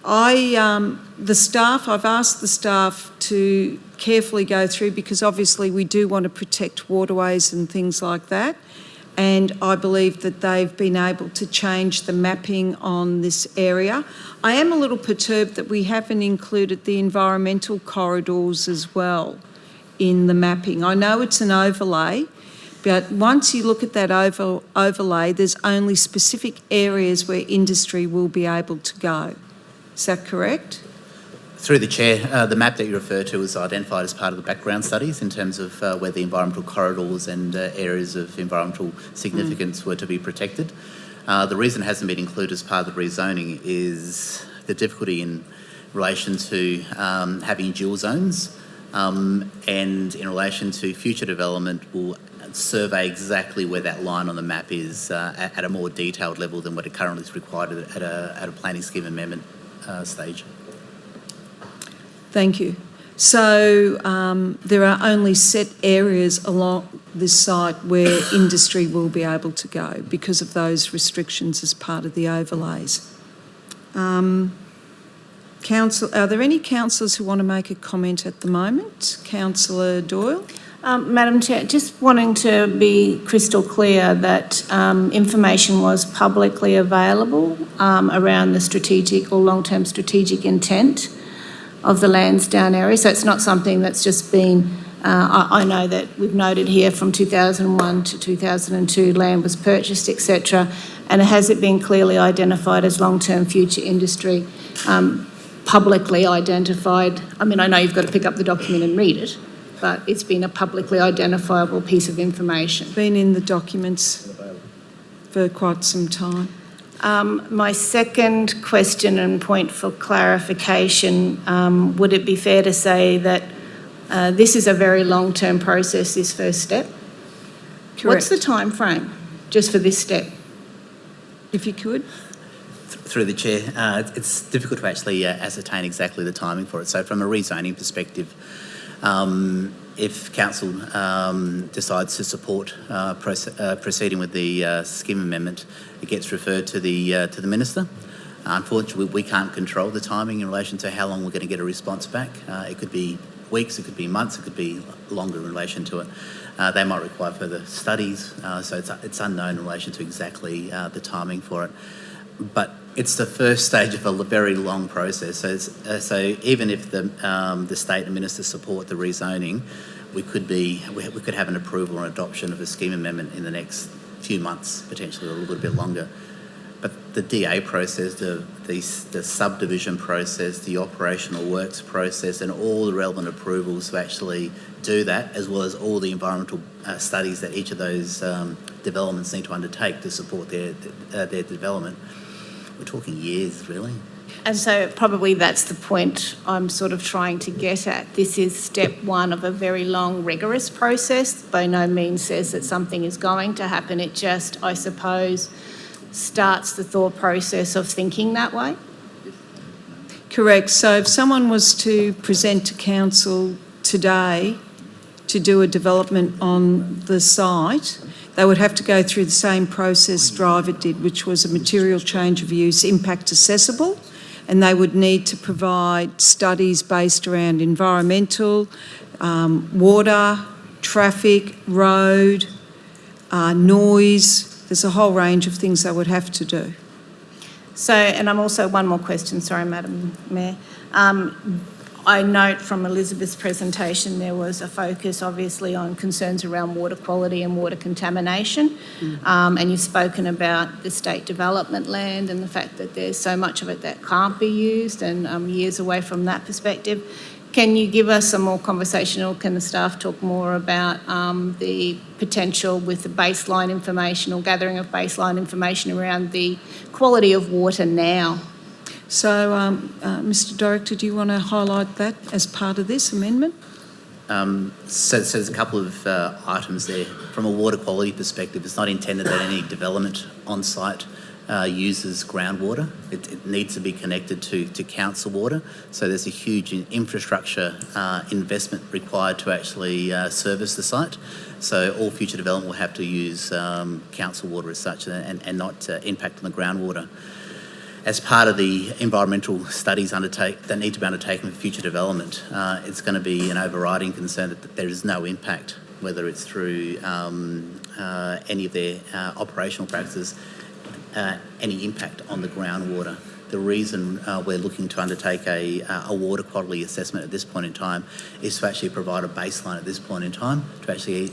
I've asked the staff to carefully go through, because obviously we do want to protect waterways and things like that. And I believe that they've been able to change the mapping on this area. I am a little perturbed that we haven't included the environmental corridors as well in the mapping. I know it's an overlay, but once you look at that overlay, there's only specific areas where industry will be able to go. Is that correct? Through the chair, the map that you refer to was identified as part of the background studies in terms of where the environmental corridors and areas of environmental significance were to be protected. The reason it hasn't been included as part of the rezoning is the difficulty in relation to having dual zones, and in relation to future development will survey exactly where that line on the map is at a more detailed level than what it currently is required at a planning scheme amendment stage. Thank you. So there are only set areas along this site where industry will be able to go because of those restrictions as part of the overlays. Council, are there any councillors who want to make a comment at the moment? Councillor Doyle? Madam Chair, just wanting to be crystal clear that information was publicly available around the strategic or long-term strategic intent of the Lansdowne area. So it's not something that's just been, I know that we've noted here from 2001 to 2002 land was purchased, etc. And has it been clearly identified as long-term future industry, publicly identified? I mean, I know you've got to pick up the document and read it, but it's been a publicly identifiable piece of information. Been in the documents for quite some time. My second question and point for clarification, would it be fair to say that this is a very long-term process, this first step? Correct. What's the time frame just for this step? If you could. Through the chair, it's difficult to actually ascertain exactly the timing for it. So from a rezoning perspective, if council decides to support proceeding with the scheme amendment, it gets referred to the minister. Unfortunately, we can't control the timing in relation to how long we're going to get a response back. It could be weeks, it could be months, it could be longer in relation to it. They might require further studies, so it's unknown in relation to exactly the timing for it. But it's the first stage of a very long process. So even if the state and minister support the rezoning, we could have an approval or adoption of a scheme amendment in the next few months, potentially, or a little bit longer. But the DA process, the subdivision process, the operational works process, and all the relevant approvals to actually do that, as well as all the environmental studies that each of those developments need to undertake to support their development. We're talking years, really. And so probably that's the point I'm sort of trying to get at. This is step one of a very long, rigorous process. By no means says that something is going to happen. It just, I suppose, starts the thought process of thinking that way. Correct. So if someone was to present to council today to do a development on the site, they would have to go through the same process Driver did, which was a material change of use impact assessable, and they would need to provide studies based around environmental, water, traffic, road, noise. There's a whole range of things they would have to do. So, and I'm also, one more question, sorry, Madam Mayor. I note from Elizabeth's presentation there was a focus obviously on concerns around water quality and water contamination, and you've spoken about the state development land and the fact that there's so much of it that can't be used and years away from that perspective. Can you give us some more conversation, or can the staff talk more about the potential with the baseline information or gathering of baseline information around the quality of water now? So, Mr Director, do you want to highlight that as part of this amendment? So there's a couple of items there. From a water quality perspective, it's not intended that any development on site uses groundwater. It needs to be connected to council water. So there's a huge infrastructure investment required to actually service the site. So all future development will have to use council water as such and not impact on the groundwater. As part of the environmental studies that need to be undertaken for future development, it's going to be an overriding concern that there is no impact, whether it's through any of their operational practices, any impact on the groundwater. The reason we're looking to undertake a water quality assessment at this point in time is to actually provide a baseline at this point in time to actually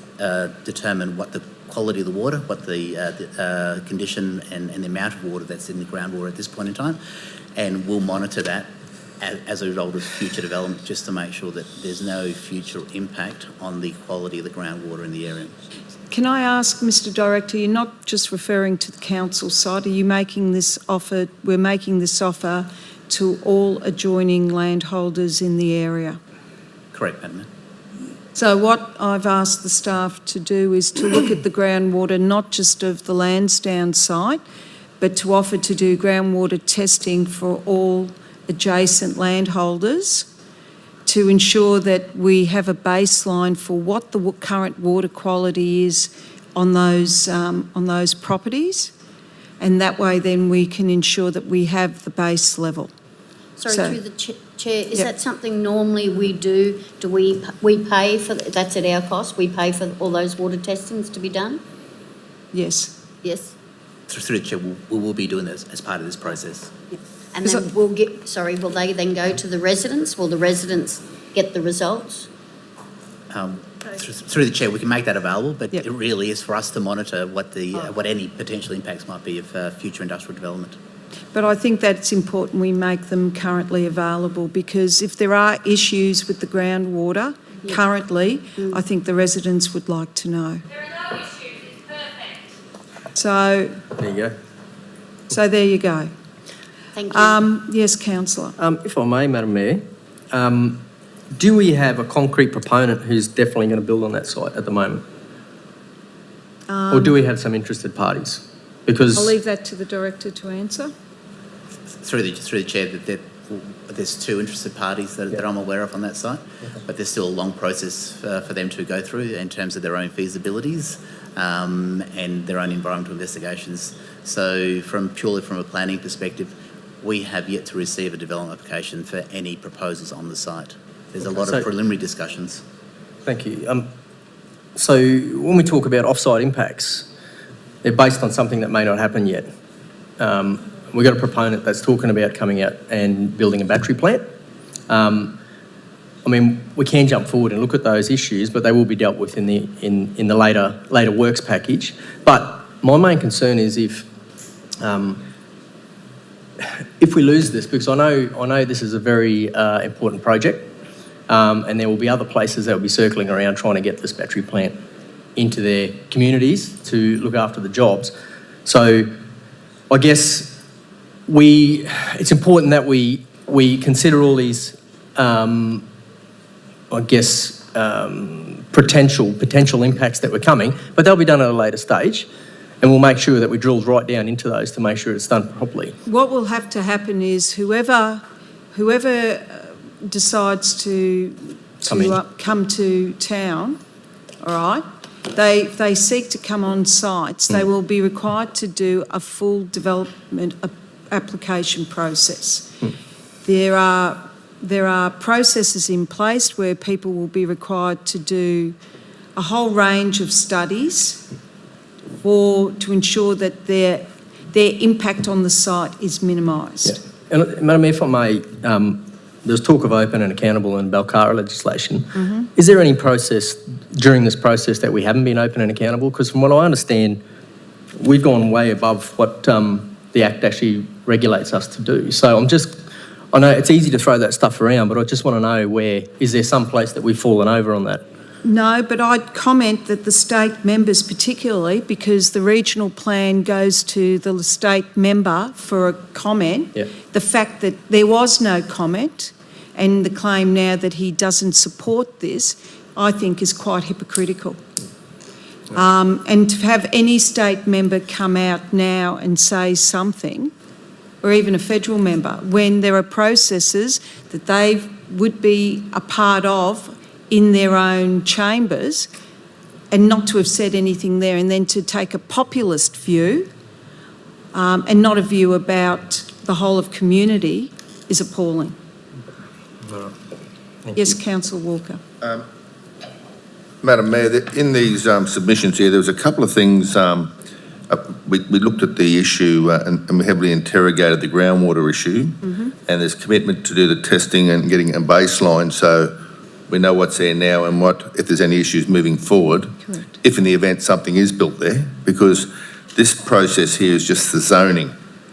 determine what the quality of the water, what the condition and the amount of water that's in the groundwater at this point in time, and we'll monitor that as a result of future development just to make sure that there's no future impact on the quality of the groundwater in the area. Can I ask, Mr Director, you're not just referring to the council side, are you making this offer, we're making this offer to all adjoining landholders in the area? Correct, Madam Mayor. So what I've asked the staff to do is to look at the groundwater, not just of the Lansdowne site, but to offer to do groundwater testing for all adjacent landholders to ensure that we have a baseline for what the current water quality is on those properties, and that way then we can ensure that we have the base level. Sorry, So- through the Chair, is Yep. that something normally we do? Do we pay for, that's at our cost, we pay for all those water testings to be done? Yes. Yes? Through the Chair, we will be doing this as part of this process. And then will they then go to the residents? Will the residents get the results? Through the Chair, we can make that available, but it really is for us to monitor what any potential impacts might be of future industrial development. But I think that's important we make them currently available, because if there are issues with the groundwater currently, I think the residents would like to know. There are no issues, it's perfect. So There you go. there you go. Thank you. Yes, councillor. If I may, Madam Mayor, do we have a concrete proponent who's definitely going to build on that site at the moment? Or do we have some interested parties? Because I'll leave that to the director to answer. Through the Chair, that there's two interested parties that I'm aware of on that site, but there's still a long process for them to go through in terms of their own feasibilities and their own environmental investigations. So purely from a planning perspective, we have yet to receive a development application for any proposals on the site. There's a lot of preliminary discussions. Thank you. So when we talk about off-site impacts, they're based on something that may not happen yet. We've got a proponent that's talking about coming out and building a battery plant. I mean, we can jump forward and look at those issues, but they will be dealt with in the later works package. But my main concern is if we lose this, because I know this is a very important project, and there will be other places that will be circling around trying to get this battery plant into their communities to look after the jobs. So I guess it's important that we consider all these, potential impacts that were coming, but they'll be done at a later stage, and we'll make sure that we drill right down into those to make sure it's done properly. What will have to happen is whoever decides to come to town, all right, if they seek to come on sites, they will be required to do a full development application process. There are processes in place where people will be required to do a whole range of studies to ensure that their impact on the site is minimised. Yeah. And Madam Mayor, if I may, there's talk of open and accountable and Balcara legislation. Mm-hmm. Is there any process during this process that we haven't been open and accountable? Because from what I understand, we've gone way above what the Act actually regulates us to do. So I know it's easy to throw that stuff around, but I just want to know is there some place that we've fallen over on that? No, but I'd comment that the state members particularly, because the regional plan goes to the state member for a comment, the fact that there was no comment and the claim now that he doesn't support this I think is quite hypocritical. And to have any state member come out now and say something, or even a federal member, when there are processes that they would be a part of in their own chambers, and not to have said anything there, and then to take a populist view and not a view about the whole of community is appalling. Yes, Councillor Walker. Madam Mayor, in these submissions here, there was a couple of things. We looked at the issue and we heavily interrogated the groundwater issue, and there's commitment to do the testing and getting a baseline so we know what's there now and if there's any issues moving forward. Correct. If in the event something is built there, because this process here is just the zoning.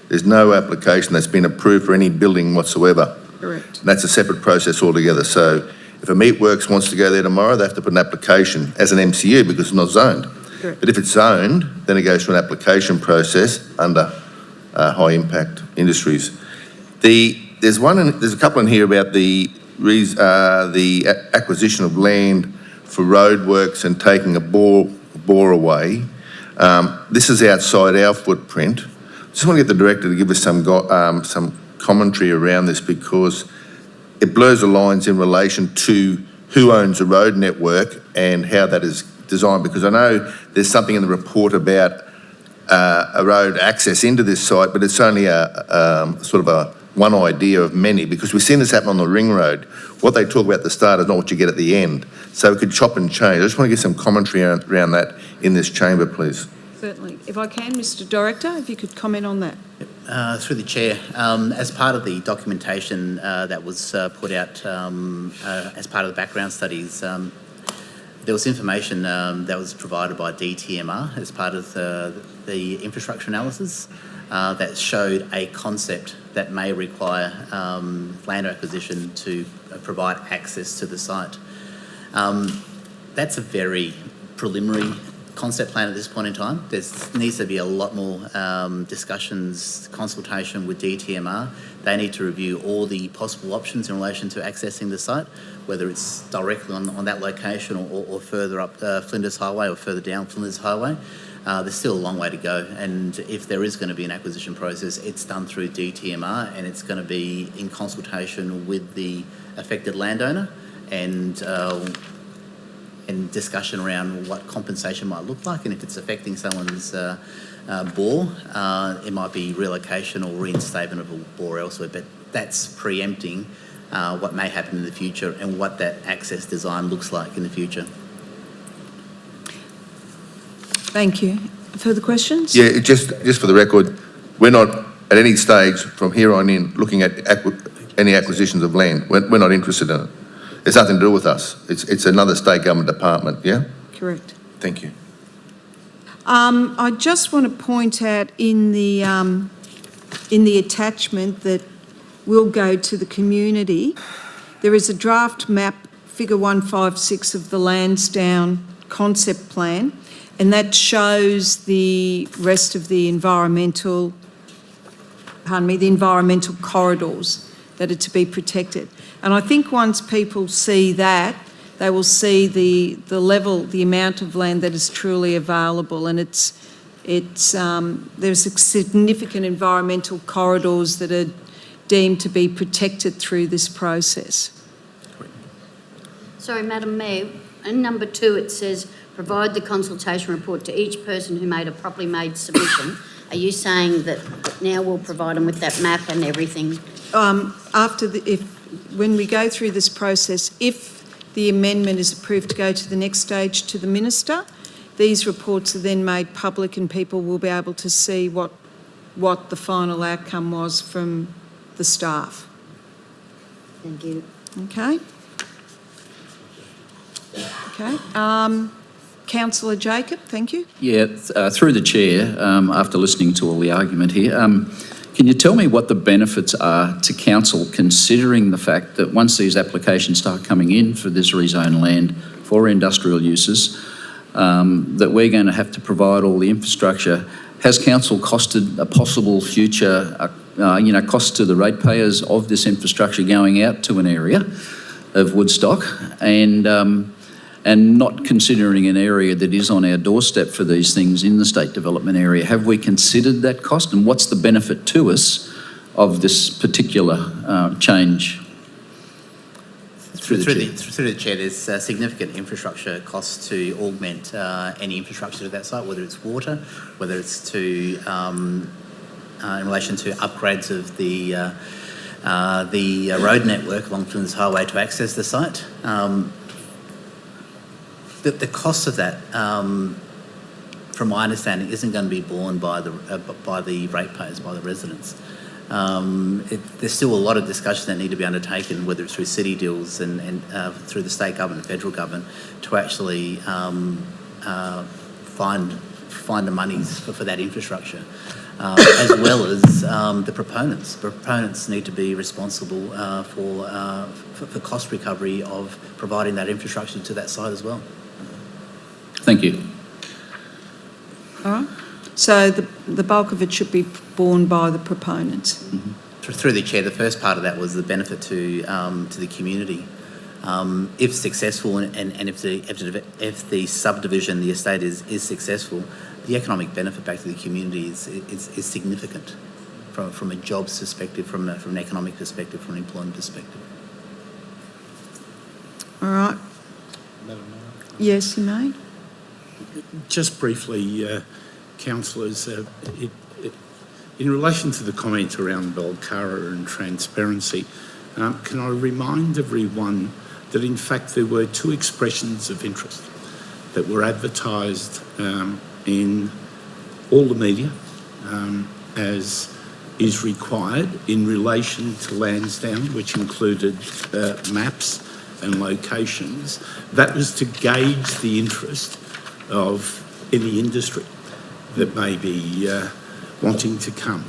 There's no application that's been approved for any building whatsoever. Correct. And that's a separate process altogether. So if a Meatworks wants to go there tomorrow, they have to put an application as an MCU because it's not zoned. Correct. But if it's zoned, then it goes through an application process under high impact industries. There's a couple in here about the acquisition of land for roadworks and taking a bore away. This is outside our footprint. Just want to get the director to give us some commentary around this, because it blurs the lines in relation to who owns the road network and how that is designed, because I know there's something in the report about a road access into this site, but it's only one idea of many, because we've seen this happen on the ring road. What they talk about at the start is not what you get at the end. So we could chop and change. I just want to get some commentary around that in this chamber, please. Certainly. If I can, Mr Director, if you could comment on that. Through the chair, as part of the documentation that was put out as part of the background studies, there was information that was provided by DTMR as part of the infrastructure analysis that showed a concept that may require land acquisition to provide access to the site. That's a very preliminary concept plan at this point in time. There needs to be a lot more discussions, consultation with DTMR. They need to review all the possible options in relation to accessing the site, whether it's directly on that location or further up Flinders Highway or further down Flinders Highway. There's still a long way to go, and if there is going to be an acquisition process, it's done through DTMR, and it's going to be in consultation with the affected landowner and discussion around what compensation might look like, and if it's affecting someone's bore, it might be relocation or reinstatement of a bore elsewhere, but that's preempting what may happen in the future and what that access design looks like in the future. Thank you. Further questions? Yeah, just for the record, we're not at any stage from here on in looking at any acquisitions of land. We're not interested in it. It's nothing to do with us. It's another state government department, yeah? Correct. Thank you. I just want to point out in the attachment that will go to the community, there is a draft map, figure 156 of the Lansdowne concept plan, and that shows the rest of the environmental corridors that are to be protected. And I think once people see that, they will see the level, the amount of land that is truly available, and there's significant environmental corridors that are deemed to be protected through this process. Sorry, Madam Mayor, in number 2 it says, provide the consultation report to each person who made a properly made submission. Are you saying that now we'll provide them with that map and everything? When we go through this process, if the amendment is approved to go to the next stage to the Minister, these reports are then made public and people will be able to see what the final outcome was from the staff. Thank you. Okay. Okay. Councillor Jacob, thank you. Yeah, through the chair, after listening to all the argument here, can you tell me what the benefits are to council, considering the fact that once these applications start coming in for this rezoned land for industrial uses, that we're going to have to provide all the infrastructure? Has council costed a possible future, cost to the ratepayers of this infrastructure going out to an area of Woodstock? And and not considering an area that is on our doorstep for these things in the state development area? Have we considered that cost, and what's the benefit to us of this particular change? Through the chair, there's significant infrastructure costs to augment any infrastructure to that site, whether it's water, whether it's to in relation to upgrades of the road network along Flinders Highway to access the site. The cost of that, from my understanding, isn't going to be borne by the ratepayers, by the residents. There's still a lot of discussion that need to be undertaken, whether it's through city deals and through the state government and federal government, to actually find the monies for that infrastructure, as well as the proponents. The proponents need to be responsible for cost recovery of providing that infrastructure to that site as well. Thank you. All right. So the bulk of it should be borne by the proponents. Mm-hmm. Through the chair, the first part of that was the benefit to the community. If successful, and if the subdivision, the estate is successful, the economic benefit back to the community is significant from a jobs perspective, from an economic perspective, from an employment perspective. All right. Yes, you may. Just briefly, councillors, in relation to the comment around Belcara and transparency, can I remind everyone that in fact there were two expressions of interest that were advertised in all the media as is required in relation to Lansdowne, which included maps and locations. That was to gauge the interest of any industry that may be wanting to come.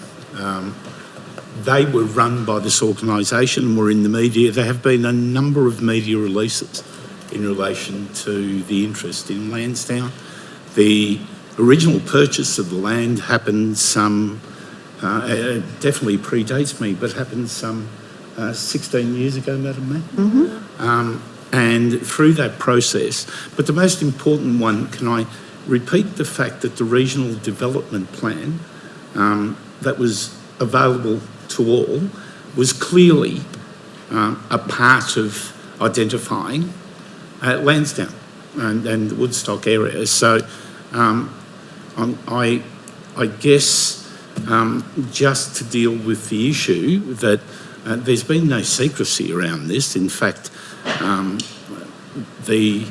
They were run by this organisation and were in the media. There have been a number of media releases in relation to the interest in Lansdowne. The original purchase of the land happened definitely predates me, but happened some 16 years ago, Madam Mayor. Mm-hmm. And through that process, but the most important one, can I repeat the fact that the regional development plan that was available to all was clearly a part of identifying Lansdowne and the Woodstock area. So I guess just to deal with the issue that there's been no secrecy around this. In fact, the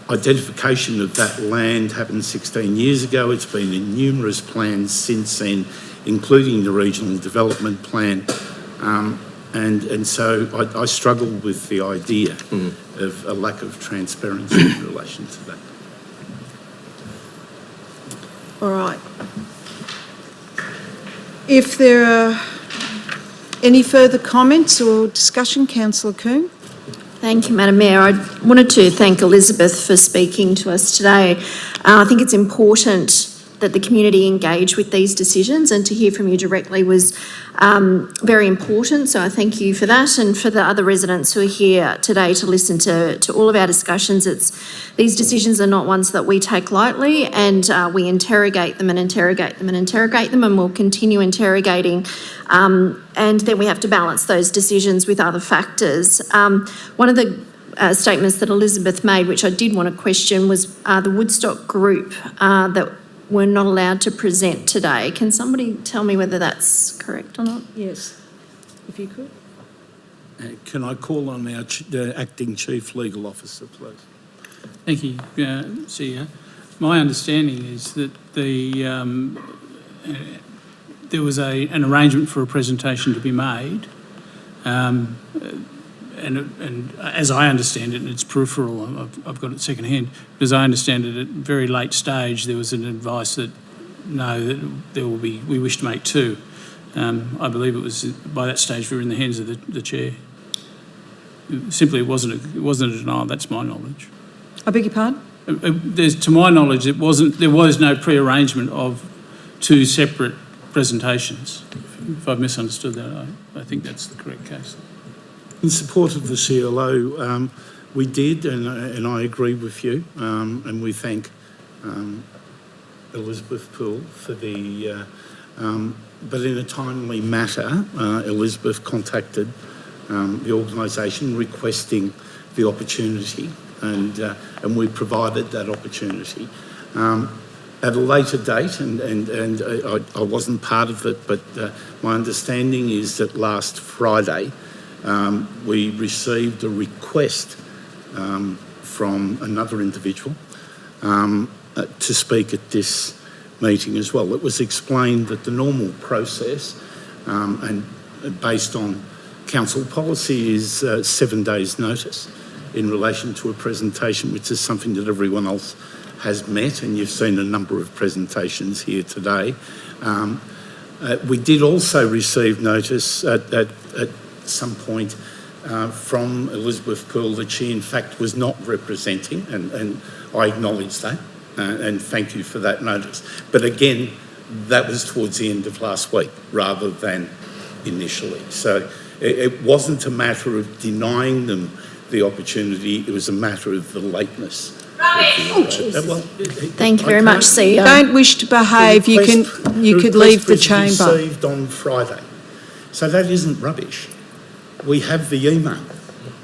identification of that land happened 16 years ago. It's been in numerous plans since then, including the regional development plan. And so I struggle with the idea of a lack of transparency in relation to that. All right. If there are any further comments or discussion, Councillor Coon. Thank you, Madam Mayor. I wanted to thank Elizabeth for speaking to us today. I think it's important that the community engage with these decisions, and to hear from you directly was very important. So I thank you for that, and for the other residents who are here today to listen to all of our discussions. These decisions are not ones that we take lightly, and we interrogate them and interrogate them and interrogate them, and we'll continue interrogating. And then we have to balance those decisions with other factors. One of the statements that Elizabeth made, which I did want to question, was the Woodstock group that were not allowed to present today. Can somebody tell me whether that's correct or not? Yes, if you could. Can I call on our Acting Chief Legal Officer, please? Thank you, CEO. My understanding is that there was an arrangement for a presentation to be made, and as I understand it, and it's peripheral, I've got it secondhand, but as I understand it, at a very late stage there was an advice that no, that we wish to make two. I believe it was by that stage we were in the hands of the chair. Simply, it wasn't a denial. That's my knowledge. I beg your pardon? To my knowledge, there was no pre-arrangement of two separate presentations. If I've misunderstood that, I think that's the correct case. In support of the CLO, We did, and I agree with you, and we thank Elizabeth Poole for the... but in a timely matter, Elizabeth contacted the organisation requesting the opportunity, and we provided that opportunity. At a later date, and I wasn't part of it, but my understanding is that last Friday we received a request from another individual to speak at this meeting as well. It was explained that the normal process, and based on council policy, is 7 days' notice in relation to a presentation, which is something that everyone else has met, and you've seen a number of presentations here today. We did also receive notice at some point from Elizabeth Poole that she in fact was not representing, and I acknowledge that, and thank you for that notice. But again, that was towards the end of last week rather than initially. So it wasn't a matter of denying them the opportunity, it was a matter of the lateness. Thank you very much, CEO. Don't wish to behave, you could leave the chamber. Received on Friday. So that isn't rubbish. We have the email.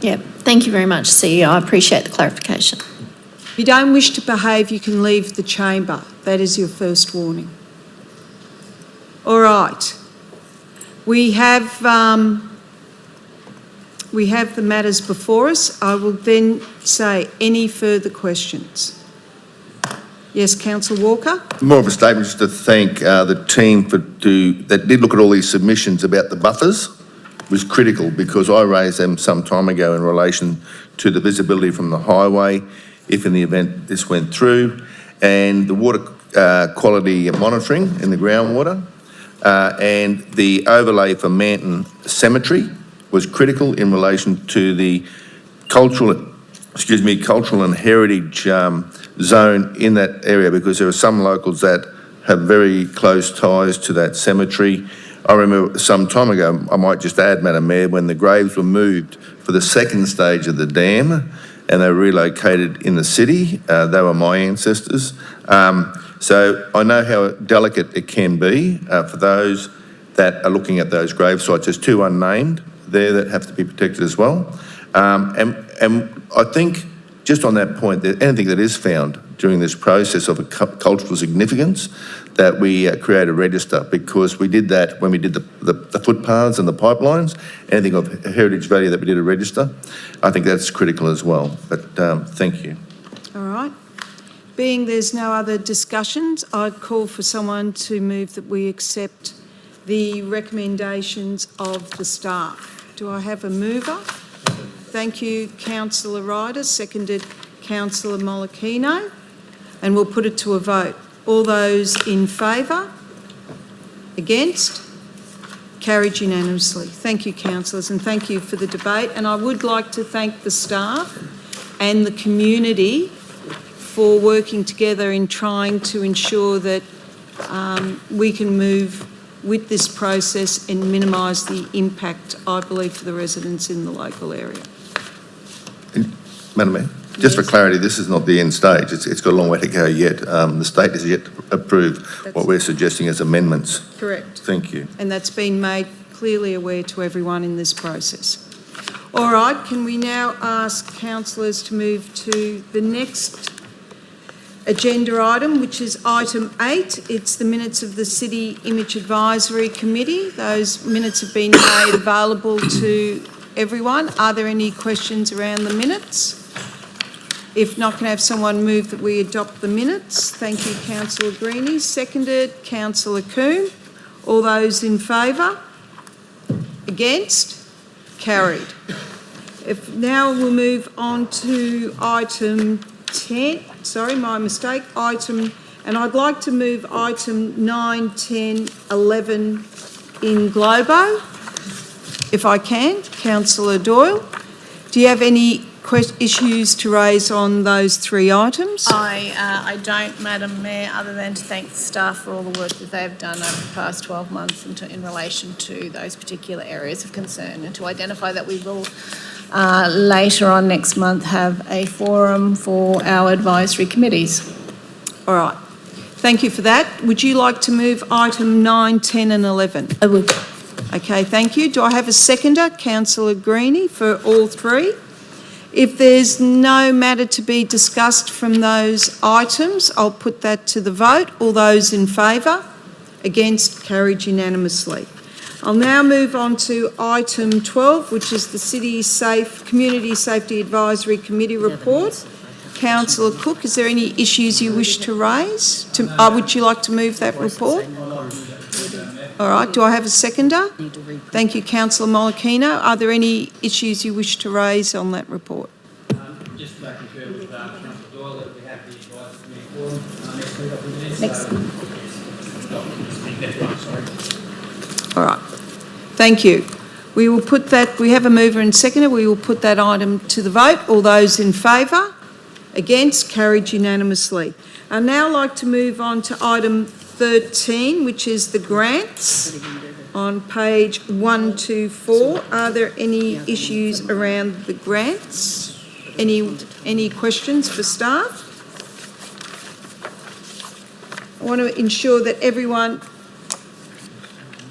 Yeah, thank you very much, CEO. I appreciate the clarification. If you don't wish to behave, you can leave the chamber. That is your first warning. All right. We have the matters before us. I will then say any further questions. Yes, Councillor Walker. More of a statement just to thank the team that did look at all these submissions about the buffers. Was critical because I raised them some time ago in relation to the visibility from the highway, if in the event this went through, and the water quality monitoring in the groundwater, and the overlay for Manton Cemetery was critical in relation to the cultural and heritage zone in that area, because there are some locals that have very close ties to that cemetery. I remember some time ago, I might just add, Madam Mayor, when the graves were moved for the second stage of the dam and they were relocated in the city, they were my ancestors. So I know how delicate it can be for those that are looking at those grave sites. There's two unnamed there that have to be protected as well. And I think just on that point, that anything that is found during this process of a cultural significance, that we create a register, because we did that when we did the footpaths and the pipelines. Anything of heritage value that we did a register, I think that's critical as well. But thank you. All right. Being there's no other discussions, I'd call for someone to move that we accept the recommendations of the staff. Do I have a mover? Thank you, Councillor Ryder, seconded Councillor Molokino, and we'll put it to a vote. All those in favour? Against? Carried unanimously. Thank you, councillors, and thank you for the debate. And I would like to thank the staff and the community for working together in trying to ensure that we can move with this process and minimise the impact, I believe, for the residents in the local area. Madam Mayor, just for clarity, this is not the end stage. It's got a long way to go yet. The state has yet to approve what we're suggesting as amendments. Correct. Thank you. And that's been made clearly aware to everyone in this process. All right, can we now ask councillors to move to the next agenda item, which is item 8. It's the minutes of the City Image Advisory Committee. Those minutes have been made available to everyone. Are there any questions around the minutes? If not, can I have someone move that we adopt the minutes? Thank you, Councillor Greenie. Seconded, Councillor Coombe. All those in favour? Against? Carried. If now we'll move on to item 10, sorry, my mistake, and I'd like to move item 9, 10, 11 in globo, if I can. Councillor Doyle, do you have any issues to raise on those three items? I don't, Madam Mayor, other than to thank the staff for all the work that they've done over the past 12 months in relation to those particular areas of concern, and to identify that we will later on next month have a forum for our advisory committees. All right. Thank you for that. Would you like to move item 9, 10 and 11? I would. Okay, thank you. Do I have a seconder? Councillor Greenie for all three. If there's no matter to be discussed from those items, I'll put that to the vote. All those in favour? Against? Carried unanimously. I'll now move on to item 12, which is the Community Safety Advisory Committee report. Councillor Cook, is there any issues you wish to raise? Would you like to move that report? All right, do I have a seconder? Thank you, Councillor Molokino. Are there any issues you wish to raise on that report? Just to confirm with Councillor Doyle that we have the advisory committee forum next week. All right, thank you. We will put that, we have a mover and seconder, we will put that item to the vote. All those in favour? Against? Carried unanimously. I'd now like to move on to item 13, which is the grants on page 124. Are there any issues around the grants? Any questions for staff? I want to ensure that everyone,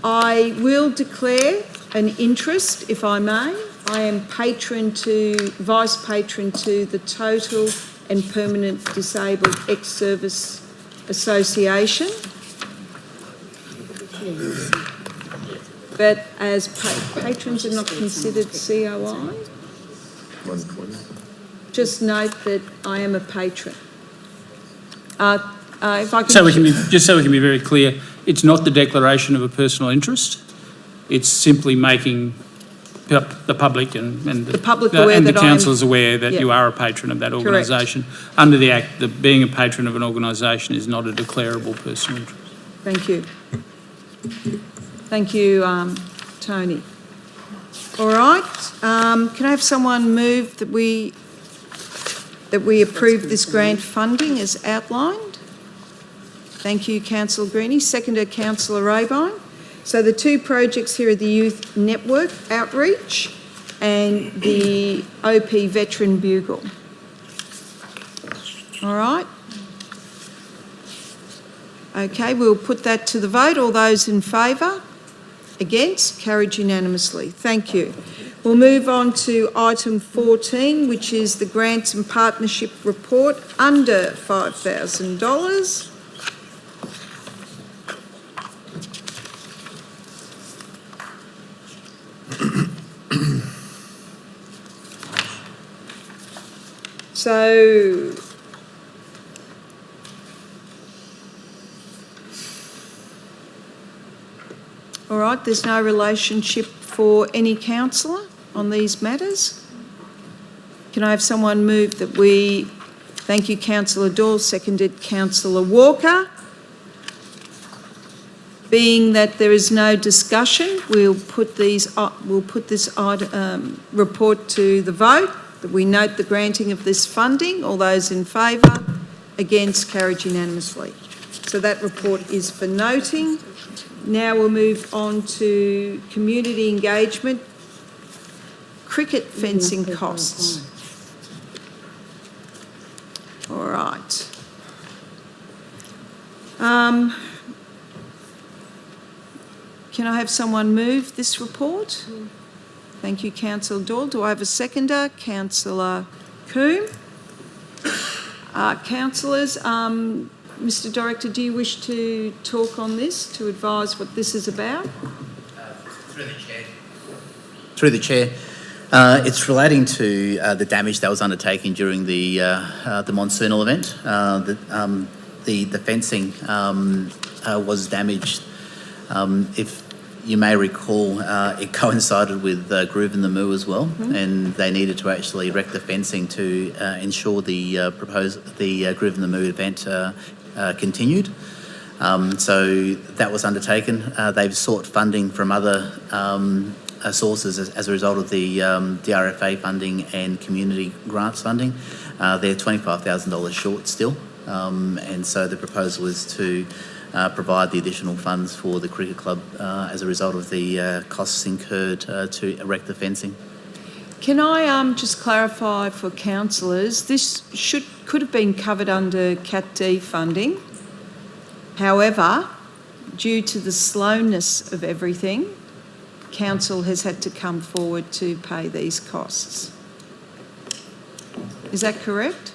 I will declare an interest, if I may. I am vice patron to the Total and Permanent Disabled Ex-Service Association. But as patrons are not considered COI, just note that I am a patron. If I could So we can be very clear, it's not the declaration of a personal interest. It's simply making the public and the public aware and the that councillors aware that you are a patron of that organisation. Under the Act, being a patron of an organisation is not a declarable personal interest. Thank you. Thank you, Tony. All right. Can I have someone move that we approve this grant funding as outlined? Thank you, Councillor Greenie. Seconder, Councillor Raybine. So the two projects here are the Youth Network Outreach and the OP Veteran Bugle. All right. Okay, we'll put that to the vote. All those in favour? Against? Carried unanimously. Thank you. We'll move on to item 14, which is the Grants and Partnership Report under $5,000. So, all right, there's no relationship for any councillor on these matters. Can I have someone move that we, thank you, Councillor Doyle, seconded Councillor Walker. Being that there is no discussion, we'll put this report to the vote. That we note the granting of this funding. All those in favour? Against? Carried unanimously. So that report is for noting. Now we'll move on to community engagement, cricket fencing costs. All right. Can I have someone move this report? Thank you, Councillor Doyle. Do I have a seconder? Councillor Coombe. Councillors, Mr Director, do you wish to talk on this, to advise what this is about? Through the Chair. It's relating to the damage that was undertaken during the monsoonal event. The fencing was damaged. If you may recall, it coincided with Groove in the Moo as well, and they needed to actually erect the fencing to ensure the Groove in the Moo event continued. So that was undertaken. They've sought funding from other sources as a result of the DRFA funding and community grants funding. They're $25,000 short still, and so the proposal is to provide the additional funds for the cricket club as a result of the costs incurred to erect the fencing. Can I just clarify for councillors, this could have been covered under Cat D funding. However, due to the slowness of everything, council has had to come forward to pay these costs. Is that correct?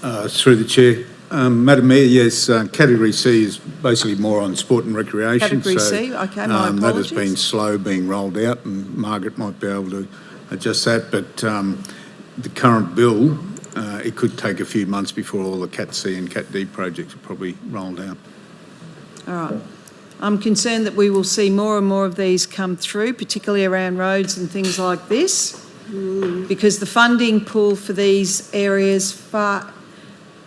Through the chair. Madam Mayor, yes, Category C is basically more on sport and recreation. Category C, okay, my that has apologies. been slow being rolled out, and Margaret might be able to adjust that. But the current bill, it could take a few months before all the Cat C and Cat D projects are probably rolled out. All right. I'm concerned that we will see more and more of these come through, particularly around roads and things like this, because the funding pool for these areas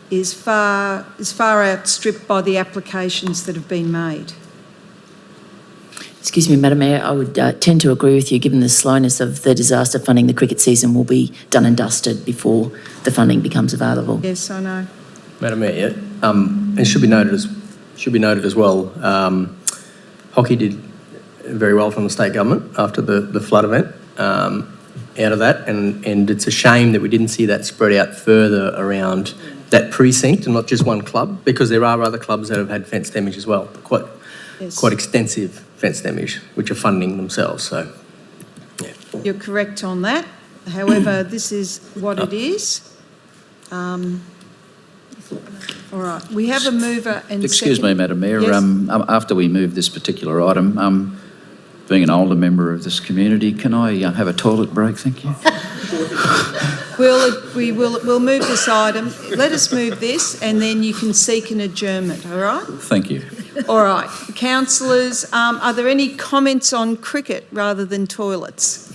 is far outstripped by the applications that have been made. Excuse me, Madam Mayor, I would tend to agree with you, given the slowness of the disaster funding. The cricket season will be done and dusted before the funding becomes available. Yes, I know. Madam Mayor, it should be noted as well, hockey did very well from the state government after the flood event. Out of that, and it's a shame that we didn't see that spread out further around that precinct and not just one club, because there are other clubs that have had fence damage as well, quite extensive fence damage, which are funding themselves. So, yeah. You're correct on that. However, this is what it is. All right, we have a mover and Excuse second. me, Madam Mayor. Yes. After we move this particular item, being an older member of this community, can I have a toilet break? Thank you. We'll move this item. Let us move this, and then you can seek an adjournment. All right. Thank you. All right, councillors. Are there any comments on cricket rather than toilets?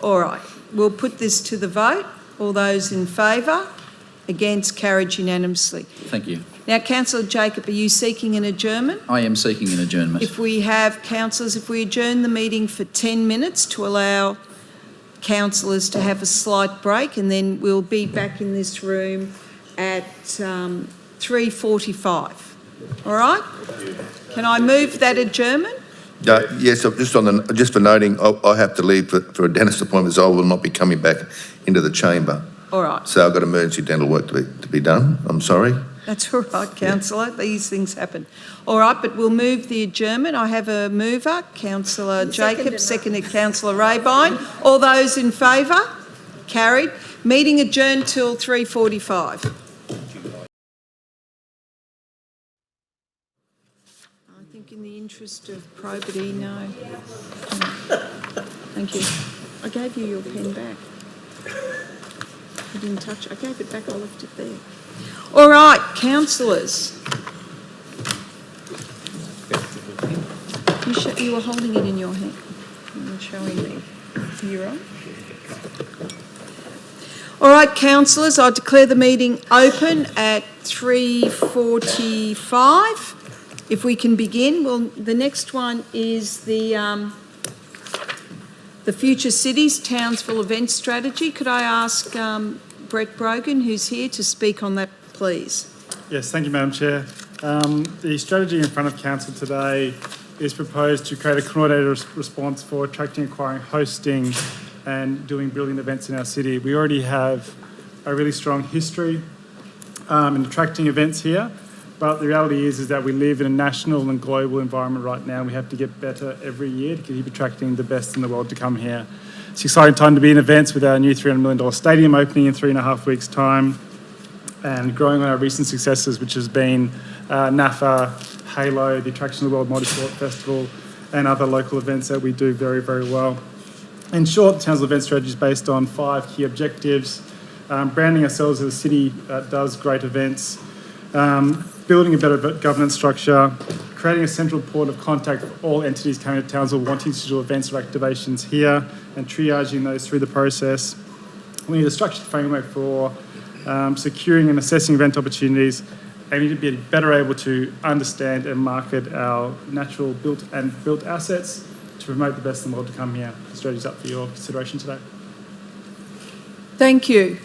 All right. We'll put this to the vote. All those in favour? Against? Carried unanimously. Thank you. Now, Councillor Jacob, are you seeking an adjournment? I am seeking an adjournment. If we have councillors, if we adjourn the meeting for 10 minutes to allow councillors to have a slight break, and then we'll be back in this room at 3:45. All right? Can I move that adjournment? Yes, just for noting, I have to leave for a dentist appointment, so I will not be coming back into the chamber. All right. So I've got emergency dental work to be done. I'm sorry. That's all right, councillor. These things happen. All right, but we'll move the adjournment. I have a mover, Councillor Jacob, seconded Councillor Rabine. All those in favour? Carried. Meeting adjourned till 3:45. I think in the interest of probity, no. Thank you. I gave you your pen back. I didn't touch it. I gave it back. I left it there. All right, councillors. You were holding it in your hand. You were showing me. You're on. All right, councillors, I declare the meeting open at 3:45. If we can begin, well, the next one is the Future Cities Townsville Event Strategy. Could I ask Brett Brogan, who's here, to speak on that, please? Yes, thank you, Madam Chair. The strategy in front of Council today is proposed to create a coordinated response for attracting, acquiring, hosting and doing brilliant events in our city. We already have a really strong history in attracting events here, but the reality is that we live in a national and global environment right now. We have to get better every year to keep attracting the best in the world to come here. It's an exciting time to be in events with our new $300 million stadium opening in 3.5 weeks' time, and growing on our recent successes, which has been NAFA, Halo, the Attraction of the World Multisport Festival, and other local events that we do very, very well. In short, the Townsville Event Strategy is based on 5 key objectives: branding ourselves as a city that does great events, building a better governance structure, creating a central port of contact for all entities coming to Townsville wanting to do events or activations here, and triaging those through the process. We need a structured framework for securing and assessing event opportunities, and we need to be better able to understand and market our natural built assets to promote the best in the world to come here. The strategy's up for your consideration today. Thank you.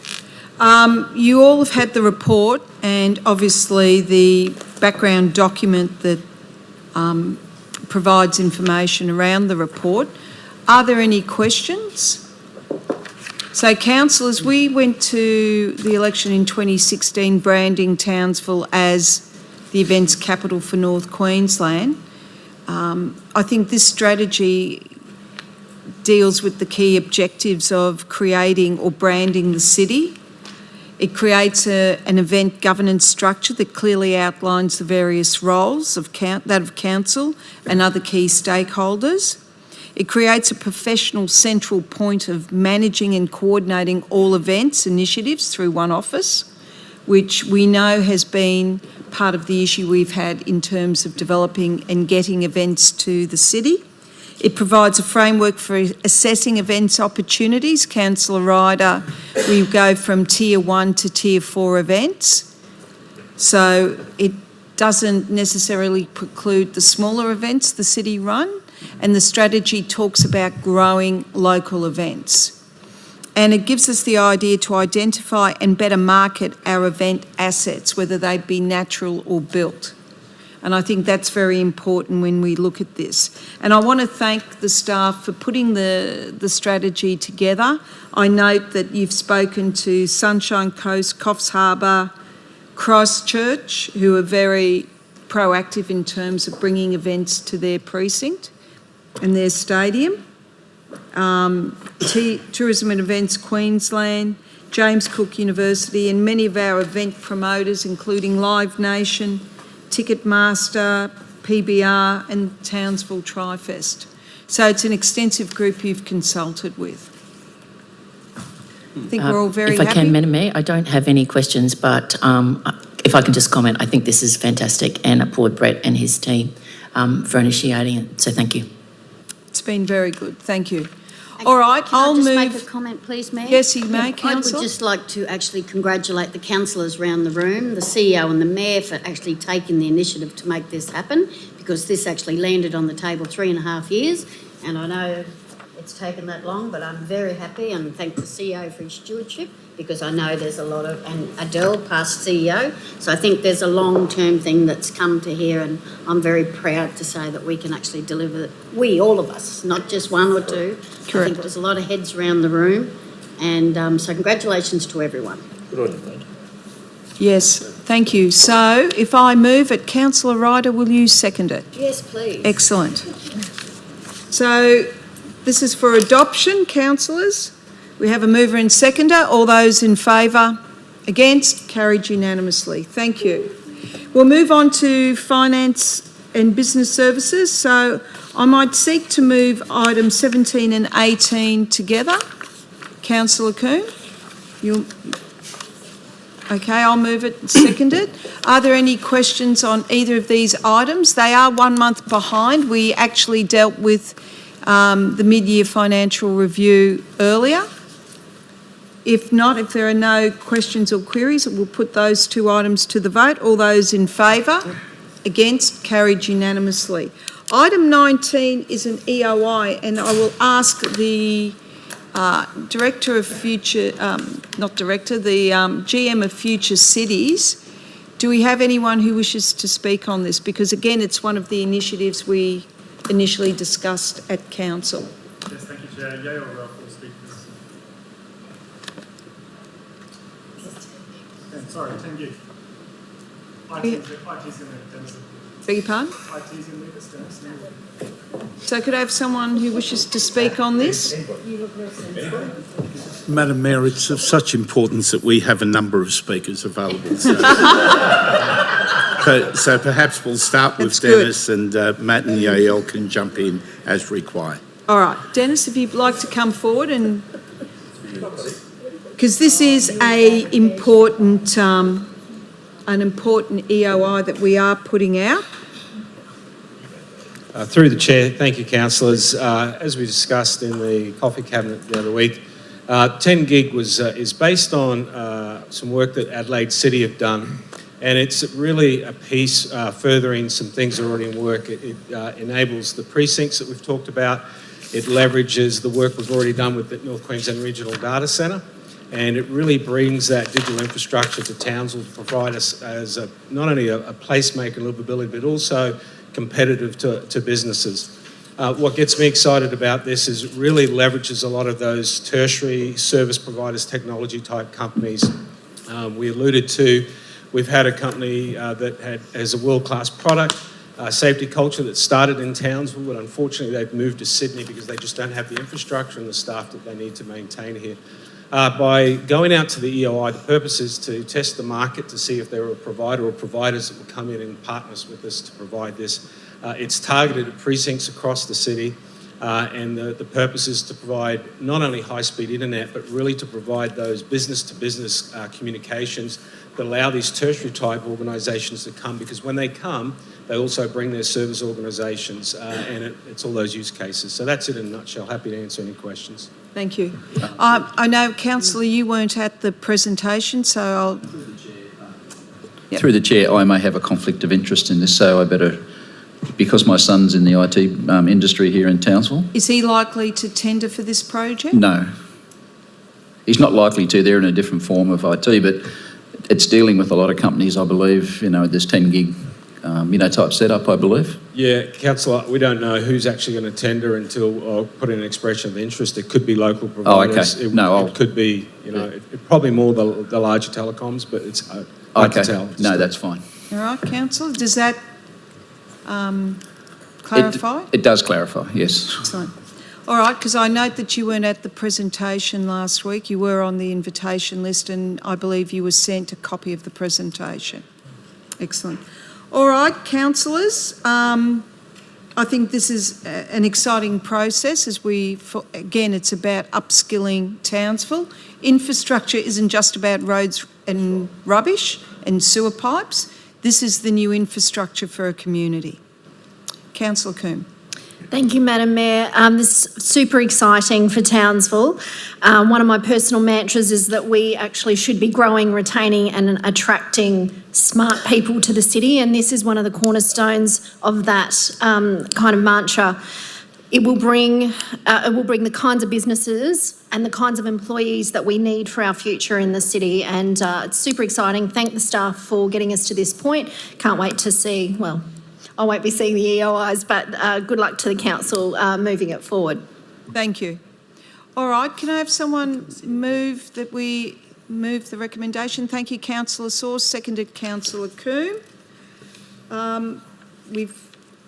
You all have had the report and obviously the background document that provides information around the report. Are there any questions? So, councillors, we went to the election in 2016 branding Townsville as the events capital for North Queensland. I think this strategy deals with the key objectives of creating or branding the city. It creates an event governance structure that clearly outlines the various roles of that of council and other key stakeholders. It creates a professional central point of managing and coordinating all events, initiatives through one office, which we know has been part of the issue we've had in terms of developing and getting events to the city. It provides a framework for assessing events opportunities. Councillor Ryder, we go from Tier 1 to Tier 4 events. So it doesn't necessarily preclude the smaller events the city run, and the strategy talks about growing local events. And it gives us the idea to identify and better market our event assets, whether they be natural or built. And I think that's very important when we look at this. And I want to thank the staff for putting the strategy together. I note that you've spoken to Sunshine Coast, Coffs Harbour, Christchurch, who are very proactive in terms of bringing events to their precinct and their stadium. Tourism and Events Queensland, James Cook University, and many of our event promoters, including Live Nation, Ticketmaster, PBR and Townsville TriFest. So it's an extensive group you've consulted with. I think we're all very happy. If I can, Madam Mayor, I don't have any questions, but if I can just comment, I think this is fantastic and applaud Brett and his team for initiating it. So thank you. It's been very good. Thank you. All right, I'll move. Can I just make a comment, please, Mayor? Yes, you may, Councillor. I would just like to actually congratulate the councillors around the room, the CEO and the Mayor for actually taking the initiative to make this happen, because this actually landed on the table 3.5 years, and I know it's taken that long, but I'm very happy and thank the CEO for his stewardship, because I know there's a lot of, and Adele, past CEO, so I think there's a long-term thing that's come to here, and I'm very proud to say that we can actually deliver, we, all of us, not just one or two. Correct. I think there's a lot of heads around the room, and so congratulations to everyone. Good on you, mate. Yes, thank you. So if I move it, Councillor Ryder, will you second it? Yes, please. Excellent. So this is for adoption, councillors. We have a mover and seconder. All those in favour? Against? Carried unanimously. Thank you. We'll move on to finance and business services. So I might seek to move items 17 and 18 together. Councillor Coon? Okay, I'll move it and second it. Are there any questions on either of these items? They are 1 month behind. We actually dealt with the mid-year financial review earlier. If not, if there are no questions or queries, we'll put those two items to the vote. All those in favour? Against? Carried unanimously. Item 19 is an EOI, and I will ask the Director of Future, the GM of Future Cities, do we have anyone who wishes to speak on this? Because again, it's one of the initiatives we initially discussed at Council. Yes, thank you, Chair. Yay or Ralph will speak this. Sorry, 10 gig. IT's in there, Dennis. Beg your pardon? IT's in there, Dennis. So could I have someone who wishes to speak on this? Madam Mayor, it's of such importance that we have a number of speakers available. So, so perhaps we'll start with Dennis and Matt and Yael can jump in as required. All right. Dennis, if you'd like to come forward and... Because this is an important EOI that we are putting out. Through the Chair, thank you, councillors. As we discussed in the coffee cabinet the other week, 10 gig is based on some work that Adelaide City have done, and it's really a piece furthering some things already in work. It enables the precincts that we've talked about. It leverages the work we've already done with the North Queensland Regional Data Centre, and it really brings that digital infrastructure to Townsville to provide us as not only a placemaker and livability, but also competitive to businesses. What gets me excited about this is it really leverages a lot of those tertiary service providers, technology type companies. We alluded to, we've had a company that has a world-class product, safety culture that started in Townsville, but unfortunately they've moved to Sydney because they just don't have the infrastructure and the staff that they need to maintain here. By going out to the EOI, the purpose is to test the market to see if there are a provider or providers that will come in and partner with us to provide this. It's targeted at precincts across the city, and the purpose is to provide not only high-speed internet, but really to provide those business-to-business communications that allow these tertiary type organisations to come, because when they come, they also bring their service organisations, and it's all those use cases. So that's it in a nutshell. Happy to answer any questions. Thank you. I know, Councillor, you weren't at the presentation, so I'll... Yep. Through the chair, I may have a conflict of interest in this, so I better, because my son's in the IT industry here in Townsville. Is he likely to tender for this project? No. He's not likely to. They're in a different form of IT, but it's dealing with a lot of companies, I believe, this 10 gig, type setup, I believe. Yeah, Councillor, we don't know who's actually going to tender until I'll put in an expression of interest. It could be local providers. Oh, okay. It could be, probably more the larger telecoms, but it's hard to tell. No, that's fine. All right, Councillor, does that clarify? It does clarify, yes. Excellent. All right, because I note that you weren't at the presentation last week. You were on the invitation list, and I believe you were sent a copy of the presentation. Excellent. All right, councillors, I think this is an exciting process as again, it's about upskilling Townsville. Infrastructure isn't just about roads and rubbish and sewer pipes. This is the new infrastructure for a community. Councillor Coombe. Thank you, Madam Mayor. This is super exciting for Townsville. One of my personal mantras is that we actually should be growing, retaining and attracting smart people to the city, and this is one of the cornerstones of that kind of mantra. It will bring the kinds of businesses and the kinds of employees that we need for our future in the city, and it's super exciting. Thank the staff for getting us to this point. Can't wait to see, well, I won't be seeing the EOIs, but good luck to the council moving it forward. Thank you. All right, can I have someone move that we move the recommendation? Thank you, Councillor Source, seconded Councillor Coombe.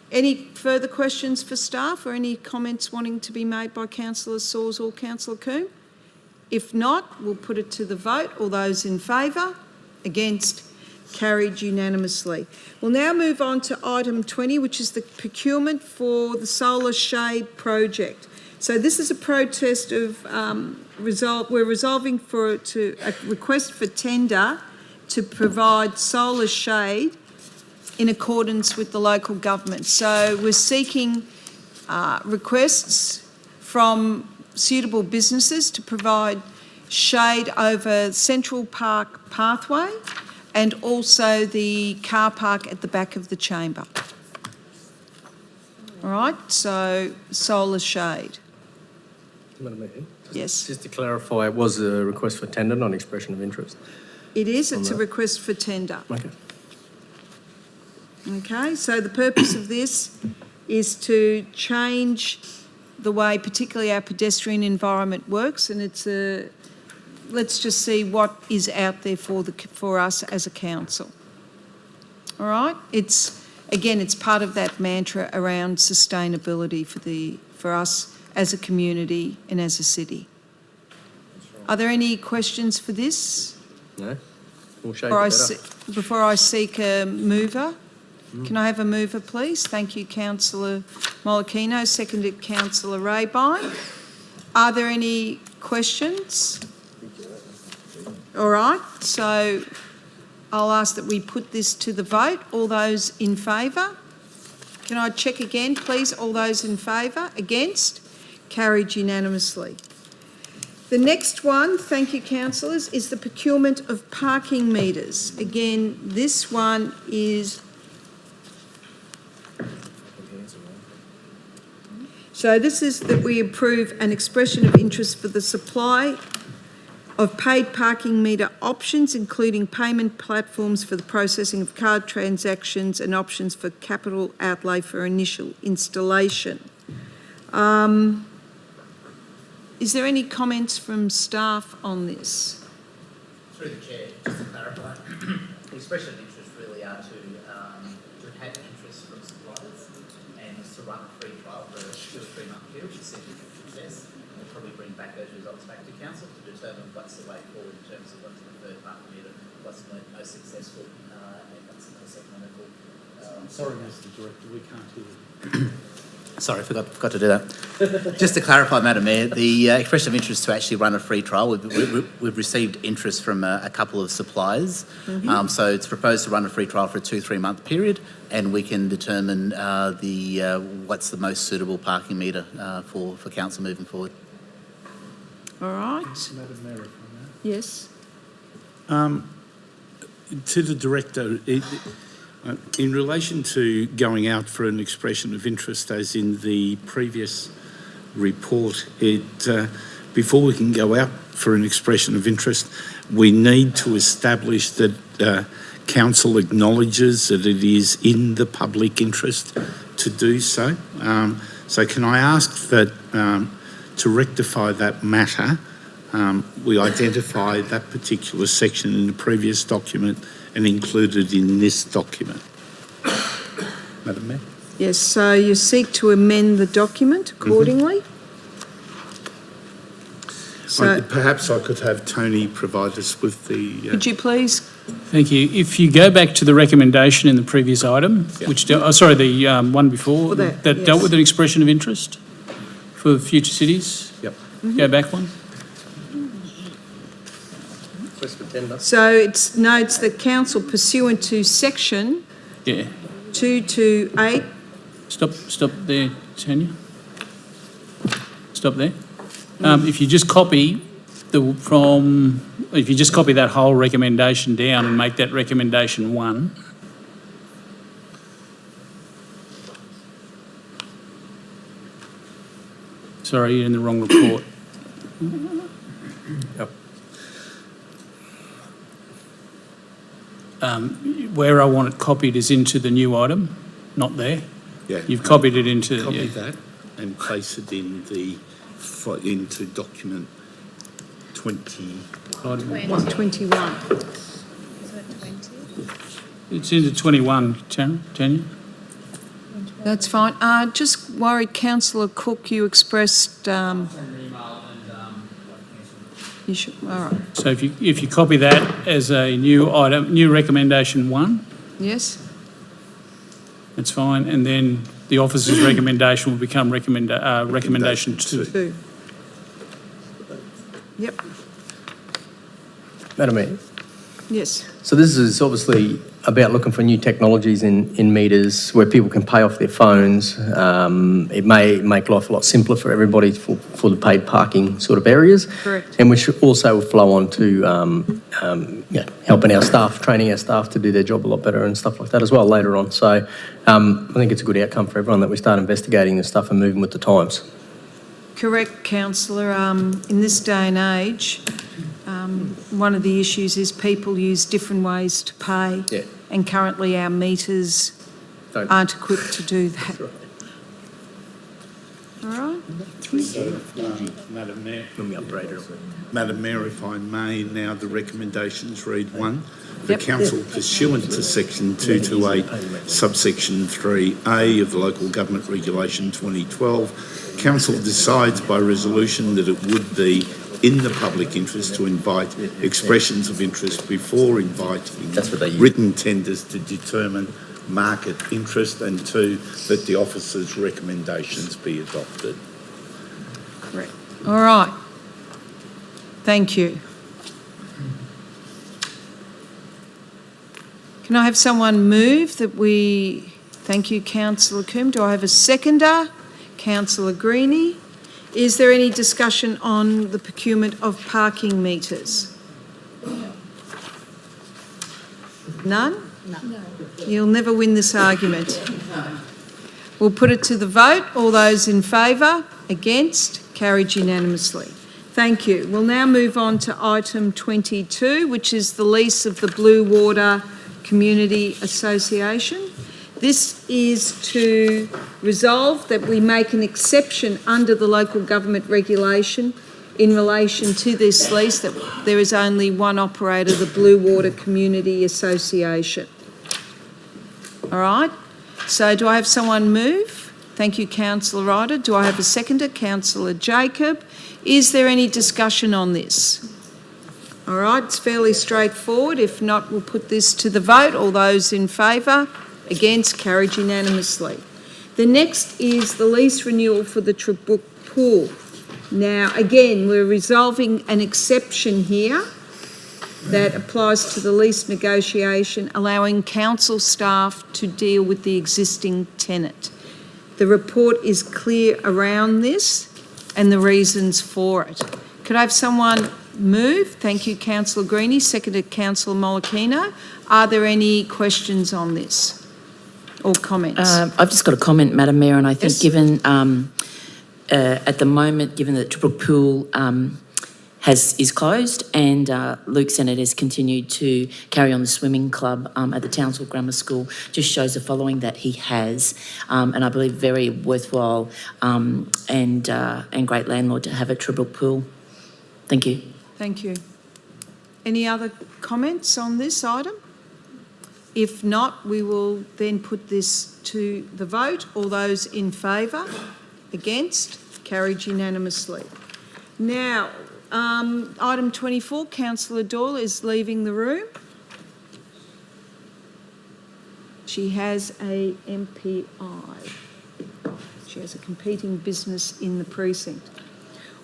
Any further questions for staff or any comments wanting to be made by Councillor Source or Councillor Coombe? If not, we'll put it to the vote. All those in favour? Against? Carried unanimously. We'll now move on to item 20, which is the procurement for the solar shade project. So this is a protest of we're resolving a request for tender to provide solar shade in accordance with the local government. So we're seeking requests from suitable businesses to provide shade over Central Park Pathway and also the car park at the back of the chamber. All right, so solar shade. Madam Mayor? Yes. Just to clarify, it was a request for tender, not an expression of interest. It is, it's a request for tender. Okay. Okay, so the purpose of this is to change the way particularly our pedestrian environment works, and it's let's just see what is out there for us as a council. All right, it's part of that mantra around sustainability for us as a community and as a city. Are there any questions for this? No. More shade better. Before I seek a mover, can I have a mover, please? Thank you, Councillor Molokino, seconded Councillor Raybine. Are there any questions? All right, so I'll ask that we put this to the vote. All those in favour? Can I check again, please? All those in favour? Against? Carried unanimously. The next one, thank you, councillors, is the procurement of parking meters. Again, this one is... So this is that we approve an expression of interest for the supply of paid parking meter options, including payment platforms for the processing of card transactions and options for capital outlay for initial installation. Is there any comments from staff on this? Through the chair, just to clarify, the expression of interest really are to have interest from suppliers and to run a free trial for a 2 or 3 month period, which is success. We'll probably bring back those results back to council to determine what's the way forward in terms of what's the third party meter, what's the most successful, and what's the most economical. Sorry, Mr. Director, we can't hear you. Sorry, forgot to do that. Just to clarify, Madam Mayor, the expression of interest to actually run a free trial, we've received interest from a couple of suppliers. So it's proposed to run a free trial for a 2-3 month period, and we can determine what's the most suitable parking meter for council moving forward. All right. Madam Mayor, if I may. Yes. To the Director, in relation to going out for an expression of interest, as in the previous report, before we can go out for an expression of interest, we need to establish that council acknowledges that it is in the public interest to do so. So can I ask that to rectify that matter, we identify that particular section in the previous document and include it in this document. Madam Mayor? Yes, so you seek to amend the document accordingly? So, Perhaps I could have Tony provide us with the... could you please? Thank you. If you go back to the recommendation in the previous item, which the one before, that dealt with an expression of interest for future cities. Yep. Go back one. Request for tender. So it notes that council pursuant to section 228. Stop there, Tanya. Stop there. If you just copy that whole recommendation down and make that recommendation 1. Sorry, you're in the wrong report. Yep. Where I want it copied is into the new item, not there. Yeah. You've copied it into... Copy that and place it into document 21. It's into 21, Tanya. That's fine. Just worried, Councillor Cook, you expressed... you should, all right. So if you copy that as a new item, new recommendation 1, Yes? that's fine, and then the officer's recommendation will become recommendation 2. 2. Yep. Madam Mayor, Yes. so this is obviously about looking for new technologies in meters where people can pay off their phones. It may make life a lot simpler for everybody for the paid parking sort of areas. Correct. And which also flow on to helping our staff, training our staff to do their job a lot better and stuff like that as well later on. So I think it's a good outcome for everyone that we start investigating this stuff and moving with the times. Correct, Councillor. In this day and age, one of the issues is people use different ways to pay. Yeah. And currently our meters aren't equipped to do that. All right? So, Madam Mayor, Madam Mayor, if I may, now the recommendations read 1. The council pursuant to section 228, subsection 3A of the Local Government Regulation 2012, council decides by resolution that it would be in the public interest to invite expressions of interest before inviting written tenders to determine market interest, and 2, that the officer's recommendations be adopted. Correct. All right. Thank you. Can I have someone move that we... Thank you, Councillor Coombe. Do I have a seconder? Councillor Greenie. Is there any discussion on the procurement of parking meters? None? No. You'll never win this argument. We'll put it to the vote. All those in favour? Against? Carried unanimously. Thank you. We'll now move on to item 22, which is the lease of the Blue Water Community Association. This is to resolve that we make an exception under the local government regulation in relation to this lease, that there is only one operator, the Blue Water Community Association. All right, so do I have someone move? Thank you, Councillor Ryder. Do I have a seconder? Councillor Jacob. Is there any discussion on this? All right, it's fairly straightforward. If not, we'll put this to the vote. All those in favour? Against? Carried unanimously. The next is the lease renewal for the Trebrook Pool. Now, again, we're resolving an exception here that applies to the lease negotiation, allowing council staff to deal with the existing tenant. The report is clear around this and the reasons for it. Could I have someone move? Thank you, Councillor Greenie. Seconded, Councillor Molokino. Are there any questions on this or comments? I've just got a comment, Madam Mayor, and I think Yes. given at the moment, given that Trebrook Pool is closed and Luke Sennett has continued to carry on the swimming club at the Townsville Grammar School, just shows the following that he has, and I believe very worthwhile and great landlord to have at Trebrook Pool. Thank you. Thank you. Any other comments on this item? If not, we will then put this to the vote. All those in favour? Against? Carried unanimously. Now, item 24, Councillor Doyle is leaving the room. She has a MPI. She has a competing business in the precinct.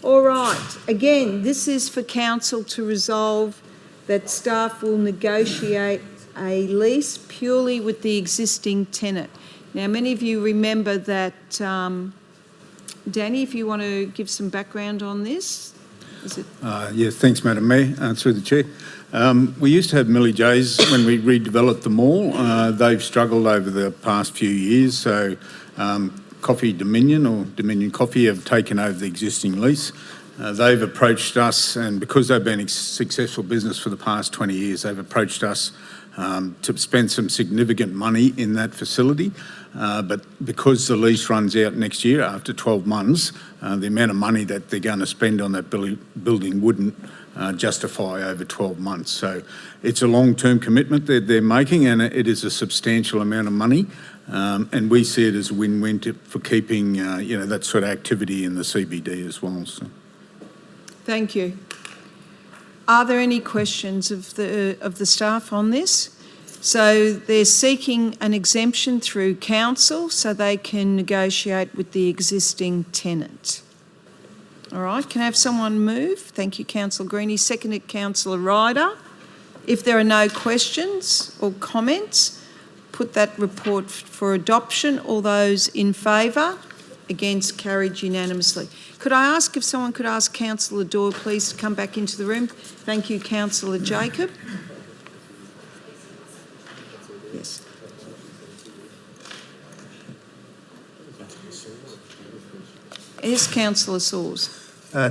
All right, again, this is for council to resolve that staff will negotiate a lease purely with the existing tenant. Now, many of you remember that, Danny, if you want to give some background on this. Is it? Yes, thanks, Madam Mayor, through the Chair. We used to have Millie J's when we redeveloped the mall. They've struggled over the past few years, so Coffee Dominion or Dominion Coffee have taken over the existing lease. They've approached us, and because they've been a successful business for the past 20 years, they've approached us to spend some significant money in that facility. But because the lease runs out next year after 12 months, the amount of money that they're going to spend on that building wouldn't justify over 12 months. So it's a long-term commitment that they're making, and it is a substantial amount of money. And we see it as a win-win for keeping, that sort of activity in the CBD as well. So. Thank you. Are there any questions of the staff on this? So they're seeking an exemption through council so they can negotiate with the existing tenant. All right, can I have someone move? Thank you, Councillor Greenie. Seconded, Councillor Ryder. If there are no questions or comments, put that report for adoption. All those in favour? Against? Carried unanimously. Could I ask if someone could ask Councillor Doyle, please, to come back into the room? Thank you, Councillor Jacob. Yes. Yes, Councillor Sawes.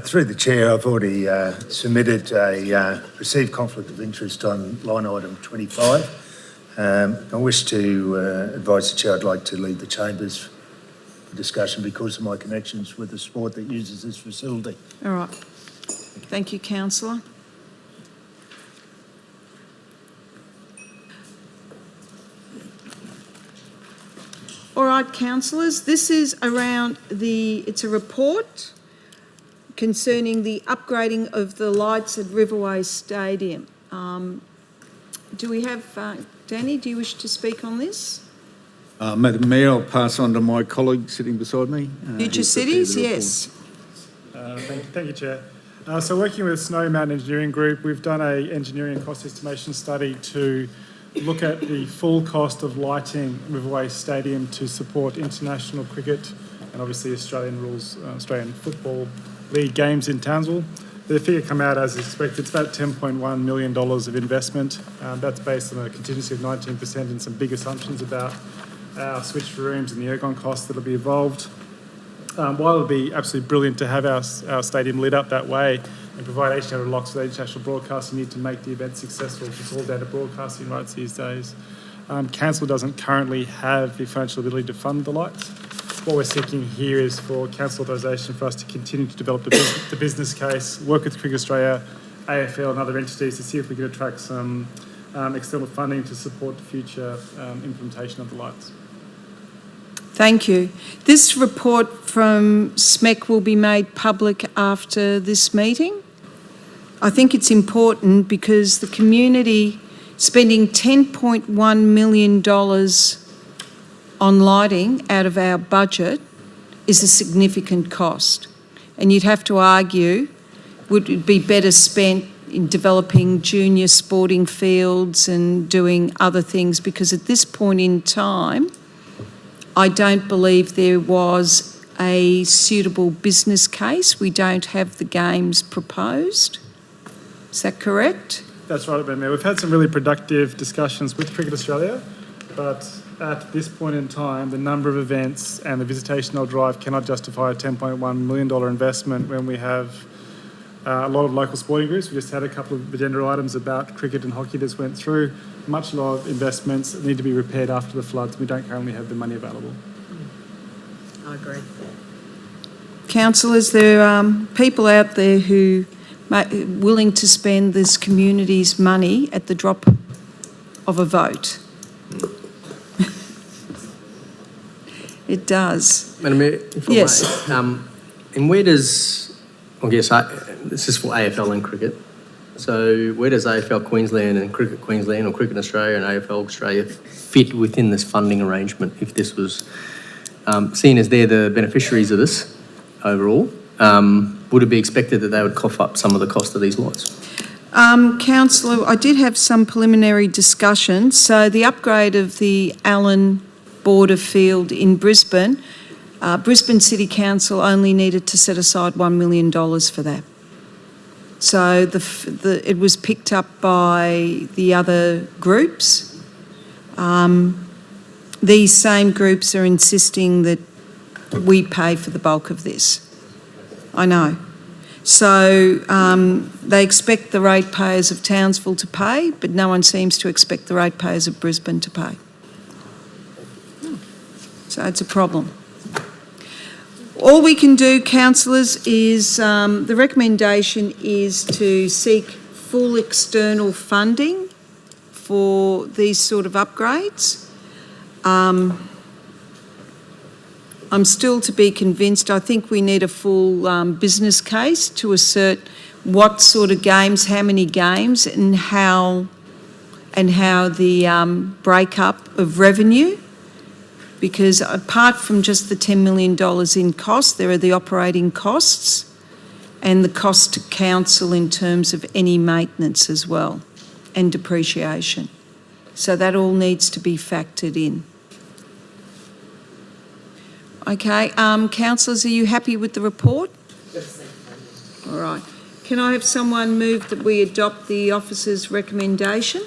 Through the Chair, I've already submitted a received conflict of interest on line item 25. I wish to advise the Chair I'd like to leave the chambers for discussion because of my connections with the sport that uses this facility. All right. Thank you, Councillor. All right, councillors, this is around it's a report concerning the upgrading of the lights at Riverway Stadium. Do we have, Danny, do you wish to speak on this? Madam Mayor, I'll pass on to my colleague sitting beside me. Future Cities, yes. Thank you, Chair. So working with Snow Mountain Engineering Group, we've done an engineering and cost estimation study to look at the full cost of lighting Riverway Stadium to support international cricket and obviously Australian Football League games in Townsville. The figure come out as expected. It's about $10.1 million of investment. That's based on a contingency of 19% and some big assumptions about our switch for rooms and the ergon costs that will be involved. While it'll be absolutely brilliant to have our stadium lit up that way and provide HDR locks for the international broadcast, you need to make the event successful. It's all down to broadcasting rights these days. Council doesn't currently have the financial ability to fund the lights. What we're seeking here is for council authorisation for us to continue to develop the business case, work with Cricket Australia, AFL and other entities to see if we can attract some external funding to support the future implementation of the lights. Thank you. This report from SMEC will be made public after this meeting. I think it's important because the community spending $10.1 million on lighting out of our budget is a significant cost. And you'd have to argue, would it be better spent in developing junior sporting fields and doing other things? Because at this point in time, I don't believe there was a suitable business case. We don't have the games proposed. Is that correct? That's right, Madam Mayor. We've had some really productive discussions with Cricket Australia, but at this point in time, the number of events and the visitation they'll drive cannot justify a $10.1 million investment when we have a lot of local sporting groups. We just had a couple of agenda items about cricket and hockey that went through. Much lot of investments that need to be repaired after the floods. We don't currently have the money available. I agree. Councillors, there are people out there who are willing to spend this community's money at the drop of a vote. It does. Madam Mayor, if I yes. may, and where does, I guess, this is for AFL and cricket, so where does AFL Queensland and Cricket Queensland or Cricket Australia and AFL Australia fit within this funding arrangement if this was, seen as they're the beneficiaries of this overall, would it be expected that they would cough up some of the cost of these lights? Councillor, I did have some preliminary discussions. So the upgrade of the Allen Border Field in Brisbane, Brisbane City Council only needed to set aside $1 million for that. So it was picked up by the other groups. These same groups are insisting that we pay for the bulk of this. I know. So they expect the ratepayers of Townsville to pay, but no one seems to expect the ratepayers of Brisbane to pay. So it's a problem. All we can do, councillors, is the recommendation is to seek full external funding for these sort of upgrades. I'm still to be convinced. I think we need a full business case to assert what sort of games, how many games, and how the breakup of revenue. Because apart from just the $10 million in cost, there are the operating costs and the cost to council in terms of any maintenance as well, and depreciation. So that all needs to be factored in. Okay, councillors, are you happy with the report? Yes. All right. Can I have someone move that we adopt the officer's recommendation?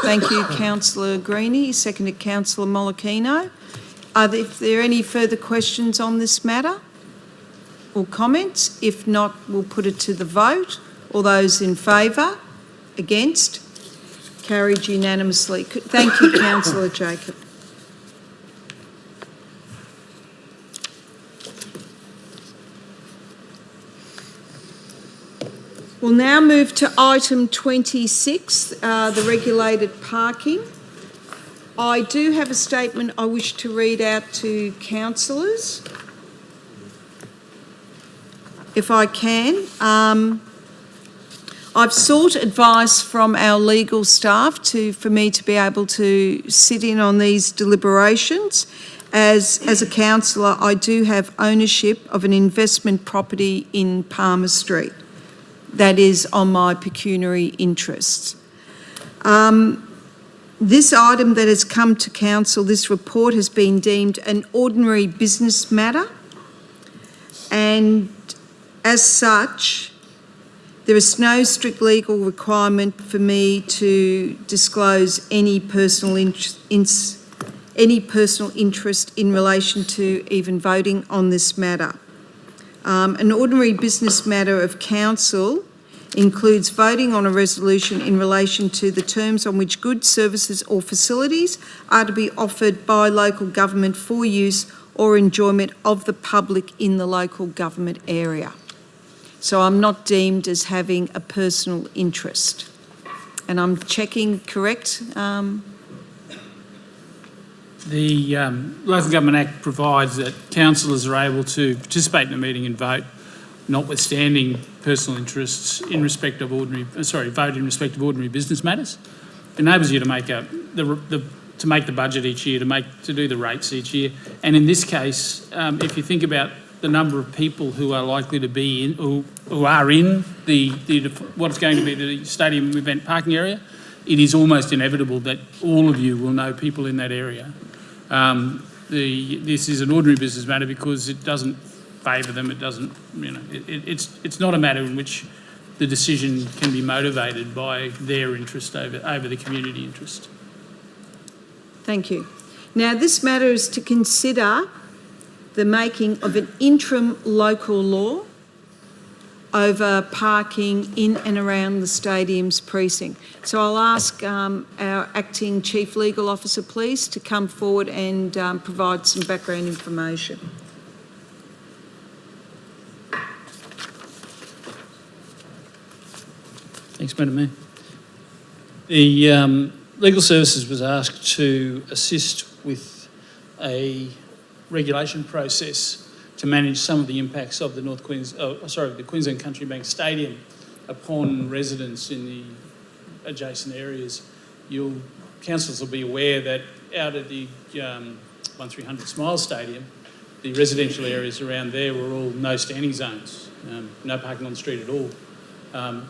Thank you, Councillor Greenie. Seconded, Councillor Molokino. Are there any further questions on this matter or comments? If not, we'll put it to the vote. All those in favour? Against? Carried unanimously. Thank you, Councillor Jacob. We'll now move to item 26, the regulated parking. I do have a statement I wish to read out to councillors, if I can. I've sought advice from our legal staff for me to be able to sit in on these deliberations. As a councillor, I do have ownership of an investment property in Palmer Street that is on my pecuniary interests. This item that has come to council, this report, has been deemed an ordinary business matter, and as such, there is no strict legal requirement for me to disclose any personal interest in relation to even voting on this matter. An ordinary business matter of council includes voting on a resolution in relation to the terms on which goods, services or facilities are to be offered by local government for use or enjoyment of the public in the local government area. So I'm not deemed as having a personal interest. And I'm checking, correct? The Local Government Act provides that councillors are able to participate in a meeting and vote, notwithstanding personal interests in respect of vote in respect of ordinary business matters. It enables you to make to make the budget each year, to do the rates each year. And in this case, if you think about the number of people who are likely to be in, who are in what's going to be the stadium event parking area, it is almost inevitable that all of you will know people in that area. This is an ordinary business matter because it doesn't favour them. It doesn't, it's not a matter in which the decision can be motivated by their interest over the community interest. Thank you. Now, this matter is to consider the making of an interim local law over parking in and around the stadium's precinct. So I'll ask our Acting Chief Legal Officer, please, to come forward and provide some background information. Thanks, Madam Mayor. The Legal Services was asked to assist with a regulation process to manage some of the impacts of the Queensland Country Bank Stadium upon residents in the adjacent areas. Councillors will be aware that out of the 1300 Smile Stadium, the residential areas around there were all no standing zones, no parking on the street at all,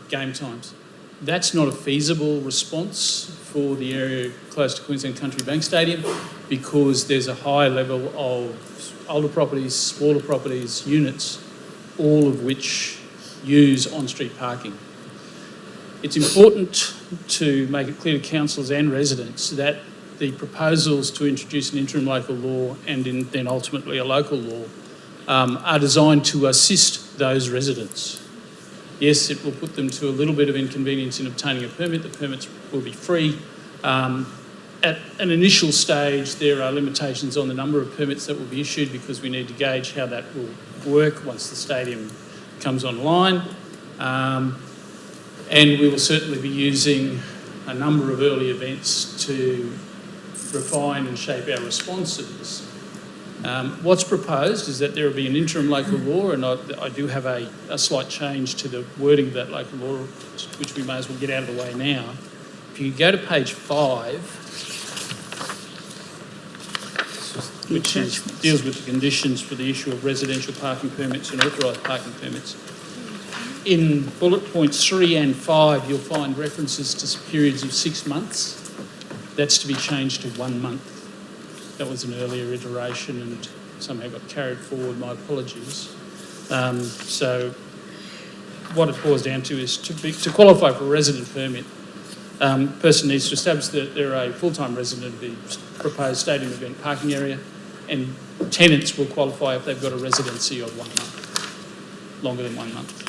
game times. That's not a feasible response for the area close to Queensland Country Bank Stadium because there's a high level of older properties, smaller properties, units, all of which use on-street parking. It's important to make it clear to councillors and residents that the proposals to introduce an interim local law and then ultimately a local law are designed to assist those residents. Yes, it will put them to a little bit of inconvenience in obtaining a permit. The permits will be free. At an initial stage, there are limitations on the number of permits that will be issued because we need to gauge how that will work once the stadium comes online. And we will certainly be using a number of early events to refine and shape our response to this. What's proposed is that there will be an interim local law, and I do have a slight change to the wording of that local law, which we may as well get out of the way now. If you go to page 5, which deals with the conditions for the issue of residential parking permits and authorised parking permits. In bullet points 3 and 5, you'll find references to periods of 6 months. That's to be changed to 1 month. That was an earlier iteration and somehow got carried forward. My apologies. So what it boils down to is to qualify for a resident permit, person needs to establish that they're a full-time resident of the proposed stadium event parking area, and tenants will qualify if they've got a residency of 1 month, longer than 1 month.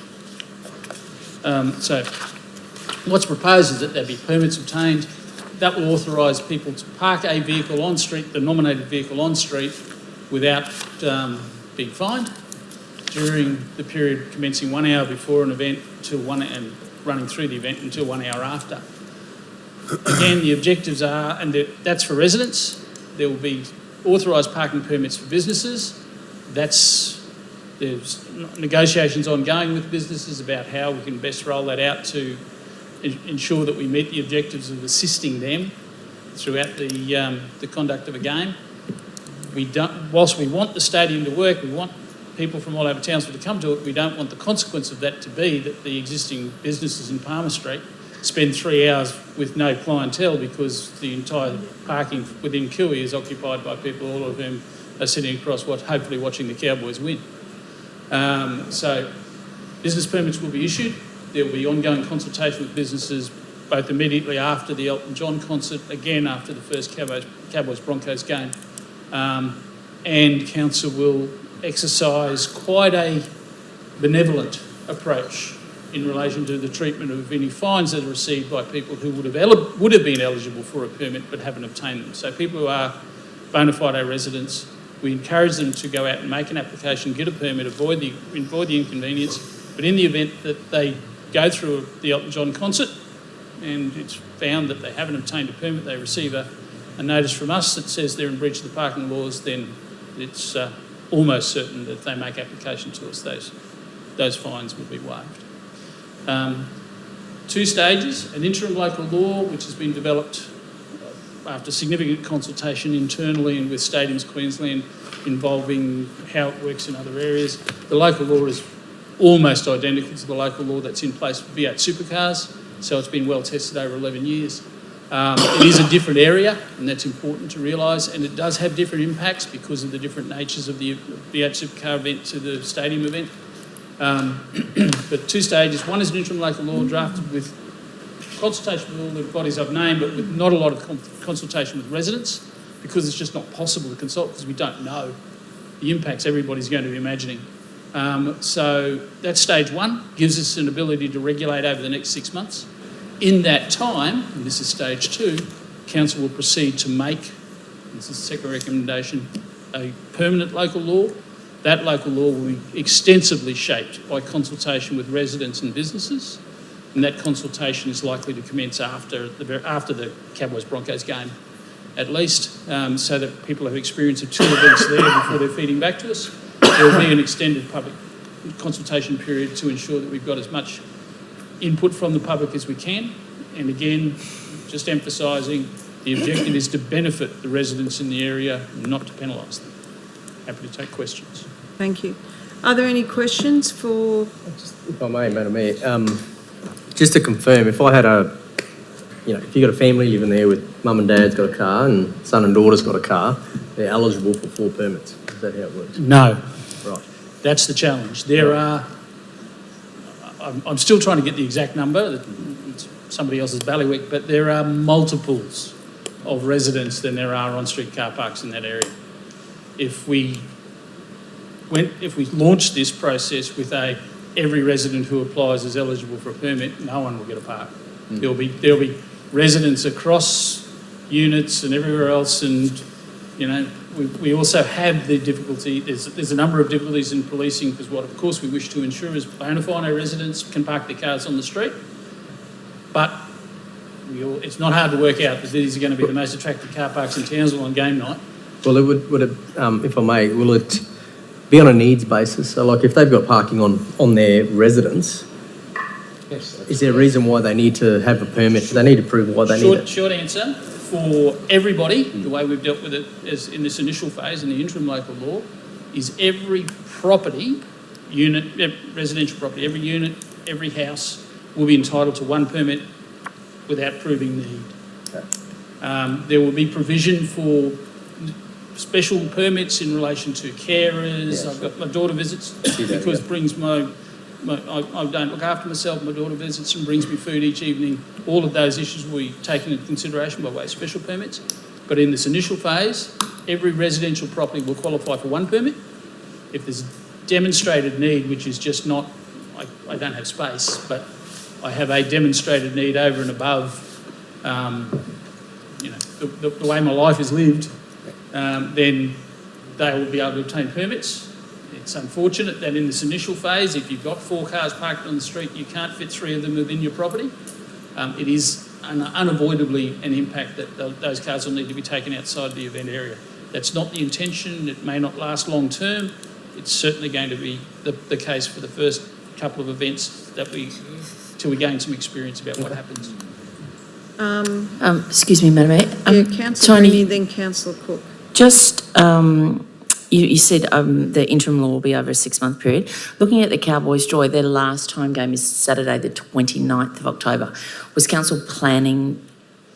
So what's proposed is that there be permits obtained that will authorise people to park a vehicle on street, the nominated vehicle on street, without being fined during the period commencing 1 hour before an event and running through the event until 1 hour after. Again, the objectives are, and that's for residents. There will be authorised parking permits for businesses. There's negotiations ongoing with businesses about how we can best roll that out to ensure that we meet the objectives of assisting them throughout the conduct of a game. Whilst we want the stadium to work, we want people from all over Townsville to come to it, we don't want the consequence of that to be that the existing businesses in Palmer Street spend 3 hours with no clientele because the entire parking within Kiwi is occupied by people, all of whom are sitting across hopefully watching the Cowboys win. So business permits will be issued. There will be ongoing consultation with businesses both immediately after the Elton John concert, again after the first Cowboys-Broncos game, and Council will exercise quite a benevolent approach in relation to the treatment of any fines that are received by people who would have been eligible for a permit but haven't obtained them. So people who are bona fide residents, we encourage them to go out and make an application, get a permit, avoid the inconvenience. But in the event that they go through the Elton John concert and it's found that they haven't obtained a permit, they receive a notice from us that says they're in breach of the parking laws, then it's almost certain that if they make application to us, those fines will be waived. 2 stages, an interim local law which has been developed after significant consultation internally and with Stadiums Queensland involving how it works in other areas. The local law is almost identical to the local law that's in place for V8 supercars, so it's been well tested over 11 years. It is a different area, and that's important to realise, and it does have different impacts because of the different natures of the V8 supercar event to the stadium event. But 2 stages. One is an interim local law drafted with consultation with all the bodies I've named, but with not a lot of consultation with residents, because it's just not possible to consult because we don't know the impacts everybody's going to be imagining. So that's stage 1, gives us an ability to regulate over the next 6 months. In that time, and this is stage 2, Council will proceed to make, this is the second recommendation, a permanent local law. That local law will be extensively shaped by consultation with residents and businesses, and that consultation is likely to commence after the Cowboys-Broncos game, at least, so that people have experience of 2 events there before they're feeding back to us. There will be an extended public consultation period to ensure that we've got as much input from the public as we can. And again, just emphasising, the objective is to benefit the residents in the area, not to penalise them. Happy to take questions. Thank you. Are there any questions for... If I may, Madam Mayor, just to confirm, if I had if you've got a family living there with mum and dad's got a car and son and daughter's got a car, they're eligible for 4 permits. Is that how it works? No. Right. That's the challenge. There are... I'm still trying to get the exact number. It's somebody else's bailiwick, but there are multiples of residents than there are on-street car parks in that area. If we launch this process with every resident who applies is eligible for a permit, no one will get a park. There'll be residents across units and everywhere else, and we also have the difficulty. There's a number of difficulties in policing, because what of course we wish to ensure is bona fide residents can park their cars on the street, but it's not hard to work out that these are going to be the most attractive car parks in Townsville on game night. Well, if I may, will it be on a needs basis? So, like, if they've got parking on their residence, is there a reason why they need to have a permit? Do they need to prove why they need it? Short answer, for everybody, the way we've dealt with it as in this initial phase in the interim local law, is every property, residential property, every unit, every house will be entitled to 1 permit without proving need. Okay. There will be provision for special permits in relation to carers. I've got my daughter visits because brings I don't look after myself. My daughter visits and brings me food each evening. All of those issues will be taken into consideration by way of special permits. But in this initial phase, every residential property will qualify for 1 permit. If there's demonstrated need, which is just not, I don't have space, but I have a demonstrated need over and above, the way my life is lived, then they will be able to obtain permits. It's unfortunate that in this initial phase, if you've got 4 cars parked on the street, you can't fit 3 of them within your property. It is unavoidably an impact that those cars will need to be taken outside the event area. That's not the intention. It may not last long term. It's certainly going to be the case for the first couple of events till we gain some experience about what happens. Excuse me, Madam Mayor. Councillor Rennie, then Councillor Cook. Just, you said the interim law will be over a 6-month period. Looking at the Cowboys' Joy, their last home game is Saturday the 29th of October. Was Council planning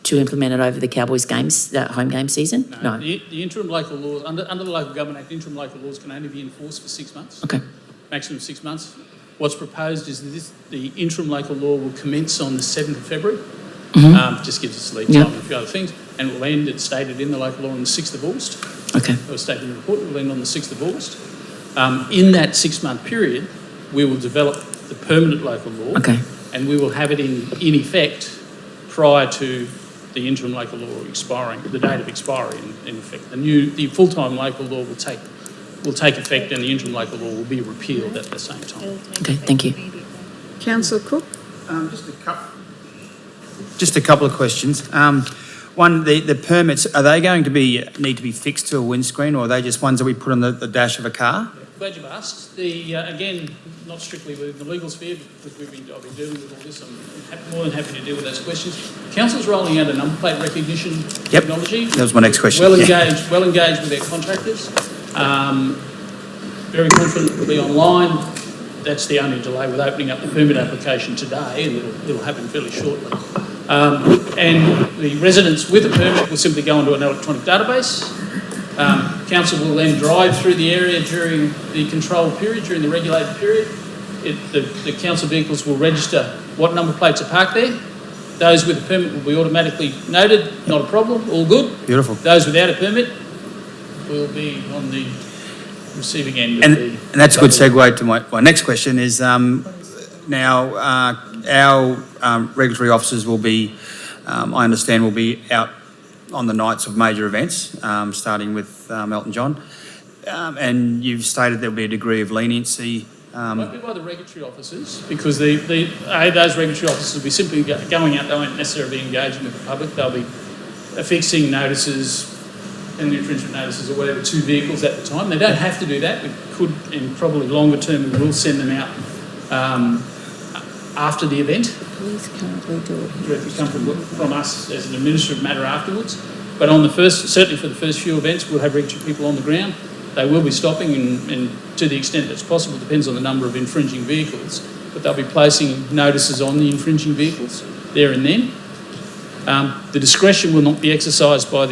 to implement it over the Cowboys' games, that home game season? No. The interim local laws, under the Local Government Act, interim local laws can only be enforced for 6 months. Okay. Maximum 6 months. What's proposed is that the interim local law will commence on the 7th of February. Just gives us lead time and a few other things, and it will end, it's stated in the local law, on the 6th of August. Okay. It was stated in the report, it will end on the 6th of August. In that 6-month period, we will develop the permanent local law. Okay. And we will have it in effect prior to the interim local law expiring, the date of expiry in effect. The full-time local law will take effect and the interim local law will be repealed at the same time. Okay, thank you. Councillor Cook? Just a couple of questions. One, the permits, are they going to need to be fixed to a windscreen, or are they just ones that we put on the dash of a car? Glad you've asked. Again, not strictly within the legal sphere, because I've been dealing with all this. I'm more than happy to deal with those questions. Council's rolling out a number plate recognition technology. That was my next question. Well engaged with their contractors. Very confident it'll be online. That's the only delay with opening up the permit application today, and it'll happen fairly shortly. And the residents with a permit will simply go onto an electronic database. Council will then drive through the area during the control period, during the regulated period. The council vehicles will register what number plates are parked there. Those with a permit will be automatically noted, not a problem, all good. Beautiful. Those without a permit will be on the receiving end of the... And that's a good segue to my next question is, now our regulatory officers will be, I understand, will be out on the nights of major events, starting with Elton John. And you've stated there'll be a degree of leniency. Won't be by the regulatory officers, because those regulatory officers will be simply going out, they won't necessarily be engaging with the public. They'll be affixing notices and infringement notices or whatever to vehicles at the time. They don't have to do that. We could, and probably longer term, we will send them out after the event. Police currently do it. It come from us as an administrative matter afterwards. But certainly for the first few events, we'll have regulatory people on the ground. They will be stopping, and to the extent that's possible, depends on the number of infringing vehicles, but they'll be placing notices on the infringing vehicles there and then. The discretion will not be exercised by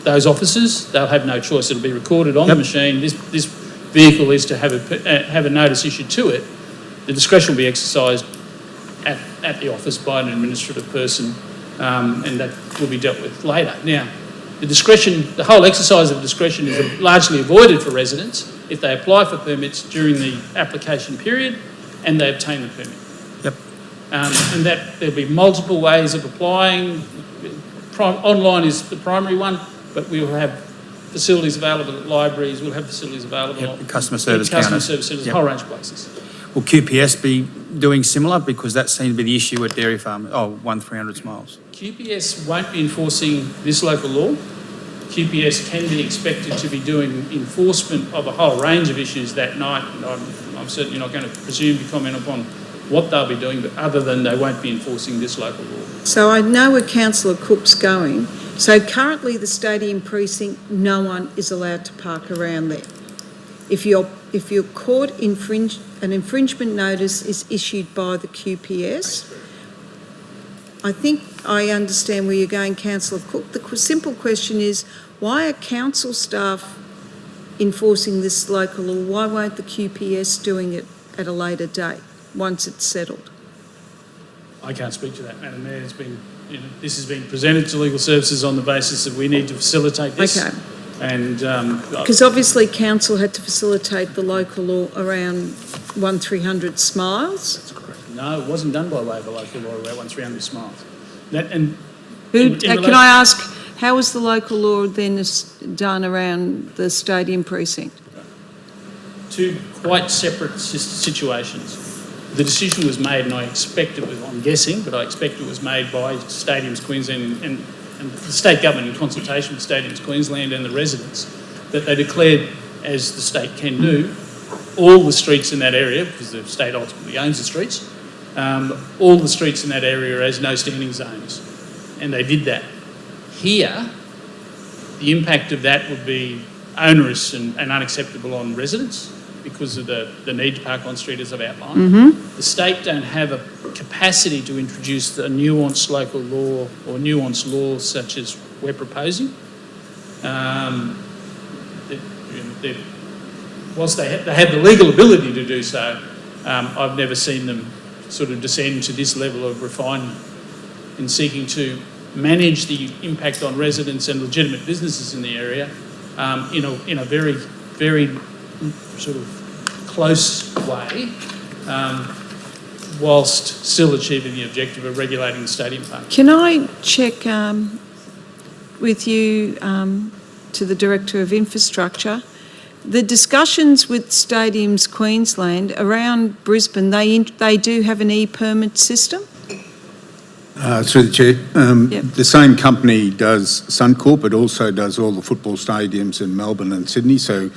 those officers. They'll have no choice. It'll be recorded on the machine. This vehicle is to have a notice issued to it. The discretion will be exercised at the office by an administrative person, and that will be dealt with later. Now, the whole exercise of discretion is largely avoided for residents if they apply for permits during the application period and they obtain the permit. Yep. And that there'll be multiple ways of applying. Online is the primary one, but we will have facilities available at libraries, we'll have facilities available at customer service counters. A whole range of places. Will QPS be doing similar? Because that seemed to be the issue at Dairy Farm, 300 Smiles. QPS won't be enforcing this local law. QPS can be expected to be doing enforcement of a whole range of issues that night. And I'm certainly not going to presume to comment upon what they'll be doing, but other than they won't be enforcing this local law. So I know where Councillor Cook's going. So currently the stadium precinct, no one is allowed to park around there. If you're caught an infringement notice is issued by the QPS. I think I understand where you're going, Councillor Cook. The simple question is, why are council staff enforcing this local law? Why won't the QPS doing it at a later date, once it's settled? I can't speak to that, Madam Mayor. This has been presented to legal services on the basis that we need to facilitate this. Okay. And because obviously council had to facilitate the local law around 1300 Smiles. That's correct. No, it wasn't done by way of a local law around 1300 Smiles. Can I ask, how was the local law then done around the stadium precinct? Two quite separate situations. The decision was made, and I expect it was, I'm guessing, but I expect it was made by Stadiums Queensland and the state government in consultation with Stadiums Queensland and the residents, that they declared, as the state can do, all the streets in that area, because the state ultimately owns the streets, all the streets in that area as no standing zones. And they did that. Here, the impact of that would be onerous and unacceptable on residents because of the need to park on street, as I've outlined. Mm-hmm. The state don't have a capacity to introduce a nuanced local law or nuanced laws such as we're proposing. Whilst they have the legal ability to do so, I've never seen them sort of descend to this level of refinement in seeking to manage the impact on residents and legitimate businesses in the area in a very, very sort of close way, whilst still achieving the objective of regulating the stadium park. Can I check with you to the Director of Infrastructure? The discussions with Stadiums Queensland around Brisbane, they do have an e-permit system? Through the Chair, the same company does Suncorp, but also does all the football stadiums in Melbourne and Sydney, so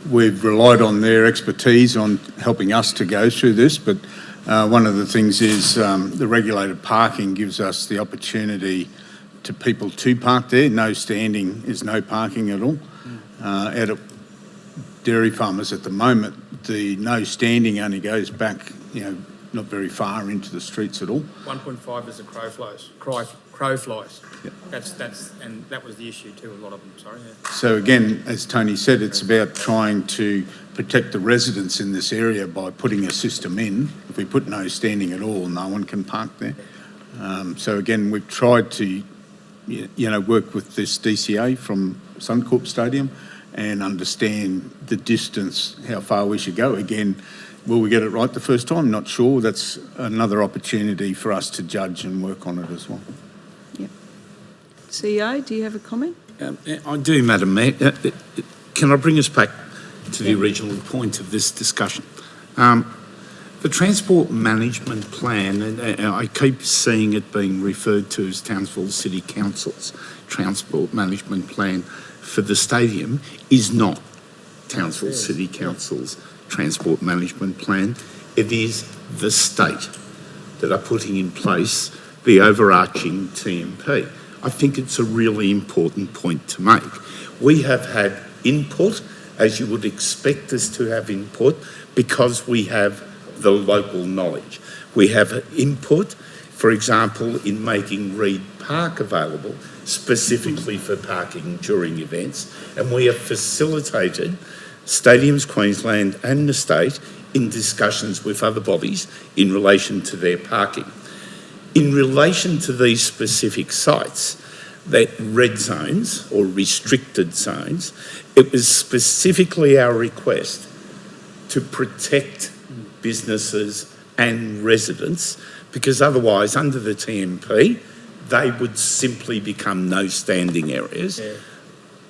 we've relied on their expertise on helping us to go through this, but one of the things is the regulated parking gives us the opportunity to people to park there. No standing is no parking at all. Out at dairy farmers at the moment, the no standing only goes back, not very far into the streets at all. 1.5 is the crow flies. Yep. And that was the issue too, a lot of them, sorry. Yeah. So again, as Tony said, it's about trying to protect the residents in this area by putting a system in. If we put no standing at all, no one can park there. So again, we've tried to, work with this DCA from Suncorp Stadium and understand the distance, how far we should go. Again, will we get it right the first time? Not sure. That's another opportunity for us to judge and work on it as well. Yep. CEO, do you have a comment? I do, Madam Mayor. Can I bring us back to the original point of this discussion? The Transport Management Plan, and I keep seeing it being referred to as Townsville City Council's Transport Management Plan for the stadium, is not Townsville City Council's Transport Management Plan. It is the state that are putting in place the overarching TMP. I think it's a really important point to make. We have had input, as you would expect us to have input, because we have the local knowledge. We have input, for example, in making Reed Park available specifically for parking during events, and we have facilitated Stadiums Queensland and the state in discussions with other bodies in relation to their parking. In relation to these specific sites, that red zones or restricted zones, it was specifically our request to protect businesses and residents, because otherwise, under the TMP, they would simply become no standing areas. Yeah.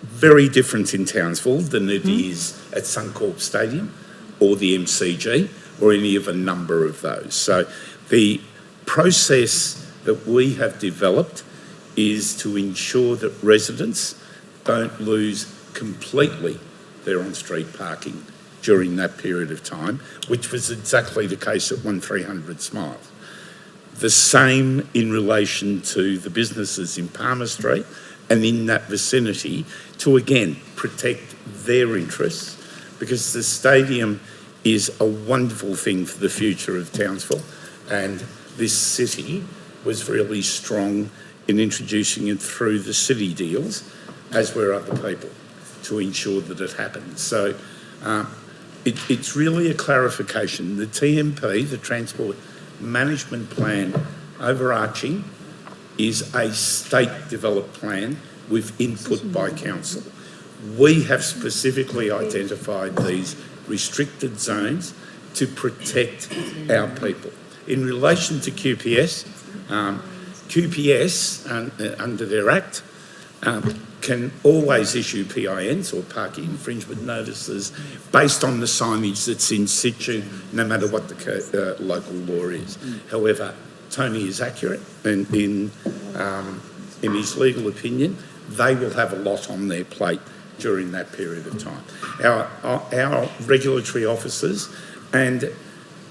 Very different in Townsville than it is at Suncorp Stadium or the MCG or any of a number of those. So the process that we have developed is to ensure that residents don't lose completely their on-street parking during that period of time, which was exactly the case at 1300 Smythe. The same in relation to the businesses in Palmer Street and in that vicinity to, again, protect their interests, because the stadium is a wonderful thing for the future of Townsville, and this city was really strong in introducing it through the city deals, as were other people, to ensure that it happened. So it's really a clarification. The TMP, the Transport Management Plan, overarching, is a state-developed plan with input by council. We have specifically identified these restricted zones to protect our people. In relation to QPS, QPS, under their Act, can always issue PINs or parking infringement notices based on the signage that's in situ, no matter what the local law is. However, Tony is accurate, and in his legal opinion, they will have a lot on their plate during that period of time. Our regulatory officers, and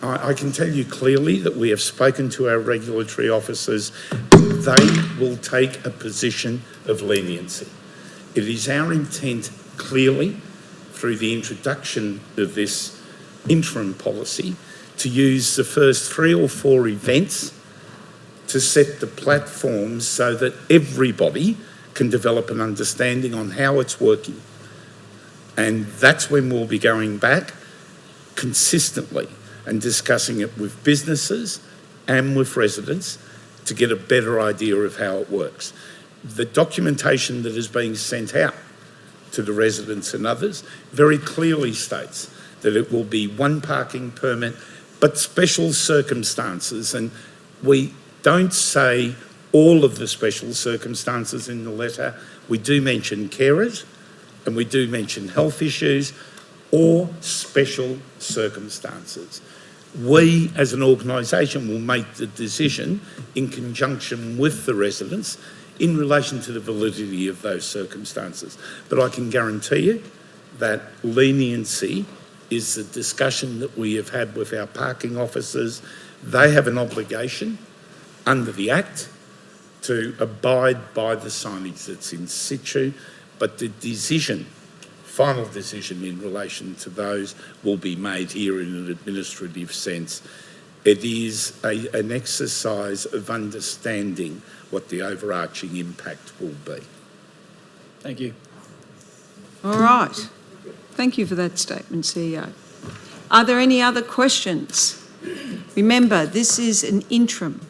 I can tell you clearly that we have spoken to our regulatory officers, they will take a position of leniency. It is our intent, clearly, through the introduction of this interim policy, to use the first 3 or 4 events to set the platforms so that everybody can develop an understanding on how it's working. And that's when we'll be going back consistently and discussing it with businesses and with residents to get a better idea of how it works. The documentation that is being sent out to the residents and others very clearly states that it will be 1 parking permit but special circumstances, and we don't say all of the special circumstances in the letter. We do mention carers, and we do mention health issues or special circumstances. We, as an organisation, will make the decision in conjunction with the residents in relation to the validity of those circumstances. But I can guarantee you that leniency is the discussion that we have had with our parking officers. They have an obligation under the Act to abide by the signage that's in situ, but the decision, final decision in relation to those, will be made here in an administrative sense. It is an exercise of understanding what the overarching impact will be. Thank you. All right. Thank you for that statement, CEO. Are there any other questions? Remember, this is an interim.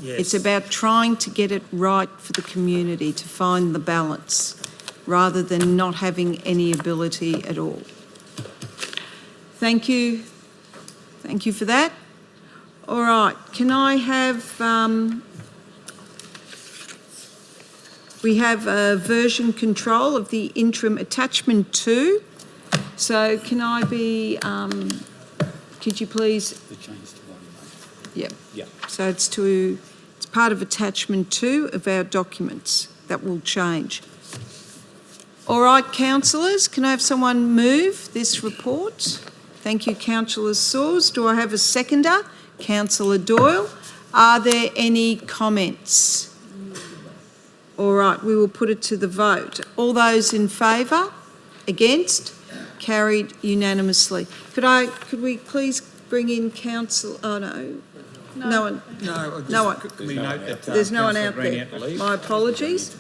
Yes. It's about trying to get it right for the community, to find the balance, rather than not having any ability at all. Thank you. Thank you for that. All right, can I have, we have a version control of the interim attachment 2. So can I be, could you please? The change to one. Yep. Yeah. So it's part of attachment 2 of our documents. That will change. All right, councillors, can I have someone move this report? Thank you, Councillor Sawes. Do I have a seconder? Councillor Doyle. Are there any comments? All right, we will put it to the vote. All those in favour? Against? Carried unanimously. Could we please bring in council? Oh no, no one. No one. Can we note that There's no one out Councillor Green there. had to leave? My apologies.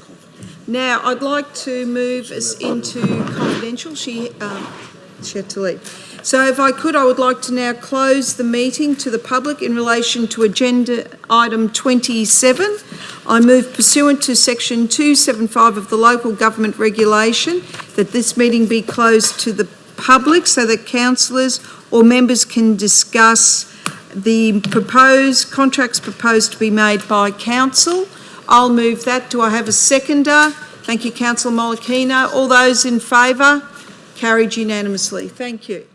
Now I'd like to move us into confidential. She had to leave. So if I could, I would like to now close the meeting to the public in relation to agenda item 27. I move pursuant to section 275 of the local government regulation that this meeting be closed to the public so that councillors or members can discuss the contracts proposed to be made by council. I'll move that. Do I have a seconder? Thank you, Councillor Molokino. All those in favour? Carried unanimously. Thank you.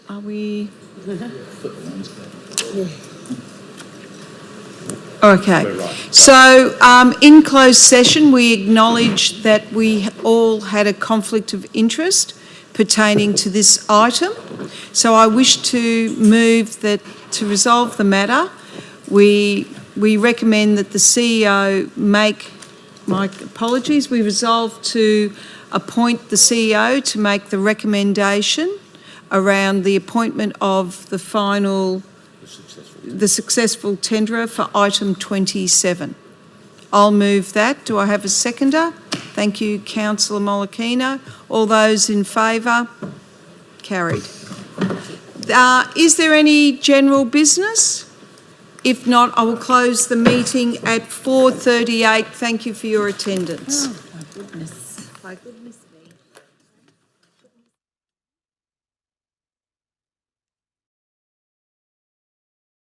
Are we? Okay. So in closed session, we acknowledge that we all had a conflict of interest pertaining to this item. So I wish to move that to resolve the matter, we recommend that the CEO make, my apologies, we resolve to appoint the CEO to make the recommendation around the appointment of the successful tenderer for item 27. I'll move that. Do I have a seconder? Thank you, Councillor Molokino. All those in favour? Carried. Is there any general business? If not, I will close the meeting at 4:38. Thank you for your attendance. Oh, my goodness. My goodness.